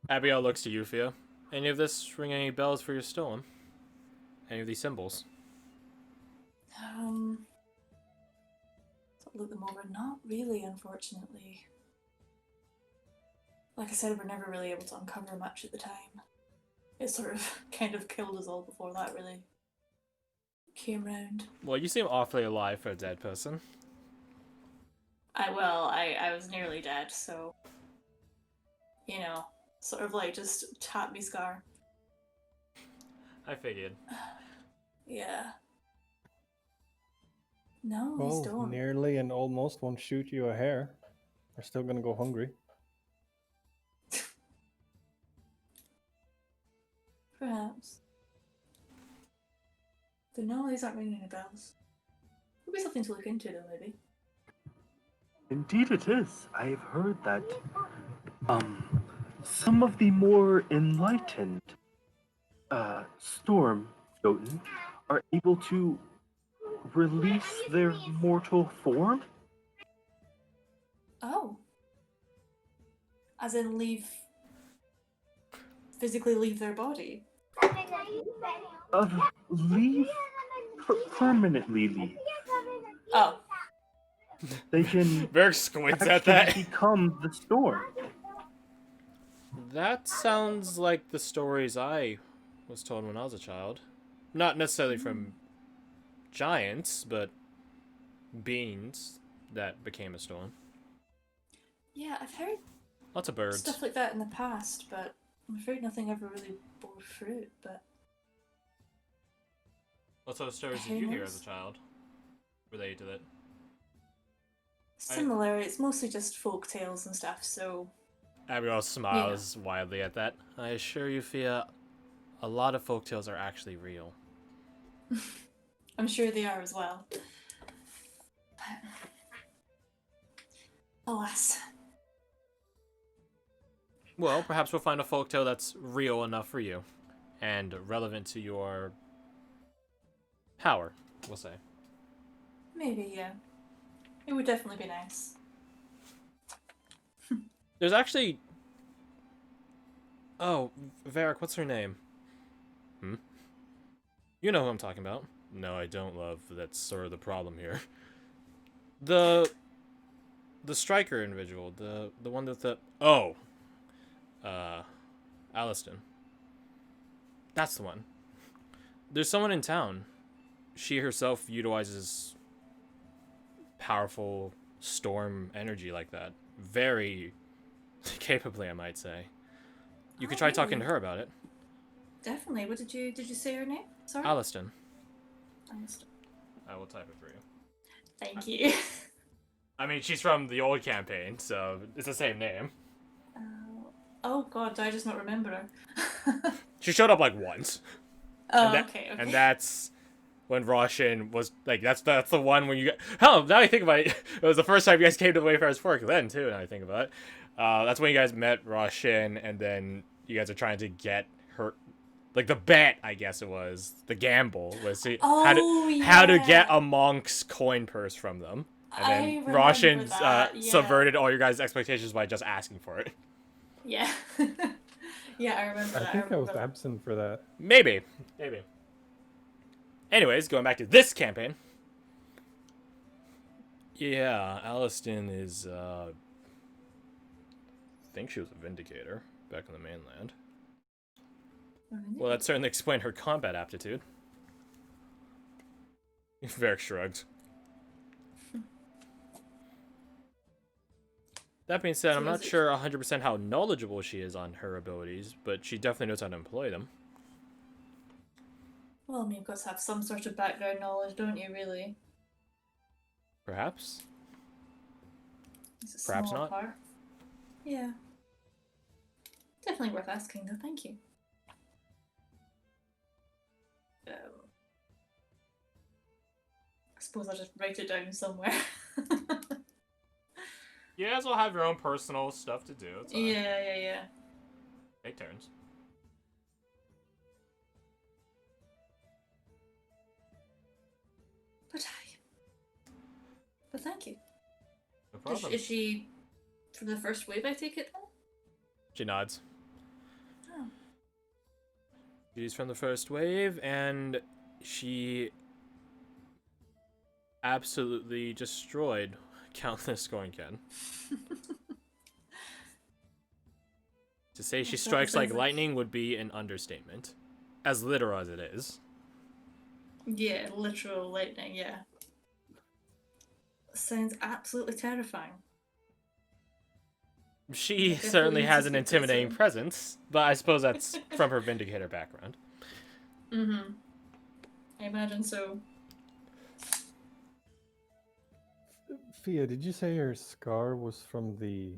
[SPEAKER 1] Abigail looks to you, Fia. Any of this ring any bells for your stolen? Any of these symbols?
[SPEAKER 3] Look them over. Not really, unfortunately. Like I said, we're never really able to uncover much at the time. It sort of kind of killed us all before that really came round.
[SPEAKER 1] Well, you seem awfully alive for a dead person.
[SPEAKER 3] I was nearly dead, so you know, sort of like just tap me scar.
[SPEAKER 1] I figured.
[SPEAKER 3] Yeah. No, we
[SPEAKER 2] Well,
[SPEAKER 3] don't.
[SPEAKER 2] nearly and almost won't shoot you a hair. We're still gonna go hungry.
[SPEAKER 3] Perhaps. But no, these aren't ringing any bells. Could be something to look into though, maybe.
[SPEAKER 4] Indeed it is. I have heard that some of the more enlightened storm Jotun are able to release their mortal form.
[SPEAKER 3] Oh. As in physically leave their body?
[SPEAKER 4] Leave permanently leave.
[SPEAKER 3] Oh.
[SPEAKER 4] They can
[SPEAKER 1] Berg squints at
[SPEAKER 4] actually
[SPEAKER 1] that.
[SPEAKER 4] become the storm.
[SPEAKER 1] That sounds like the stories I was told when I was a child. Not necessarily from giants, but beings that became a storm.
[SPEAKER 3] Yeah, I've heard
[SPEAKER 1] Lots of birds.
[SPEAKER 3] stuff like that in the past, but I'm afraid nothing ever really bore fruit, but
[SPEAKER 1] What sort of stories
[SPEAKER 3] Who
[SPEAKER 1] did you hear
[SPEAKER 3] knows?
[SPEAKER 1] as a child related to that?
[SPEAKER 3] similar. It's mostly just folk tales and stuff, so
[SPEAKER 1] Abigail smiles wildly at that. I assure you, Fia, a lot of folktales are actually real.
[SPEAKER 3] I'm sure they are as well. But alas.
[SPEAKER 1] Well, perhaps we'll find a folktale that's real enough for you and relevant to your power, we'll say.
[SPEAKER 3] Maybe, yeah. It would definitely be nice.
[SPEAKER 1] There's actually... Oh, Varric, what's her name? You know who I'm talking about. No, I don't, love. That's sort of the problem here. The striker individual, the one with the... Oh! Aliston. That's the one. There's someone in town. She herself utilizes powerful storm energy like that. Very capably, I might say. You could try talking to her about it.
[SPEAKER 3] Definitely. What did you say her name? Sorry?
[SPEAKER 1] Aliston.
[SPEAKER 3] Aliston.
[SPEAKER 1] I will type it for you.
[SPEAKER 3] Thank you.
[SPEAKER 1] I mean, she's from the old campaign, so it's the same name.
[SPEAKER 3] Oh god, do I just not remember her?
[SPEAKER 1] She showed up like once.
[SPEAKER 3] Oh,
[SPEAKER 1] and
[SPEAKER 3] okay.
[SPEAKER 1] And that's when Roshan was like, that's the one when you got. Hell, now I think about it, it was the first time you guys came to the Wayfarer's Fork then too. Now I think about it, that's when you guys met Roshan, and then you guys are trying to get her. Like the bet, I guess it was the gamble was how to get a monk's coin purse from them, and then Roshan subverted all your guys' expectations by just asking for it.
[SPEAKER 3] Yeah. Yeah, I remember that.
[SPEAKER 2] I think I was absent for that.
[SPEAKER 1] Maybe. Anyways, going back to this campaign. Yeah, Aliston is, I think she was a Vindicator back in the mainland. Well, that certainly explained her combat aptitude. Varric shrugged. That being said,
[SPEAKER 3] So
[SPEAKER 1] I'm not
[SPEAKER 3] is it-
[SPEAKER 1] sure 100% how knowledgeable she is on her abilities, but she definitely knows how to employ them.
[SPEAKER 3] Well, I mean, you've got to have some sort of background knowledge, don't you, really?
[SPEAKER 1] Perhaps?
[SPEAKER 3] It's a
[SPEAKER 1] Perhaps
[SPEAKER 3] small
[SPEAKER 1] not.
[SPEAKER 3] part. Yeah. Definitely worth asking, though. Thank you. I suppose I'll just write it down somewhere.
[SPEAKER 1] You guys will have your own personal stuff to do. It's fine.
[SPEAKER 3] Yeah.
[SPEAKER 1] Take turns.
[SPEAKER 3] But thank you.
[SPEAKER 1] No problem.
[SPEAKER 3] Is she from the first wave, I take it then?
[SPEAKER 1] She nods.
[SPEAKER 3] Oh.
[SPEAKER 1] She's from the first wave, and she absolutely destroyed countless Gornken. To say she
[SPEAKER 3] Well, that
[SPEAKER 1] strikes like
[SPEAKER 3] sounds like-
[SPEAKER 1] lightning would be an understatement. As literal as it is.
[SPEAKER 3] Yeah, literal lightning, yeah. Sounds absolutely terrifying.
[SPEAKER 1] She
[SPEAKER 3] Definitely
[SPEAKER 1] certainly
[SPEAKER 3] needs to
[SPEAKER 1] has an
[SPEAKER 3] speak to
[SPEAKER 1] intimidating
[SPEAKER 3] someone.
[SPEAKER 1] presence, but I suppose that's from her Vindicator background.
[SPEAKER 3] Mm-hmm. I imagine so.
[SPEAKER 2] Fia, did you say your scar was from the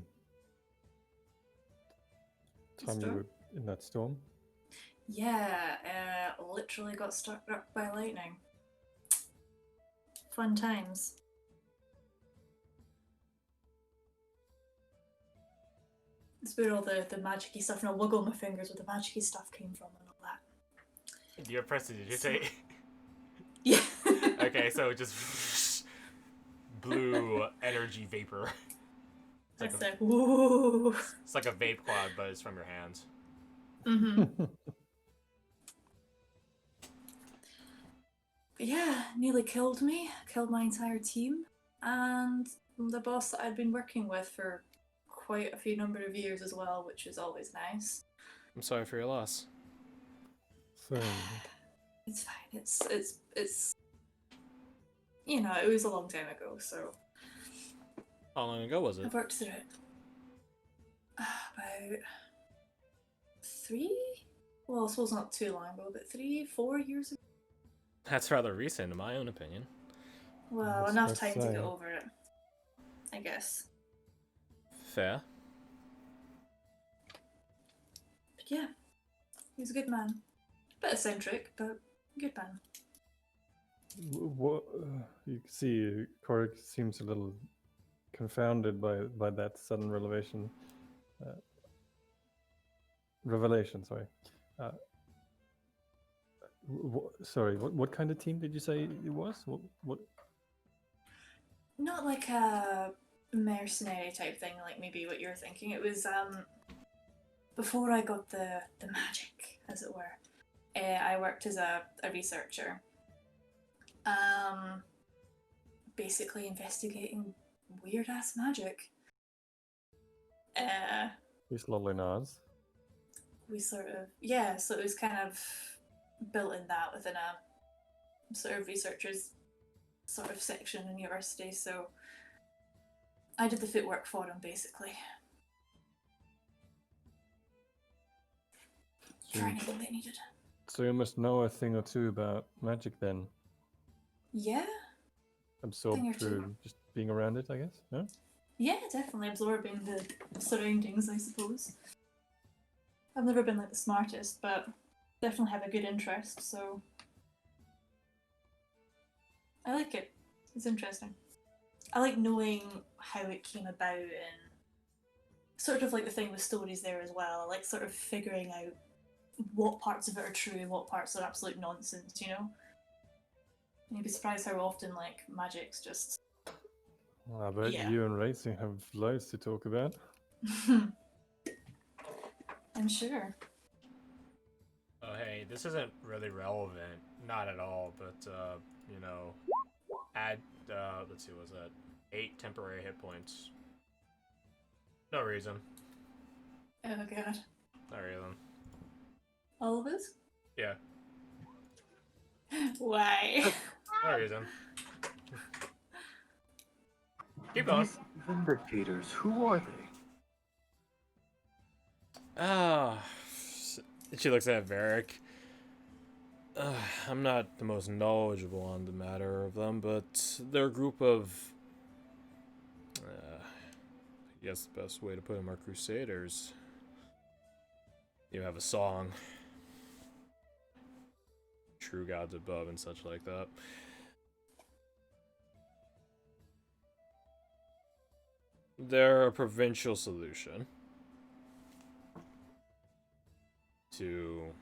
[SPEAKER 2] time you
[SPEAKER 3] Storm?
[SPEAKER 2] were in that storm?
[SPEAKER 3] Yeah, literally got struck by lightning. Fun times. It's where all the magic-y stuff, and I'll wiggle my fingers where the magic-y stuff came from and all that.
[SPEAKER 1] Your presence, did you say?
[SPEAKER 3] Yeah.
[SPEAKER 1] Okay, so just blue energy vapor. It's
[SPEAKER 3] That's
[SPEAKER 1] like,
[SPEAKER 3] it. Whoa.
[SPEAKER 1] it's like a vape cloud, but it's from your hands.
[SPEAKER 3] Mm-hmm. But yeah, nearly killed me, killed my entire team, and the boss that I'd been working with for quite a few number of years as well, which is always nice.
[SPEAKER 1] I'm sorry for your loss.
[SPEAKER 2] So,
[SPEAKER 3] It's fine. It's you know, it was a long time ago, so
[SPEAKER 1] How long ago was it?
[SPEAKER 3] I've worked through it. About 3? Well, I suppose not too long ago, but 3-4 years ago.
[SPEAKER 1] That's rather recent, in my own opinion.
[SPEAKER 3] Well,
[SPEAKER 2] That's
[SPEAKER 3] enough
[SPEAKER 2] worth
[SPEAKER 3] time to
[SPEAKER 2] saying.
[SPEAKER 3] get over it, I guess.
[SPEAKER 1] Fair.
[SPEAKER 3] But yeah, he was a good man. Bit eccentric, but good man.
[SPEAKER 2] what you can see, Korik seems a little confounded by that sudden revelation. Sorry. Sorry, what kind of team did you say it was? What?
[SPEAKER 3] Not like a mercenary type thing, like maybe what you're thinking. It was before I got the magic, as it were. I worked as a researcher. Basically investigating weird ass magic.
[SPEAKER 2] These lovely nods.
[SPEAKER 3] We sort of so it was kind of built in that within a sort of researchers sort of section in university, so I did the footwork for them basically. For anything they needed.
[SPEAKER 2] So you must know a thing or two about magic then.
[SPEAKER 3] Yeah?
[SPEAKER 2] Absorbed
[SPEAKER 3] Thing or two.
[SPEAKER 2] through just being around it, I guess. No?
[SPEAKER 3] Yeah, definitely absorbing the surroundings, I suppose. I've never been like the smartest, but definitely have a good interest, so I like it. It's interesting. I like knowing how it came about and sort of like the thing with stories there as well. I like sort of figuring out what parts of it are true and what parts are absolute nonsense, you know? And you'd be surprised how often like magic's just
[SPEAKER 2] Well, I bet
[SPEAKER 3] Yeah.
[SPEAKER 2] you and Racing have loads to talk about.
[SPEAKER 3] I'm sure.
[SPEAKER 1] Oh, hey, this isn't really relevant. Not at all, but, you know, let's see, what was that? 8 temporary hit points. No reason.
[SPEAKER 3] Oh god.
[SPEAKER 1] No reason.
[SPEAKER 3] All of us?
[SPEAKER 1] Yeah,
[SPEAKER 3] Why?
[SPEAKER 1] no reason. Keep going.
[SPEAKER 4] These Vindicators, who are they?
[SPEAKER 1] Ah, she looks at Varric. I'm not the most knowledgeable on the matter of them, but they're a group of, I guess the best way to put them are crusaders. You have a song, true gods above and such like that. They're a provincial solution to,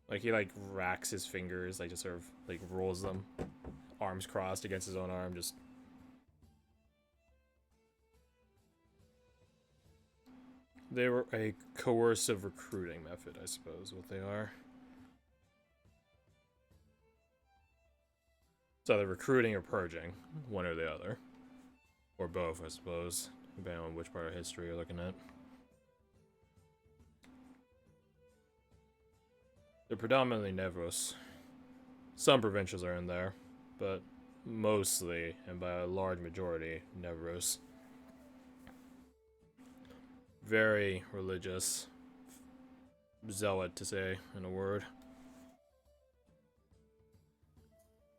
[SPEAKER 1] like, he like racks his fingers, like just sort of like rolls them, arms crossed against his own arm, just they were a coercive recruiting method, I suppose, what they are. So they're recruiting or purging, one or the other. Or both, I suppose, depending on which part of history you're looking at. They're predominantly Nevros. Some provincials are in there, but mostly, and by a large majority, Nevros. Very religious. Zealot, to say, in a word.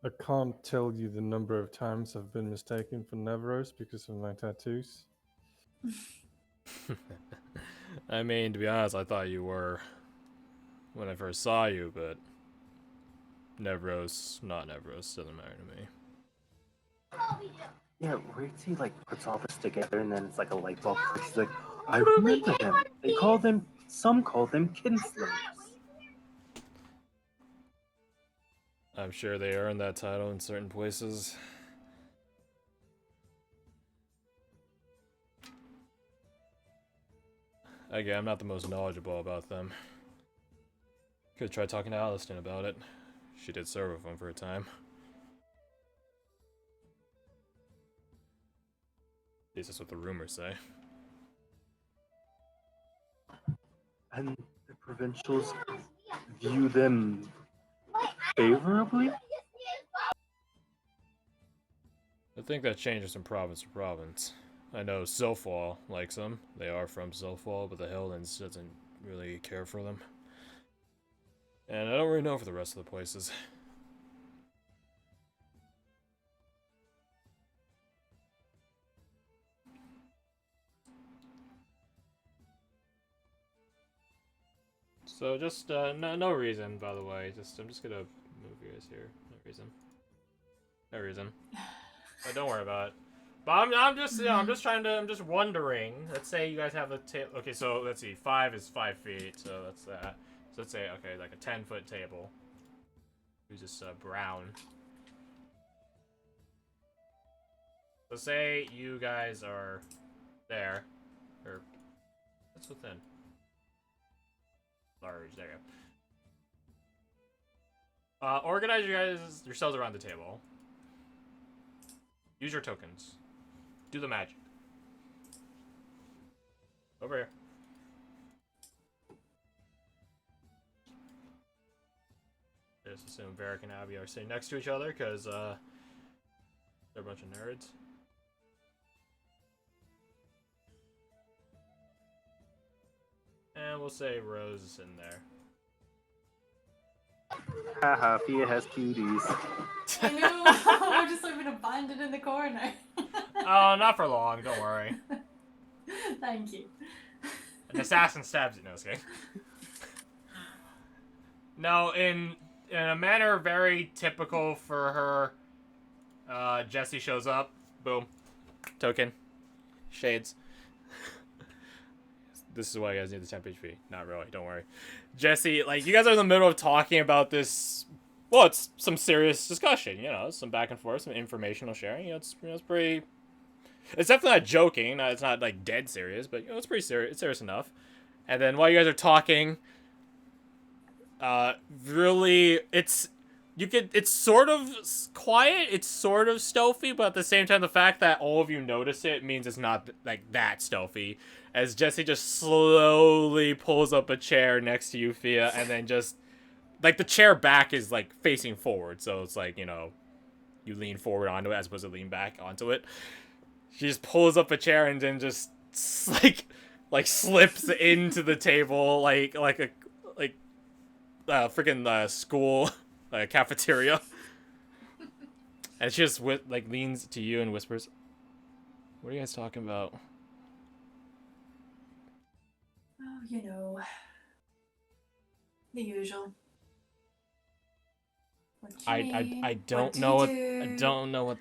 [SPEAKER 2] I can't tell you the number of times I've been mistaken for Nevros because of my tattoos.
[SPEAKER 1] I mean, to be honest, I thought you were when I first saw you, but Nevros, not Nevros, doesn't matter to me.
[SPEAKER 4] Yeah, Racy like puts all this together and then it's like a light bulb. She's like, I remember them. They call them, some call them kinslayers.
[SPEAKER 1] I'm sure they earn that title in certain places. Again, I'm not the most knowledgeable about them. Could try talking to Aliston about it. She did serve with him for a time. At least that's what the rumors say.
[SPEAKER 4] And the provincials view them favorably?
[SPEAKER 1] I think that changes from province to province. I know Silfall likes them. They are from Silfall, but the Helllands doesn't really care for them. And I don't really know for the rest of the places. So just no reason, by the way. I'm just gonna move you guys here. No reason. No reason. But don't worry about it. But I'm just I'm just wondering. Let's say you guys have a table. Okay, so let's see. 5 is 5 feet, so that's that. So let's say okay, like a 10-foot table. Who's this brown? So say you guys are there, or what's within? Large. There you go. Organize yourselves around the table. Use your tokens. Do the magic. Over here. Just assume Varric and Abby are sitting next to each other because they're a bunch of nerds. And we'll say Rose is in there.
[SPEAKER 4] Haha, Fia has cuties.
[SPEAKER 3] I know. We're just like been abandoned in the corner.
[SPEAKER 1] Oh, not for long. Don't worry.
[SPEAKER 3] Thank you.
[SPEAKER 1] An assassin stabs you. No, just kidding. No, in a manner very typical for her, Jesse shows up. Boom. Token. Shades. This is why you guys need the 10 HP. Not really, don't worry. Jesse, like, you guys are in the middle of talking about this. Well, it's some serious discussion, you know, some back and forth, some informational sharing. You know, it's pretty. It's definitely not joking. It's not like dead serious, but you know, it's pretty serious. It's serious enough. And then while you guys are talking, really, it's it's sort of quiet, it's sort of stealthy, but at the same time, the fact that all of you notice it means it's not like that stealthy. As Jesse just slowly pulls up a chair next to you, Fia, and then just like the chair back is like facing forward, so it's like, you know, you lean forward onto it as opposed to lean back onto it. She just pulls up a chair and then just like slips into the table like a freaking school cafeteria, and she just like leans to you and whispers, "What are you guys talking about?"
[SPEAKER 3] Oh, you know, the usual. What do you mean?
[SPEAKER 1] I
[SPEAKER 3] What
[SPEAKER 1] don't
[SPEAKER 3] do
[SPEAKER 1] know
[SPEAKER 3] you
[SPEAKER 1] what
[SPEAKER 3] do?
[SPEAKER 1] I don't know what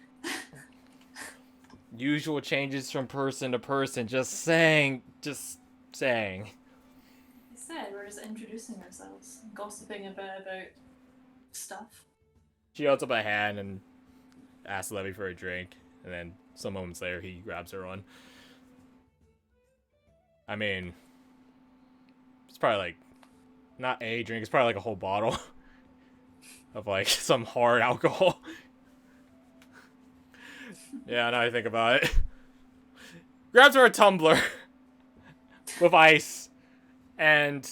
[SPEAKER 1] usual changes from person to person. Just saying.
[SPEAKER 3] I said we're just introducing ourselves, and gossiping a bit about stuff.
[SPEAKER 1] She holds up a hand and asks Levy for a drink, and then some moments later he grabs her one. I mean, it's probably like not a drink, it's probably like a whole bottle of like some hard alcohol. Yeah, now I think about it. Grabs her a tumbler with ice and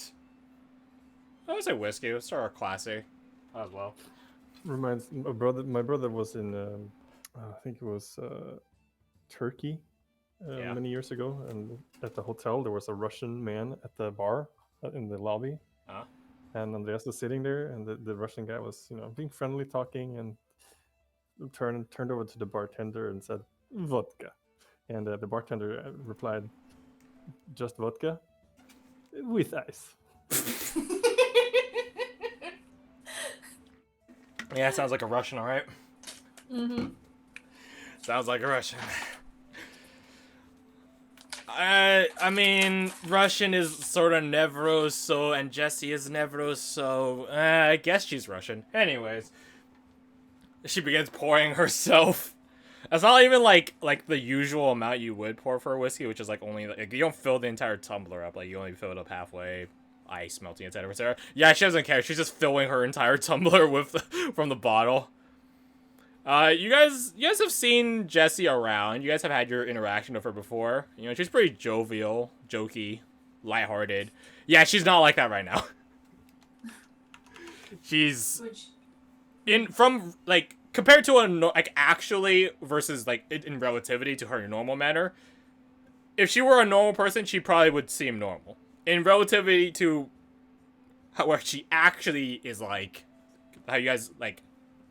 [SPEAKER 1] I would say whiskey. Let's start our classy as well.
[SPEAKER 2] Reminds my brother. My brother was in, I think it was Turkey
[SPEAKER 1] Yeah.
[SPEAKER 2] many years ago, and at the hotel there was a Russian man at the bar in the lobby, and Andreas was sitting there, and the Russian guy was, you know, being friendly, talking, and turned over to the bartender and said vodka, and the bartender replied, "Just vodka with ice."
[SPEAKER 1] Yeah, sounds like a Russian, alright?
[SPEAKER 3] Mm-hmm.
[SPEAKER 1] Sounds like a Russian. I mean, Russian is sort of Nevro, so, and Jessie is Nevro, so, I guess she's Russian. Anyways, she begins pouring herself. It's not even like the usual amount you would pour for a whiskey, which is like only, like, you don't fill the entire tumbler up, like, you only fill it up halfway, ice melting, etc., etc. Yeah, she doesn't care, she's just filling her entire tumbler with, from the bottle. You guys have seen Jessie around. You guys have had your interaction with her before. You know, she's pretty jovial, jokey, lighthearted. Yeah, she's not like that right now. She's like compared to like actually versus like in relativity to her normal manner. If she were a normal person, she probably would seem normal. In relativity to how she actually is, like how you guys like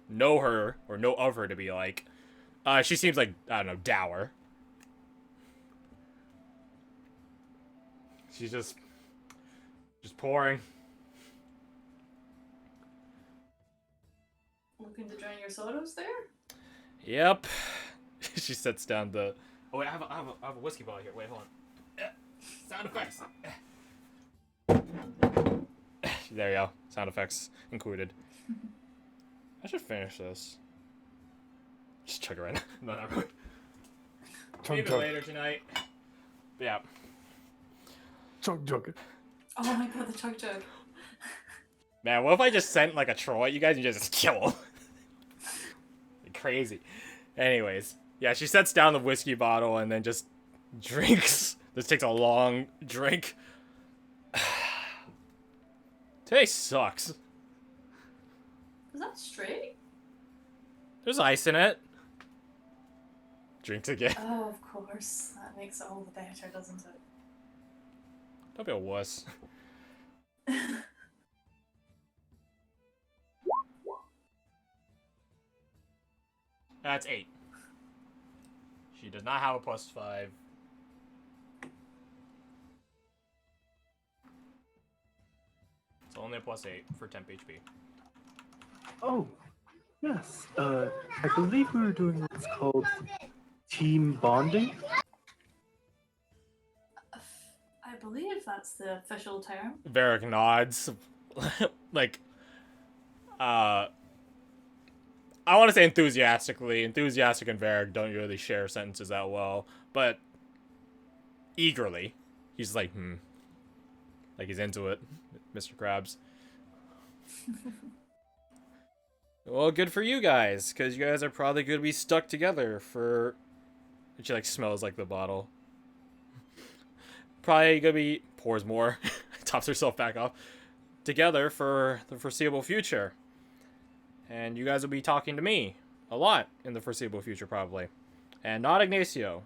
[SPEAKER 1] know her or know of her to be like, she seems like, I don't know, dour. She's just pouring.
[SPEAKER 3] Looking to drown your sorrows there?
[SPEAKER 1] Yep. She sets down the. Oh wait, I have a whiskey bottle here. Wait, hold on. Sound effects. There you go. Sound effects included. I should finish this. Just chug it right now. No, not really. Maybe later tonight. But yeah.
[SPEAKER 2] Chug.
[SPEAKER 3] Oh my god, the chug jug.
[SPEAKER 1] Man, what if I just sent like a troll at you guys and you just kill him? Like, crazy. Anyways, yeah, she sets down the whiskey bottle and then just drinks. This takes a long drink. Today sucks.
[SPEAKER 3] Is that straight?
[SPEAKER 1] There's ice in it. Drinks again.
[SPEAKER 3] Oh, of course. That makes it all the better, doesn't it?
[SPEAKER 1] Don't be a wuss. That's 8. She does not have a +5. It's only a +8 for temp HP.
[SPEAKER 4] Oh, yes. I believe we were doing what's called team bonding.
[SPEAKER 3] I believe that's the official term.
[SPEAKER 1] Varric nods. Like, I want to say enthusiastically. Enthusiastic and Varric don't really share sentences that well, but eagerly. He's like, Like he's into it, Mr. Krabs. Well, good for you guys, because you guys are probably going to be stuck together for... She, like, smells like the bottle. Probably going to be... Pours more. Tops herself back off. Together for the foreseeable future. And you guys will be talking to me a lot in the foreseeable future, probably. And not Ignacio.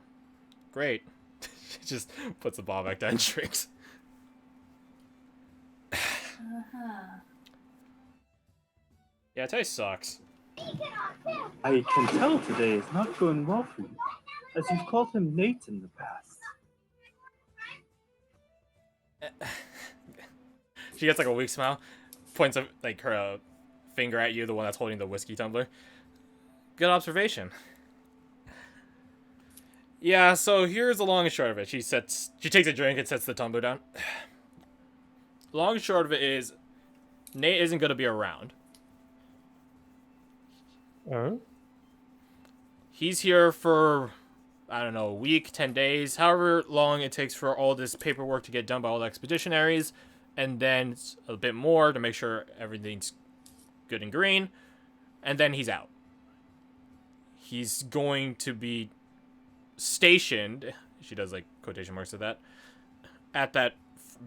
[SPEAKER 1] Great. She just puts the ball back down and drinks.
[SPEAKER 3] Uh-huh.
[SPEAKER 1] Yeah, taste sucks.
[SPEAKER 4] I can tell today is not going well for you, as you've called him Nate in the past.
[SPEAKER 1] She gets like a weak smile, points a, like her finger at you, the one that's holding the whiskey tumbler. Good observation. Yeah, so here's the long and short of it. She takes a drink and sets the tumbler down. Long and short of it is, Nate isn't gonna be around.
[SPEAKER 2] Oh?
[SPEAKER 1] He's here for, I don't know, a week, 10 days, however long it takes for all this paperwork to get done by all the expeditionaries, and then a bit more to make sure everything's good and green, and then he's out. He's going to be stationed, she does like quotation marks at that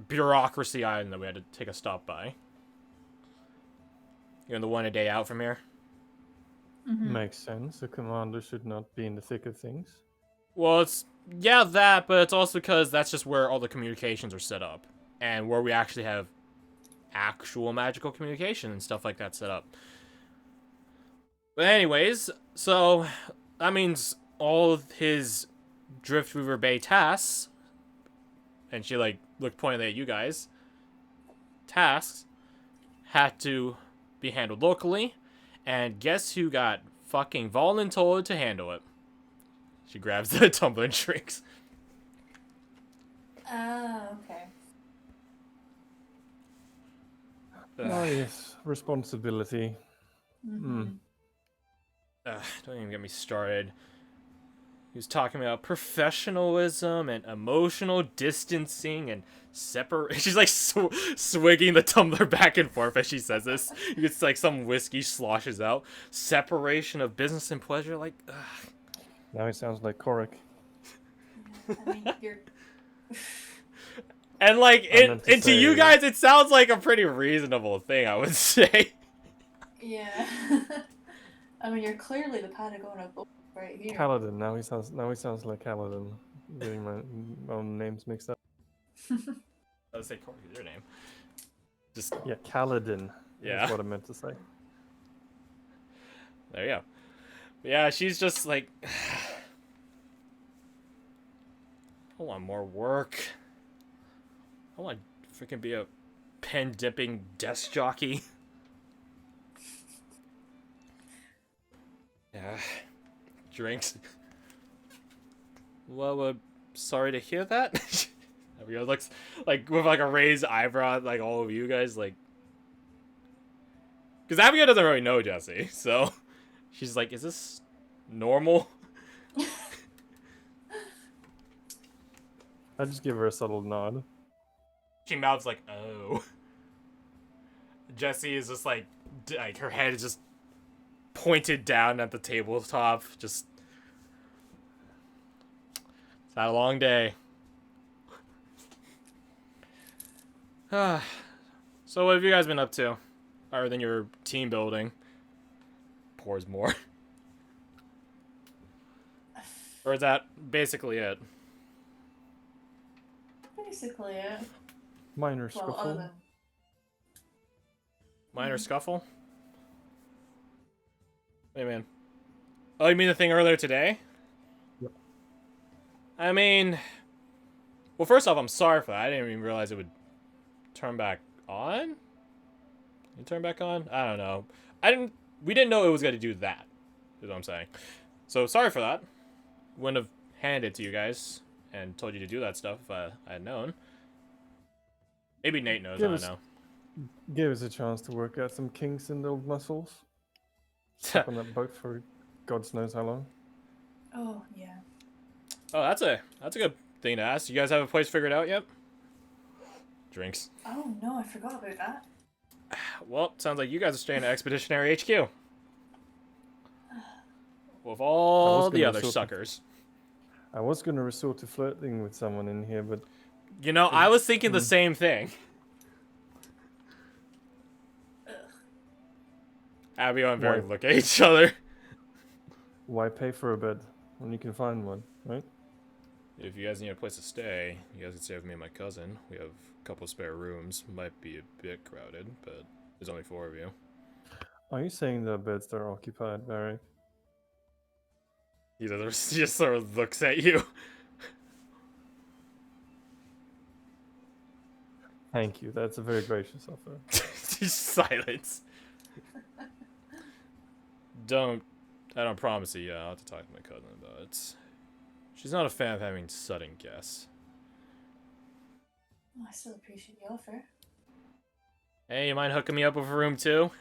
[SPEAKER 1] bureaucracy island that we had to take a stop by. You're the one a day out from here.
[SPEAKER 3] Mm-hmm.
[SPEAKER 2] Makes sense. The commander should not be in the thick of things.
[SPEAKER 1] Well, it's, yeah, that, but it's also because that's just where all the communications are set up. And where we actually have actual magical communication and stuff like that set up. But anyways, so that means all of his Driftweaver Bay tasks, and she like looked pointedly at you guys, tasks had to be handled locally, and guess who got fucking voluntold to handle it? She grabs the tumbler and drinks.
[SPEAKER 3] Okay.
[SPEAKER 2] Oh yes, responsibility.
[SPEAKER 3] Mm-hmm.
[SPEAKER 1] Don't even get me started. He was talking about professionalism and emotional distancing and separate. She's like swigging the tumbler back and forth as she says this. It's like some whiskey sloshes out. Separation of business and pleasure. Like, ugh.
[SPEAKER 2] Now he sounds like Korik.
[SPEAKER 3] Yeah, I mean, you're.
[SPEAKER 1] And like,
[SPEAKER 2] meant to
[SPEAKER 1] to you
[SPEAKER 2] say-
[SPEAKER 1] guys, it sounds like a pretty reasonable thing, I would say.
[SPEAKER 3] Yeah. I mean, you're clearly the Patagon of both right here.
[SPEAKER 2] Kaladin. Now he sounds like Kaladin. Getting my own names mixed up.
[SPEAKER 1] I would say Corey is your name. Just
[SPEAKER 2] Yeah, Kaladin.
[SPEAKER 1] Yeah.
[SPEAKER 2] That's what I meant to say.
[SPEAKER 1] there you go. Yeah, she's just like, I want more work. I want to freaking be a pen dipping desk jockey. Yeah, drinks. Well, sorry to hear that. Everyone looks like with like a raised eyebrow, like all of you guys, like, because Abigail doesn't really know Jesse, so she's like, "Is this normal?"
[SPEAKER 2] I just give her a subtle nod.
[SPEAKER 1] She mouths like, "Oh." Jesse is just like her head is just pointed down at the tabletop. Just, it's had a long day. So what have you guys been up to, other than your team building? Pours more. Or is that basically it?
[SPEAKER 3] Basically, yeah.
[SPEAKER 2] Minor
[SPEAKER 3] Well, other
[SPEAKER 2] scuffle.
[SPEAKER 3] than.
[SPEAKER 1] Minor scuffle? Wait a minute. Oh, you mean the thing earlier today?
[SPEAKER 2] Yep.
[SPEAKER 1] I mean, well, first off, I'm sorry for that. I didn't even realize it would turn back on. You turn back on? I don't know. We didn't know it was going to do that. Is what I'm saying. So sorry for that. Wouldn't have handed it to you guys and told you to do that stuff if I had known. Maybe Nate knows. I don't know.
[SPEAKER 2] Gave us a chance to work out some kinks in the old muscles. Stuck on that boat for God knows how long.
[SPEAKER 3] Oh, yeah.
[SPEAKER 1] Oh, that's a good thing to ask. You guys have a place figured out yet? Drinks.
[SPEAKER 3] Oh, no, I forgot about that.
[SPEAKER 1] Well, sounds like you guys are staying at Expeditionary HQ. with all the
[SPEAKER 2] gonna
[SPEAKER 1] other
[SPEAKER 2] resort to-
[SPEAKER 1] suckers.
[SPEAKER 2] I was gonna resort to flirting with someone in here, but
[SPEAKER 1] You know, I was thinking the same thing.
[SPEAKER 3] Ugh.
[SPEAKER 1] Abigail and Varric
[SPEAKER 2] Why?
[SPEAKER 1] look at each other.
[SPEAKER 2] why pay for a bed when you can find one, right?
[SPEAKER 1] If you guys need a place to stay, you guys can stay with me and my cousin. We have a couple spare rooms. Might be a bit crowded, but there's only 4 of you.
[SPEAKER 2] Are you saying the beds that are occupied, Barry?
[SPEAKER 1] He just sort of looks at you.
[SPEAKER 2] Thank you. That's a very gracious offer.
[SPEAKER 1] Silence. I don't promise you. I'll have to talk to my cousin about it. She's not a fan of having sudden guests.
[SPEAKER 3] Oh, I still appreciate the offer.
[SPEAKER 1] Hey, you mind hooking me up with a room too?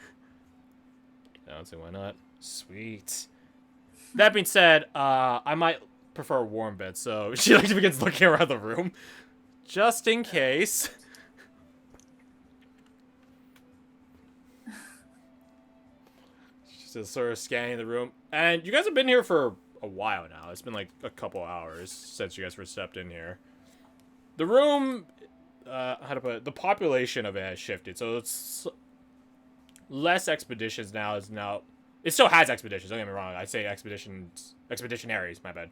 [SPEAKER 1] I don't see why not. Sweet. That being said, I might prefer a warm bed, so she begins looking around the room. Just in case. She's just sort of scanning the room. And you guys have been here for a while now. It's been like a couple hours since you guys first stepped in here. The room, how to put it, the population of it has shifted, so it's less expeditions now. It still has expeditions, don't get me wrong. I say expeditionaries, my bad.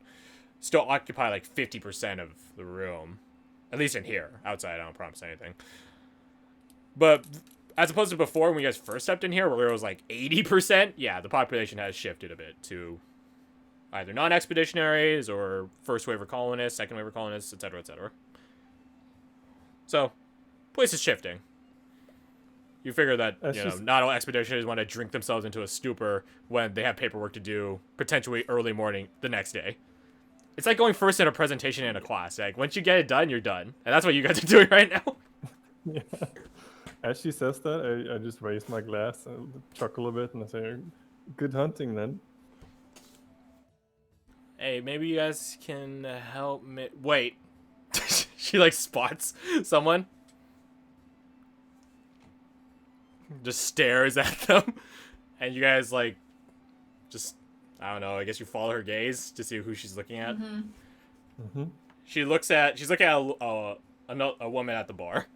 [SPEAKER 1] Still occupy like 50% of the room. At least in here. Outside, I don't promise anything. But as opposed to before, when you guys first stepped in here, where it was like 80%, yeah, the population has shifted a bit to either non-expeditionaries or first wave of colonists, second wave of colonists, etc., etc. So, place is shifting. You figure that, not all expeditionaries want to drink themselves into a stupor when they have paperwork to do, potentially early morning the next day. It's like going first in a presentation in a class. Like, once you get it done, you're done. And that's what you guys are doing right now.
[SPEAKER 2] Yeah. As she says that, I just raise my glass and chuckle a bit and I say, "Good hunting, then."
[SPEAKER 1] Hey, maybe you guys can help me. Wait. She, like, spots someone. Just stares at them. And you guys, like, just, I don't know, I guess you follow her gaze to see who she's looking at.
[SPEAKER 3] Mm-hmm.
[SPEAKER 2] Mm-hmm.
[SPEAKER 1] She's looking at a woman at the bar.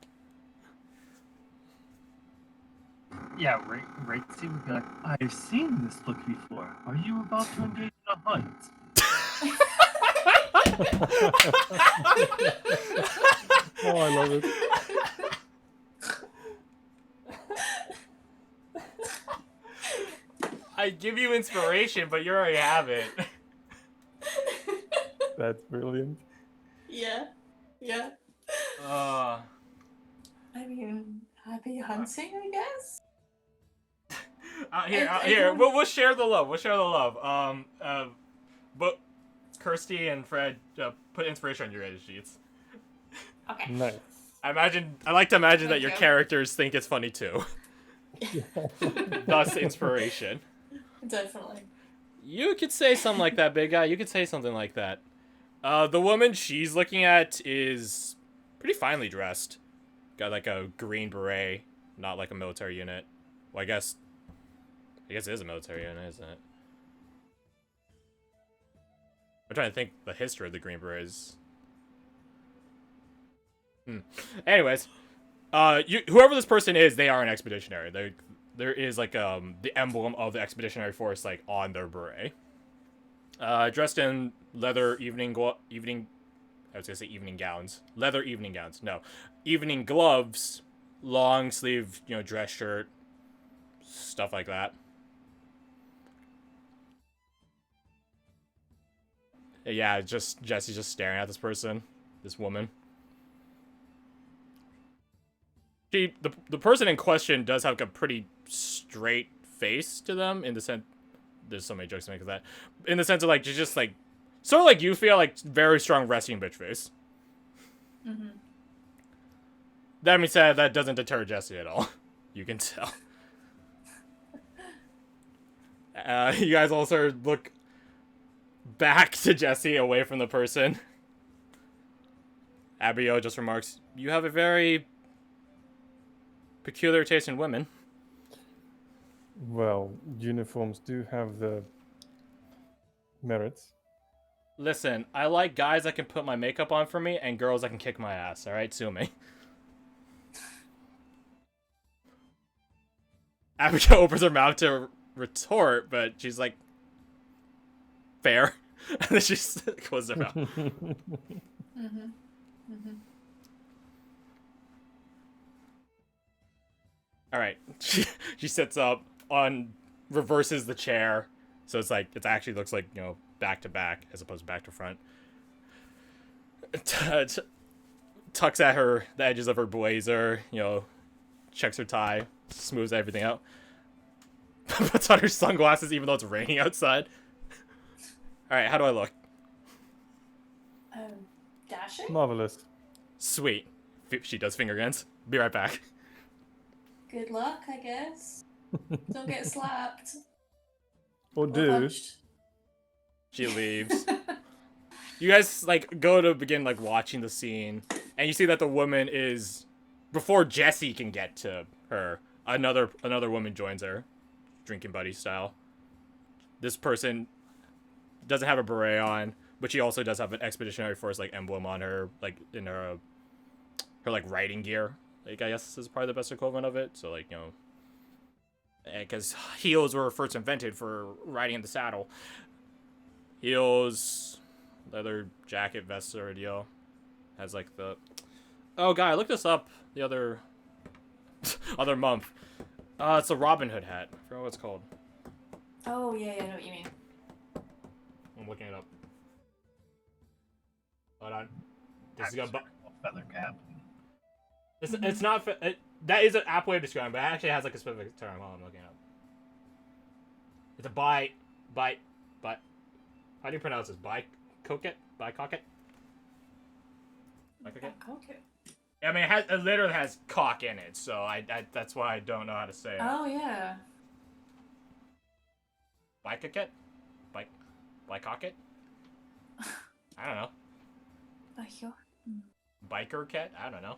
[SPEAKER 4] Yeah, right. See, we'd be like, I've seen this look before. Are you about to engage in a hunt?
[SPEAKER 2] Oh, I love it.
[SPEAKER 1] I give you inspiration, but you already have it.
[SPEAKER 2] That's brilliant.
[SPEAKER 3] Yeah. Yeah.
[SPEAKER 1] Uh,
[SPEAKER 3] I mean, happy hunting, I guess?
[SPEAKER 1] here. We'll share the love. But Kirsty and Fred put inspiration on your guys' sheets.
[SPEAKER 3] Okay.
[SPEAKER 2] Nice.
[SPEAKER 1] I like to imagine that
[SPEAKER 3] Thank
[SPEAKER 1] your
[SPEAKER 3] you.
[SPEAKER 1] characters think it's funny too. Thus, inspiration.
[SPEAKER 3] Definitely.
[SPEAKER 1] You could say something like that, big guy. You could say something like that. The woman she's looking at is pretty finely dressed. Got like a green beret, not like a military unit. Well, I guess it is a military unit, isn't it? I'm trying to think the history of the green berets. Anyways, whoever this person is, they are an expeditionary. There is like the emblem of the expeditionary force like on their beret. Dressed in leather evening gowns. Leather evening gowns. No, evening gloves, long sleeve, dress shirt, stuff like that. Yeah, just Jesse's just staring at this person, this woman. The person in question does have like a pretty straight face to them in the sense. There's so many jokes to make of that. In the sense of like, just like, sort of like you feel like very strong resting bitch face.
[SPEAKER 3] Mm-hmm.
[SPEAKER 1] That being said, that doesn't deter Jesse at all. You can tell. You guys all sort of look back to Jesse, away from the person. Abigail just remarks, "You have a very peculiar taste in women."
[SPEAKER 2] Well, uniforms do have the merits.
[SPEAKER 1] Listen, I like guys that can put my makeup on for me and girls that can kick my ass, alright? Sue me. Abigail opens her mouth to retort, but she's like, fair. And then she closes her mouth. Alright. She sits up, reverses the chair. So it's like, it actually looks like, back to back as opposed to back to front. Tucks at the edges of her blazer, checks her tie, smooths everything out. Puts on her sunglasses even though it's raining outside. Alright, how do I look?
[SPEAKER 3] Dashing?
[SPEAKER 2] Marvelous.
[SPEAKER 1] Sweet. She does finger guns. Be right back.
[SPEAKER 3] Good luck, I guess. Don't get slapped.
[SPEAKER 2] Or do.
[SPEAKER 3] Punched.
[SPEAKER 1] She leaves. You guys, go to begin, watching the scene, and you see that the woman is... Before Jessie can get to her, another woman joins her. Drinking buddy style. This person doesn't have a beret on, but she also does have an Expeditionary Force, emblem on her, in her riding gear. I guess is probably the best equivalent of it. So, because heels were first invented for riding in the saddle. Heels, leather jacket, vest sort of deal. Has the... Oh, God, I looked this up the other month. It's a Robin Hood hat. I forgot what it's called.
[SPEAKER 3] Oh, yeah, I know what you mean.
[SPEAKER 1] I'm looking it up. Hold on. This is
[SPEAKER 5] feather cap.
[SPEAKER 1] It's not... that is an apt way of describing, but it actually has a specific term while I'm looking it up. It's a bite. How do you pronounce this? Bicocket? Bicocket?
[SPEAKER 3] Okay.
[SPEAKER 1] I mean, it literally has cock in it, so that's why I don't know how to say it.
[SPEAKER 3] Oh, yeah.
[SPEAKER 1] Bicocket? Bicocket? I don't know. Biker cat? I don't know.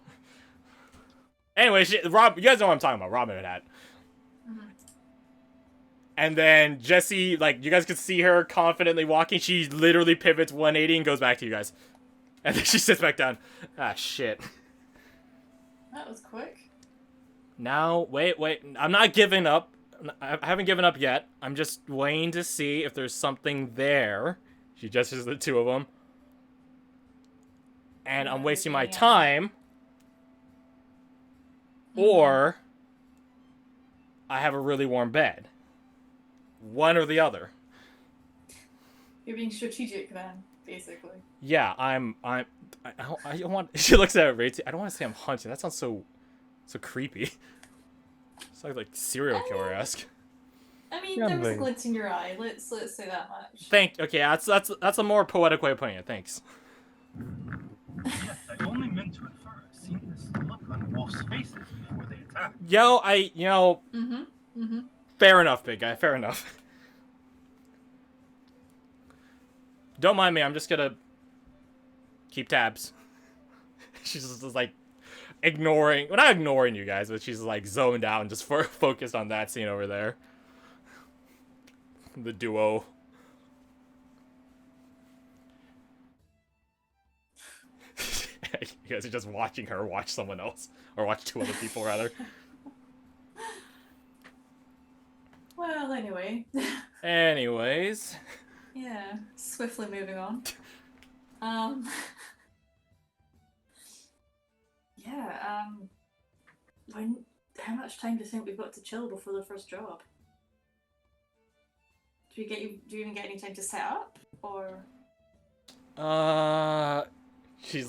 [SPEAKER 1] Anyway, you guys know what I'm talking about. Robin Hood hat. And then Jessie, you guys can see her confidently walking. She literally pivots 180 and goes back to you guys. And then she sits back down. Ah, shit.
[SPEAKER 3] That was quick.
[SPEAKER 1] Now, wait. I'm not giving up. I haven't given up yet. I'm just waiting to see if there's something there. She gestures the two of them. And I'm wasting my time. Or I have a really warm bed. One or the other.
[SPEAKER 3] You're being strategic then, basically.
[SPEAKER 1] Yeah, I don't want... She looks at it, I don't want to say I'm hunting. That sounds so creepy. It's like serial killer-esque.
[SPEAKER 3] I mean, there was a glint in your eye. Let's say that much.
[SPEAKER 1] Okay, that's a more poetic way of putting it. Thanks.
[SPEAKER 5] Yes, I only meant to infer. I've seen this look on wolves' faces before they attack.
[SPEAKER 1] Fair enough, big guy. Fair enough. Don't mind me. I'm just gonna keep tabs. She's just ignoring... Well, not ignoring you guys, but she's zoned out and just focused on that scene over there. The duo. You guys are just watching her watch someone else. Or watch two other people, rather.
[SPEAKER 3] Well, anyway.
[SPEAKER 1] Anyways.
[SPEAKER 3] Yeah, swiftly moving on. How much time do you think we've got to chill before the first job? Do you even get any time to set up, or?
[SPEAKER 1] She's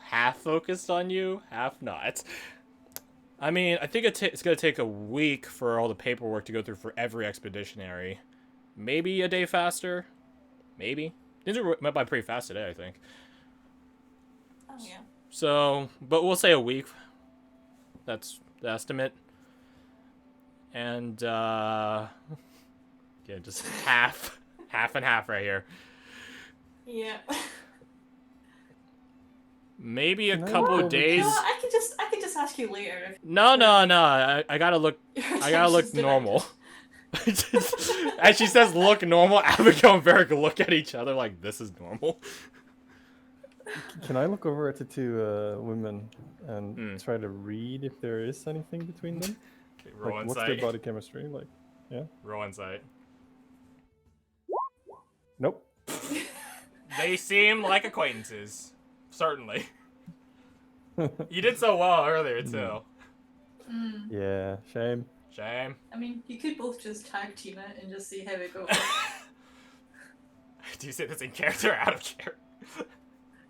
[SPEAKER 1] half focused on you, half not. I mean, I think it's gonna take a week for all the paperwork to go through for every expeditionary. Maybe a day faster. Maybe. Things went by pretty fast today, I think.
[SPEAKER 3] Oh yeah.
[SPEAKER 1] So, but we'll say a week. That's the estimate. And yeah, just half and half right here.
[SPEAKER 3] Yeah.
[SPEAKER 1] Maybe a couple of days.
[SPEAKER 3] No, I can just ask you later.
[SPEAKER 1] No. I gotta look normal. As she says, "Look normal," Abigail and Varric look at each other like, "This is normal."
[SPEAKER 2] Can I look over at the two women and
[SPEAKER 1] Hmm.
[SPEAKER 2] try to read if there is anything between them?
[SPEAKER 1] Roll
[SPEAKER 2] Like, what's their
[SPEAKER 1] insight.
[SPEAKER 2] body chemistry? Like, yeah?
[SPEAKER 1] Roll insight.
[SPEAKER 2] Nope.
[SPEAKER 1] They seem like acquaintances. Certainly. You did so well earlier too.
[SPEAKER 3] Mm.
[SPEAKER 2] Yeah, shame.
[SPEAKER 1] Shame.
[SPEAKER 3] I mean, you could both just tag team it and just see how it goes.
[SPEAKER 1] Do you say this in character or out of character?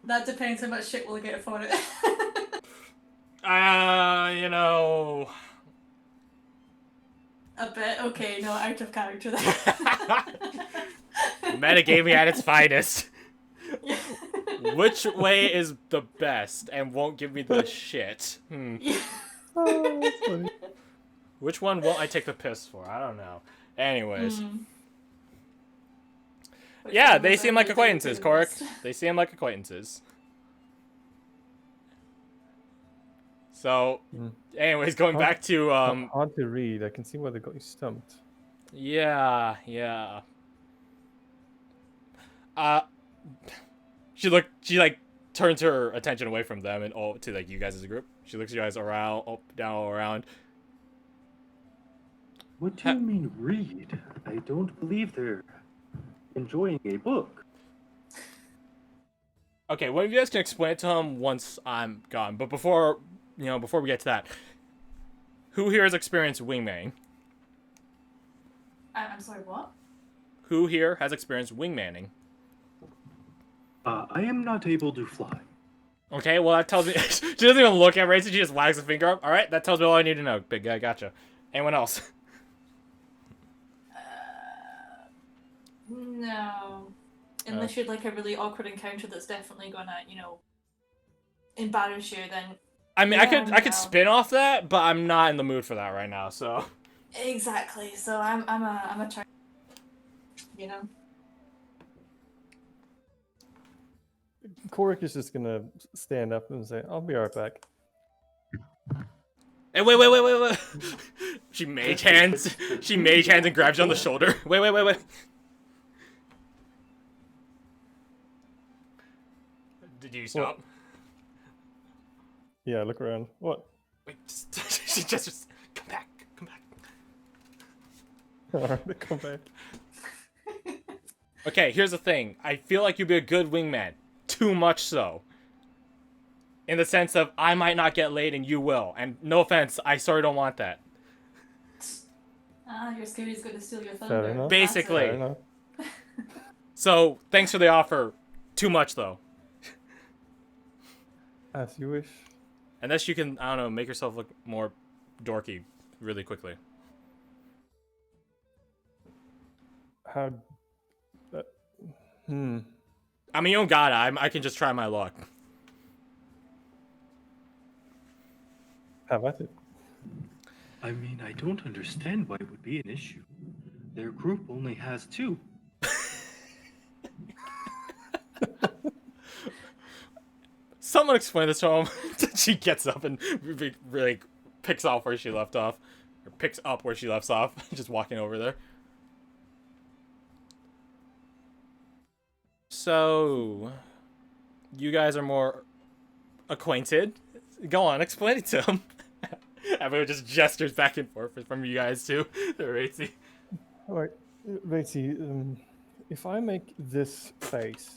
[SPEAKER 3] That depends how much shit we'll get for it.
[SPEAKER 1] You know.
[SPEAKER 3] A bit. Okay, no, out of character then.
[SPEAKER 1] Metagaming at its finest. Which way is the best and won't give me the shit?
[SPEAKER 3] Yeah.
[SPEAKER 2] Oh, that's funny.
[SPEAKER 1] Which one won't I take the piss for? I don't know. Anyways.
[SPEAKER 3] Mm. Which
[SPEAKER 1] Yeah,
[SPEAKER 3] one
[SPEAKER 1] they
[SPEAKER 3] was
[SPEAKER 1] seem like
[SPEAKER 3] everything
[SPEAKER 1] acquaintances,
[SPEAKER 3] to
[SPEAKER 1] Korik.
[SPEAKER 3] list?
[SPEAKER 1] They seem like acquaintances. So,
[SPEAKER 2] Mm.
[SPEAKER 1] anyways, going back to
[SPEAKER 2] Hard to read. I can see why they got you stumped.
[SPEAKER 1] yeah. She like turns her attention away from them and all to like you guys as a group. She looks you guys around, up, down, all around.
[SPEAKER 4] What do you mean read? I don't believe they're enjoying a book.
[SPEAKER 1] Okay, one of you guys can explain it to him once I'm gone. But before we get to that, who here has experienced wingmanning?
[SPEAKER 3] I'm sorry, what?
[SPEAKER 1] Who here has experienced wingmanning?
[SPEAKER 4] I am not able to fly.
[SPEAKER 1] Okay, well that tells me she doesn't even look at Racy, she just wags a finger up. All right, that tells me all I need to know. Big guy, gotcha. Anyone else?
[SPEAKER 3] No. Unless you'd like a really awkward encounter that's definitely gonna, embarrass you, then
[SPEAKER 1] I mean,
[SPEAKER 3] Yeah,
[SPEAKER 1] I could
[SPEAKER 3] no.
[SPEAKER 1] spin off that, but I'm not in the mood for that right now. So
[SPEAKER 3] exactly. So I'm a turn.
[SPEAKER 2] Korik is just gonna stand up and say, "I'll be right back."
[SPEAKER 1] hey, wait. She mage hands and grabs you on the shoulder. Wait. Did you stop?
[SPEAKER 2] Yeah, look around. What?
[SPEAKER 1] Wait, she just come back.
[SPEAKER 2] Alright, come back.
[SPEAKER 1] Okay, here's the thing. I feel like you'd be a good wingman. Too much so. In the sense of, I might not get laid and you will. And no offense, I sort of don't want that.
[SPEAKER 3] Your Scooty's gonna steal your thunder.
[SPEAKER 2] enough.
[SPEAKER 1] Basically.
[SPEAKER 2] Fair enough.
[SPEAKER 1] So, thanks for the offer. Too much, though.
[SPEAKER 2] As you wish.
[SPEAKER 1] Unless you can, I don't know, make yourself look more dorky really quickly.
[SPEAKER 2] How?
[SPEAKER 1] I mean, you don't gotta. I can just try my luck.
[SPEAKER 2] Have at it.
[SPEAKER 4] I mean, I don't understand why it would be an issue. Their group only has 2.
[SPEAKER 1] Someone explain this to him. She gets up and really picks off where she left off. Or picks up where she left off. Just walking over there. So, you guys are more acquainted. Go on, explain it to him. Everyone just gestures back and forth from you guys too. Racy.
[SPEAKER 2] Alright, Racy, if I make this face,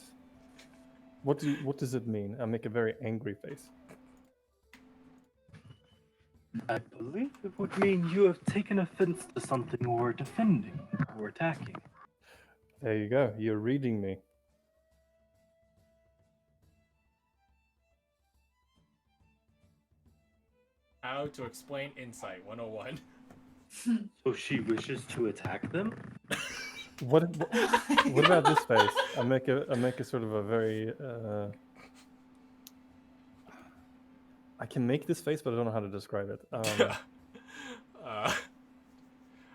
[SPEAKER 2] what does it mean? I make a very angry face.
[SPEAKER 4] I believe it would mean you have taken offense to something or defending or attacking.
[SPEAKER 2] There you go. You're reading me.
[SPEAKER 1] How to explain insight 101.
[SPEAKER 4] So she wishes to attack them?
[SPEAKER 2] What about this face? I make a sort of a very I can make this face, but I don't know how to describe it.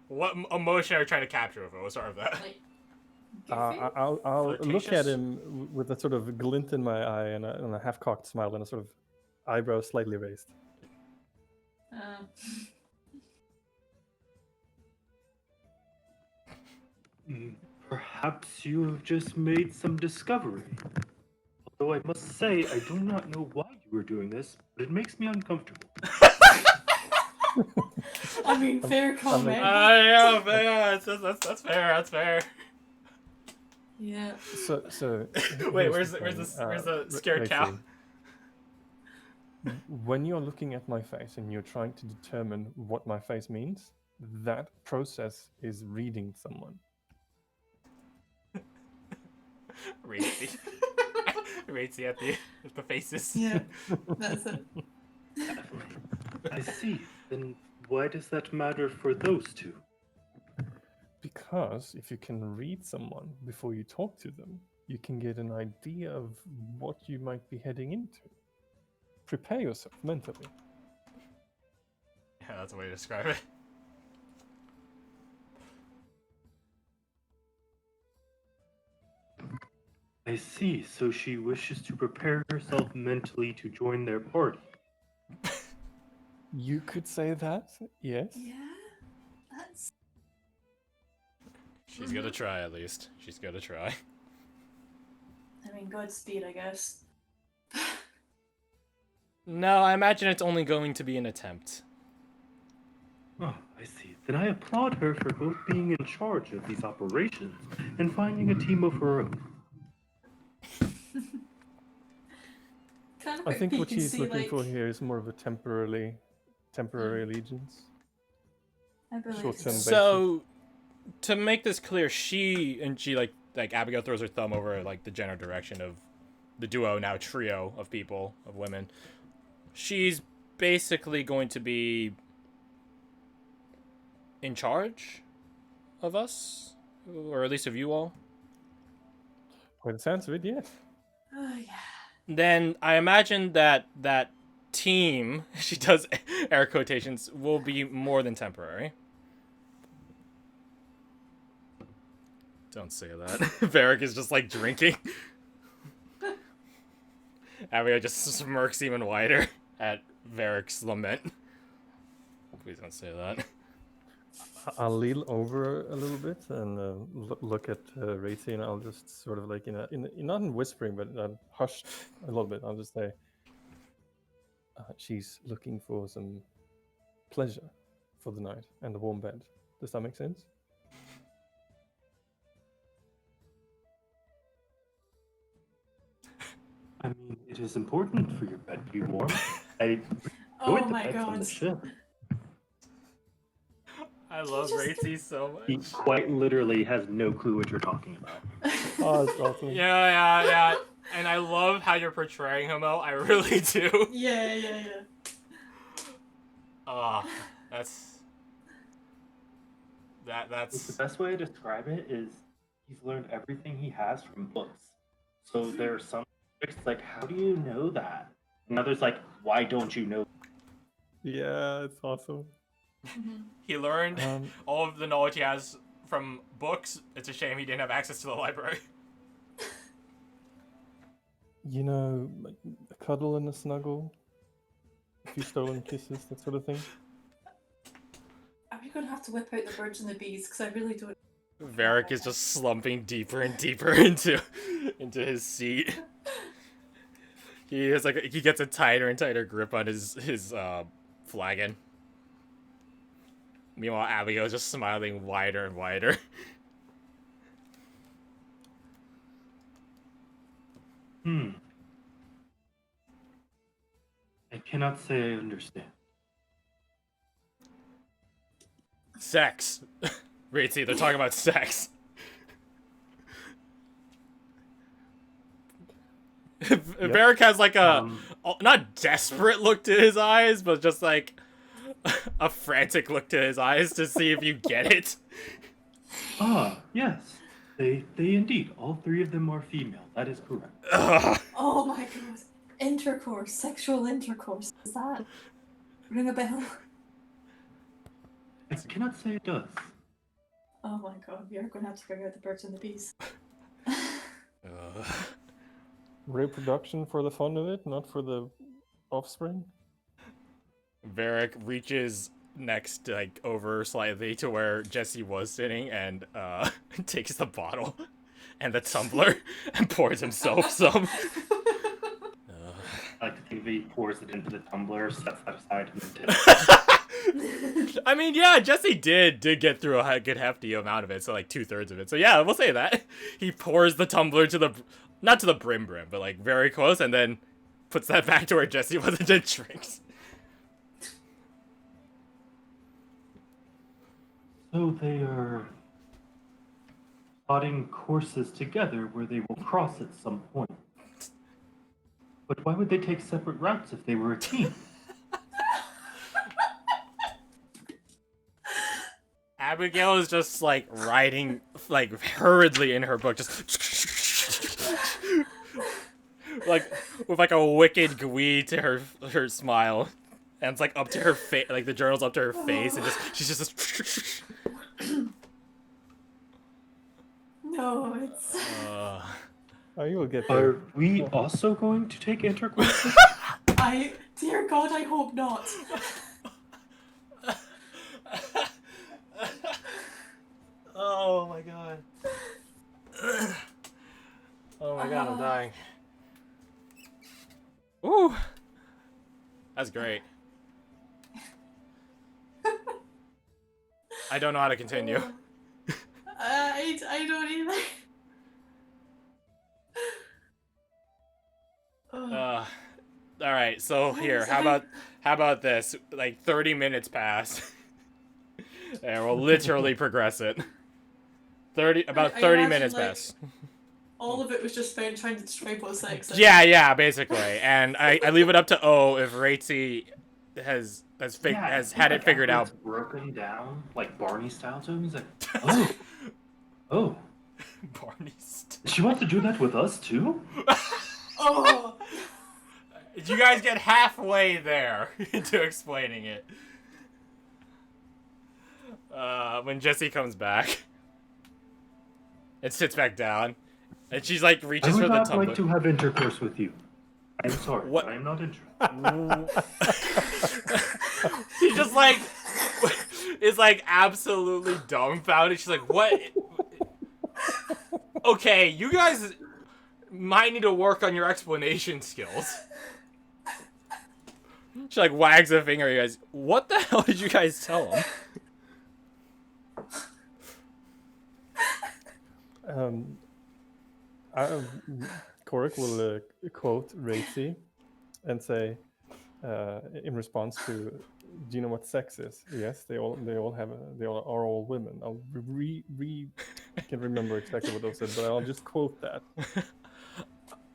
[SPEAKER 1] What emotion are you trying to capture with it? We'll start with that.
[SPEAKER 3] Like,
[SPEAKER 2] I'll look at
[SPEAKER 1] Flirtatious?
[SPEAKER 2] him with a sort of glint in my eye and a half-cocked smile and a sort of eyebrow slightly raised.
[SPEAKER 4] Perhaps you have just made some discovery. Although I must say, I do not know why you were doing this, but it makes me uncomfortable.
[SPEAKER 3] I mean, fair comment.
[SPEAKER 1] Yeah, that's fair. That's fair.
[SPEAKER 3] Yeah.
[SPEAKER 2] So
[SPEAKER 1] Wait,
[SPEAKER 2] here's
[SPEAKER 1] where's
[SPEAKER 2] thing,
[SPEAKER 1] the scared cow?
[SPEAKER 2] Lacey, when you're looking at my face and you're trying to determine what my face means, that process is reading someone.
[SPEAKER 1] Racy. Racy at the faces.
[SPEAKER 3] Yeah, that's it.
[SPEAKER 4] Definitely. I see. Then why does that matter for those two?
[SPEAKER 2] Because if you can read someone before you talk to them, you can get an idea of what you might be heading into. Prepare yourself mentally.
[SPEAKER 1] Yeah, that's a way to describe it.
[SPEAKER 4] I see. So she wishes to prepare herself mentally to join their party.
[SPEAKER 2] You could say that, yes.
[SPEAKER 3] Yeah, that's.
[SPEAKER 1] She's gonna try at least. She's gonna try.
[SPEAKER 3] I mean, Godspeed, I guess.
[SPEAKER 1] No, I imagine it's only going to be an attempt.
[SPEAKER 4] Oh, I see. Then I applaud her for both being in charge of these operations and finding a team of her own.
[SPEAKER 3] Kind of
[SPEAKER 2] I think
[SPEAKER 3] you
[SPEAKER 2] what
[SPEAKER 3] can
[SPEAKER 2] she's
[SPEAKER 3] see,
[SPEAKER 2] looking
[SPEAKER 3] like,
[SPEAKER 2] for here is more of a temporary allegiance.
[SPEAKER 3] I believe
[SPEAKER 2] short-term
[SPEAKER 3] so.
[SPEAKER 1] So, to make this clear, she like Abigail throws her thumb over like the general direction of the duo, now trio of people, of women. She's basically going to be in charge of us, or at least of you all.
[SPEAKER 2] By the sounds of it, yes.
[SPEAKER 3] Oh yeah.
[SPEAKER 1] Then I imagine that team, she does air quotations, will be more than temporary. Don't say that. Varric is just like drinking. Abigail just smirks even wider at Varric's lament. Please don't say that.
[SPEAKER 2] I'll lean over a little bit and look at Racy, and I'll just sort of like not in whispering, but hushed a little bit. I'll just say, she's looking for some pleasure for the night and a warm bed. Does that make sense?
[SPEAKER 4] I mean, it is important for your bed to be warm. I
[SPEAKER 3] Oh
[SPEAKER 4] enjoyed the
[SPEAKER 3] my
[SPEAKER 4] beds on the
[SPEAKER 3] god.
[SPEAKER 4] ship.
[SPEAKER 1] I love
[SPEAKER 3] just-
[SPEAKER 1] Racy so
[SPEAKER 4] He
[SPEAKER 1] much.
[SPEAKER 4] quite literally has no clue what you're talking about.
[SPEAKER 2] Oh, that's awesome.
[SPEAKER 1] Yeah. And I love how you're portraying him, though. I really do.
[SPEAKER 3] Yeah.
[SPEAKER 1] That's
[SPEAKER 4] The best way to describe it is he's learned everything he has from books. So there are some tricks like, how do you know that? And others like, why don't you know?
[SPEAKER 2] Yeah, it's awesome.
[SPEAKER 1] he learned
[SPEAKER 2] Um,
[SPEAKER 1] all of the knowledge he has from books. It's a shame he didn't have access to the library.
[SPEAKER 2] You know, like a cuddle and a snuggle, a few stolen kisses, that sort of thing.
[SPEAKER 3] Are we gonna have to whip out the birds and the bees? Because I really don't.
[SPEAKER 1] Varric is just slumping deeper and deeper into his seat. He gets a tighter and tighter grip on his flagon. Meanwhile, Abigail is just smiling wider and wider.
[SPEAKER 4] I cannot say I understand.
[SPEAKER 1] Sex. Racy, they're talking about sex. Varric has like a not desperate look to his eyes, but just like a frantic look to his eyes to see if you get it.
[SPEAKER 4] Ah, yes. They indeed. All three of them are female. That is correct.
[SPEAKER 3] Oh my god. Intercourse, sexual intercourse. Does that ring a bell?
[SPEAKER 4] I cannot say it does.
[SPEAKER 3] Oh my god, we are gonna have to bring out the birds and the bees.
[SPEAKER 2] Reproduction for the fun of it, not for the offspring.
[SPEAKER 1] Varric reaches next, like, over slightly to where Jesse was sitting and takes the bottle and the tumbler and pours himself some.
[SPEAKER 4] I like to think he pours it into the tumbler, sets that aside, and then tips.
[SPEAKER 1] I mean, yeah, Jesse did get through a good hefty amount of it, so like 2/3 of it. So yeah, we'll say that. He pours the tumbler to the, not to the brim, but like very close, and then puts that back to where Jesse was and then drinks.
[SPEAKER 4] So they are plotting courses together where they will cross at some point. But why would they take separate routes if they were a team?
[SPEAKER 1] Abigail is just like writing like hurriedly in her book, just like with like a wicked glee to her smile, and it's like up to her face, like the journal's up to her face, and she's just.
[SPEAKER 3] No, it's.
[SPEAKER 2] Oh, you will get there.
[SPEAKER 4] Are we also going to take intercourses?
[SPEAKER 3] Dear God, I hope not.
[SPEAKER 1] Oh my god. Oh my god, I'm dying. Ooh. That's great. I don't know how to continue.
[SPEAKER 3] I don't either.
[SPEAKER 1] All right, so here, how about this? Like 30 minutes pass. And we'll literally progress it. 30 minutes
[SPEAKER 3] like,
[SPEAKER 1] pass.
[SPEAKER 3] All of it was just found trying to describe what sex is.
[SPEAKER 1] Yeah, basically. And I leave it up to O if Raitzy has had it figured out.
[SPEAKER 4] Broken down like Barney style to him. He's like, oh,
[SPEAKER 1] Barney.
[SPEAKER 4] she wants to do that with us too.
[SPEAKER 3] Oh.
[SPEAKER 1] Did you guys get halfway there into explaining it? When Jesse comes back and sits back down, and she's like reaches for the tumbler.
[SPEAKER 4] I would not like to have intercourse with you. I'm sorry,
[SPEAKER 1] What?
[SPEAKER 4] I am not interested.
[SPEAKER 1] She just like is like absolutely dumbfounded. She's like, "What? Okay, you guys might need to work on your explanation skills." She like wags a finger at you guys. What the hell did you guys tell him?
[SPEAKER 2] Korik will quote Racy and say, in response to, "Do you know what sex is?" Yes, they all are all women. I can remember exactly what those said, but I'll just quote that.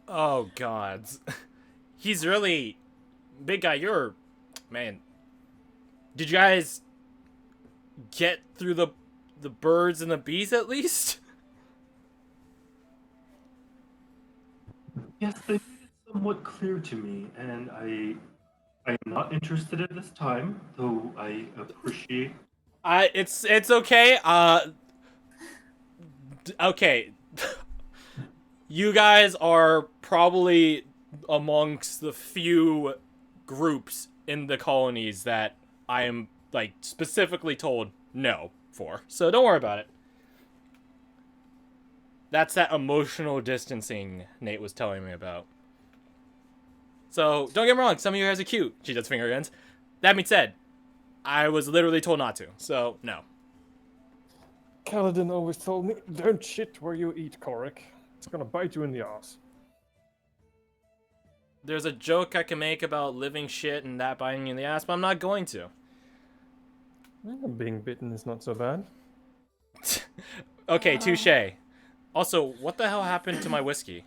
[SPEAKER 1] Oh God, he's really big guy. Man. Did you guys get through the birds and the bees at least?
[SPEAKER 4] Yes, they made it somewhat clear to me, and I am not interested at this time, though I appreciate.
[SPEAKER 1] It's okay. Okay. You guys are probably amongst the few groups in the colonies that I am like specifically told no for. So don't worry about it. That's that emotional distancing Nate was telling me about. So, don't get me wrong, some of you guys are cute. She does finger guns. That being said, I was literally told not to, so no.
[SPEAKER 2] Kaladin always told me, "Don't shit where you eat, Korik. It's gonna bite you in the ass."
[SPEAKER 1] There's a joke I can make about living shit and that biting you in the ass, but I'm not going to.
[SPEAKER 2] Being bitten is not so bad.
[SPEAKER 1] Okay, touche. Also, what the hell happened to my whiskey?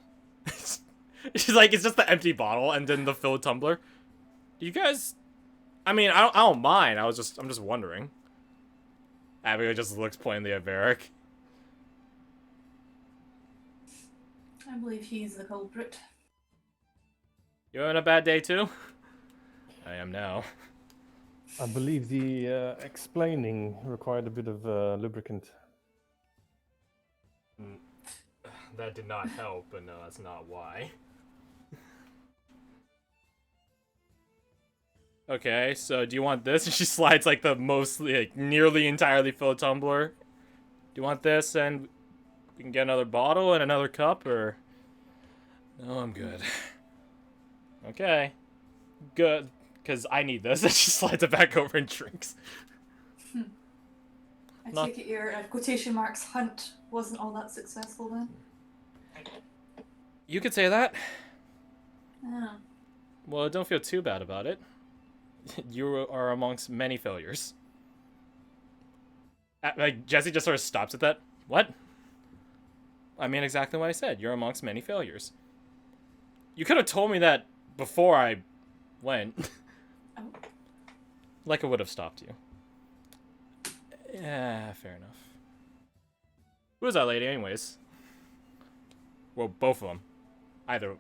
[SPEAKER 1] She's like, it's just the empty bottle and then the filled tumbler. You guys, I mean, I don't mind. I'm just wondering. Abigail just looks plainly at Varric.
[SPEAKER 3] I believe he's the culprit.
[SPEAKER 1] You having a bad day too? I am now.
[SPEAKER 2] I believe the explaining required a bit of lubricant.
[SPEAKER 1] That did not help, but no, that's not why. Okay, so do you want this? And she slides like the mostly, like nearly entirely filled tumbler. Do you want this and we can get another bottle and another cup, or? No, I'm good. Okay. Good. Because I need this. And she slides it back over and drinks.
[SPEAKER 3] I
[SPEAKER 1] Not-
[SPEAKER 3] take it your quotation marks hunt wasn't all that successful then?
[SPEAKER 1] You could say that.
[SPEAKER 3] Yeah.
[SPEAKER 1] Well, don't feel too bad about it. You are amongst many failures. Like, Jesse just sort of stops at that. What? I mean exactly what I said. You're amongst many failures. You could have told me that before I went.
[SPEAKER 3] Oh.
[SPEAKER 1] Like it would have stopped you. Yeah, fair enough. Who is that lady anyways? Well, both of them. Either.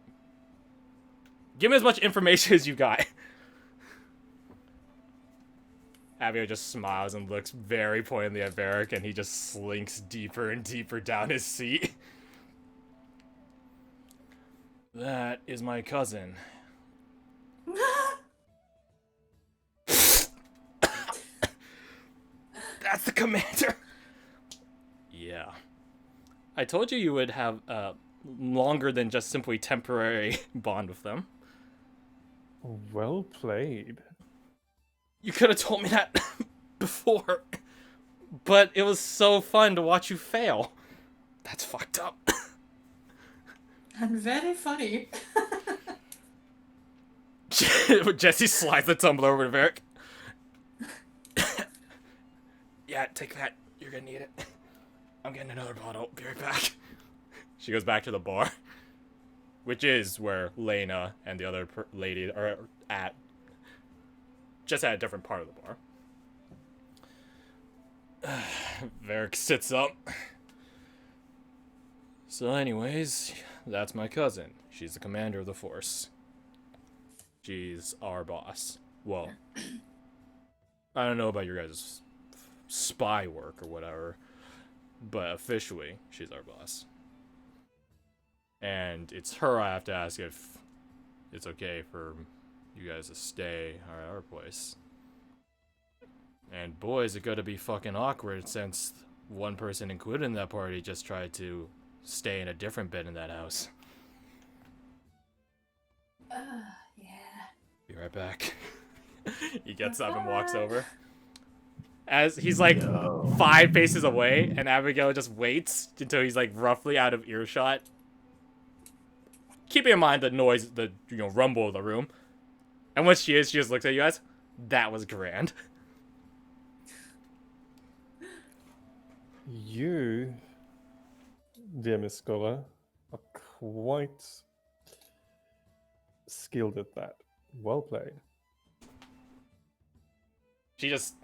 [SPEAKER 1] Give me as much information as you got. Abigail just smiles and looks very pointedly at Varric, and he just slinks deeper and deeper down his seat. That is my cousin. That's the commander! Yeah. I told you would have a longer than just simply temporary bond with them.
[SPEAKER 2] Well played.
[SPEAKER 1] You could have told me that before. But it was so fun to watch you fail. That's fucked up.
[SPEAKER 3] And very funny.
[SPEAKER 1] Jesse slides the tumbler over to Varric. Yeah, take that. You're gonna need it. I'm getting another bottle. Be right back. She goes back to the bar, which is where Lena and the other lady are at. Just at a different part of the bar. Varric sits up. So anyways, that's my cousin. She's the commander of the force. She's our boss. Well, I don't know about your guys' spy work or whatever, but officially, she's our boss. And it's her I have to ask if it's okay for you guys to stay at our place. And boy, is it gonna be fucking awkward since one person included in that party just tried to stay in a different bed in that house.
[SPEAKER 3] Yeah.
[SPEAKER 1] Be right back. He gets up and walks over. As he's like 5 paces away, and Abigail just waits until he's like roughly out of earshot. Keeping in mind the noise, the rumble of the room. And when she just looks at you guys. That was grand.
[SPEAKER 2] You, dear Miss Scholar, are quite skilled at that. Well played.
[SPEAKER 1] She just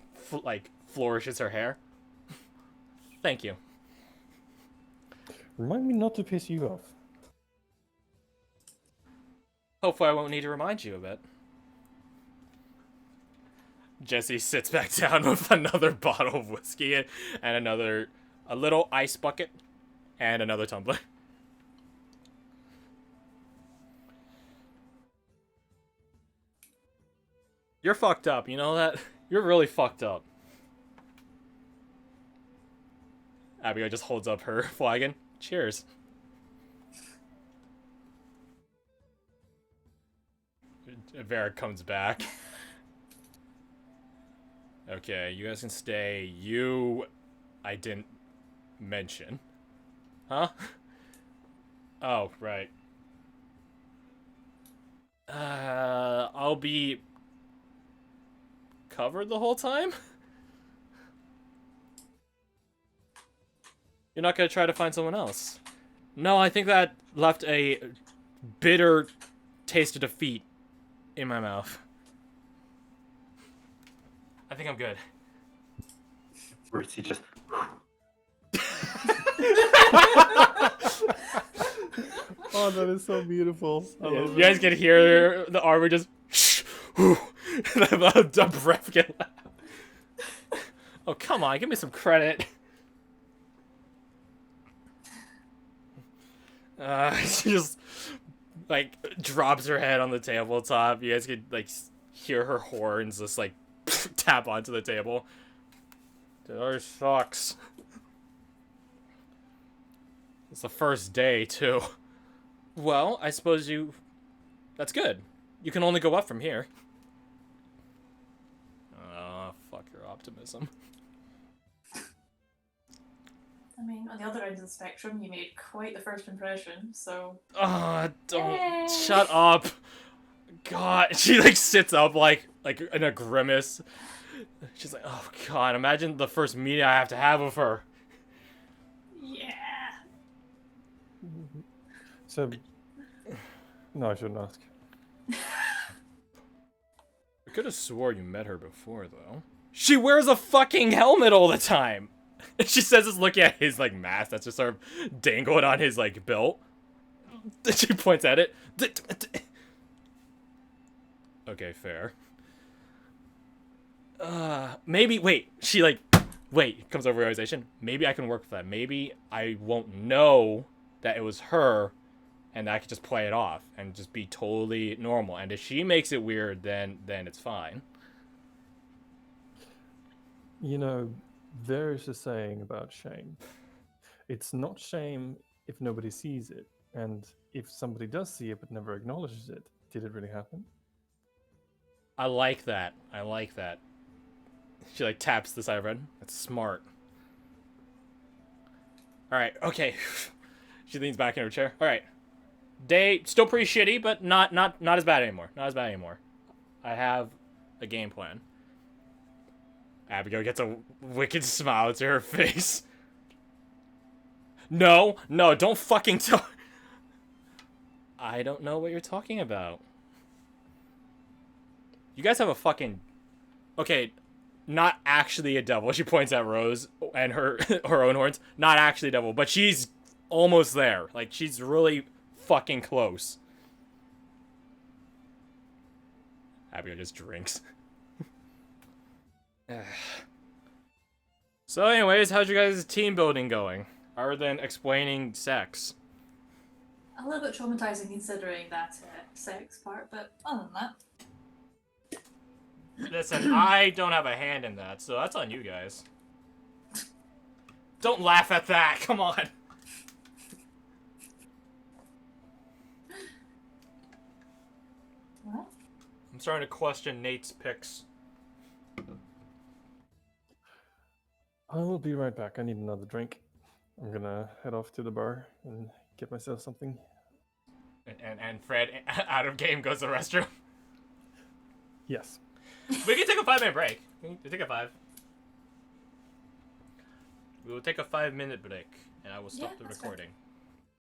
[SPEAKER 1] flourishes her hair. Thank you.
[SPEAKER 2] Remind me not to piss you off.
[SPEAKER 1] Hopefully I won't need to remind you of it. Jesse sits back down with another bottle of whiskey and a little ice bucket and another tumbler. You're fucked up, you know that? You're really fucked up. Abigail just holds up her flagon. Cheers. Varric comes back. Okay, you guys can stay. I didn't mention. Huh? Oh, right. I'll be covered the whole time? You're not gonna try to find someone else? No, I think that left a bitter taste of defeat in my mouth. I think I'm good.
[SPEAKER 4] Where's he just?
[SPEAKER 2] Oh, that is so beautiful. I
[SPEAKER 1] Yeah,
[SPEAKER 2] love
[SPEAKER 1] you guys
[SPEAKER 2] it.
[SPEAKER 1] can hear the armor just the breath get loud. Oh, come on, give me some credit. She just drops her head on the tabletop. You guys could hear her horns just like tap onto the table. This sucks. It's the first day too. Well, I suppose you. That's good. You can only go up from here. Fuck your optimism.
[SPEAKER 3] I mean, on the other end of the spectrum, you made quite the first impression, so.
[SPEAKER 1] Don't.
[SPEAKER 3] Yay!
[SPEAKER 1] Shut up. God, she like sits up like in a grimace. She's like, oh God, imagine the first meeting I have to have with her.
[SPEAKER 3] Yeah.
[SPEAKER 2] So, no, I shouldn't ask.
[SPEAKER 1] I could have swore you met her before, though. She wears a fucking helmet all the time. And she says it's looking at his, like, mask that's just sort of dangling on his, like, belt. She points at it. Okay, fair. Maybe, wait, she, like, comes over realization. Maybe I can work with that. Maybe I won't know that it was her, and I could just play it off and just be totally normal. And if she makes it weird, then it's fine.
[SPEAKER 2] You know, there is a saying about shame. It's not shame if nobody sees it, and if somebody does see it but never acknowledges it, did it really happen?
[SPEAKER 1] I like that. I like that. She, like, taps the side of her head. That's smart. Alright, okay. She leans back in her chair. Alright. Day, still pretty shitty, but not as bad anymore. Not as bad anymore. I have a game plan. Abigail gets a wicked smile to her face. No, don't fucking tell. I don't know what you're talking about. You guys have a fucking... Okay, not actually a devil. She points at Rose and her own horns. Not actually a devil, but she's almost there. Like, she's really fucking close. Abigail just drinks. So anyways, how's your guys' team building going? Other than explaining sex.
[SPEAKER 3] A little bit traumatizing considering that sex part, but other than that.
[SPEAKER 1] Listen, I don't have a hand in that, so that's on you guys. Don't laugh at that, come on.
[SPEAKER 3] What?
[SPEAKER 1] I'm starting to question Nate's picks.
[SPEAKER 2] I will be right back. I need another drink. I'm gonna head off to the bar and get myself something.
[SPEAKER 1] And Fred, out of game, goes to the restroom.
[SPEAKER 2] Yes.
[SPEAKER 1] We can take a 5-minute break. We can take a 5. We will take a 5-minute break, and I will stop
[SPEAKER 3] Yeah,
[SPEAKER 1] the
[SPEAKER 3] that's fine.
[SPEAKER 1] recording.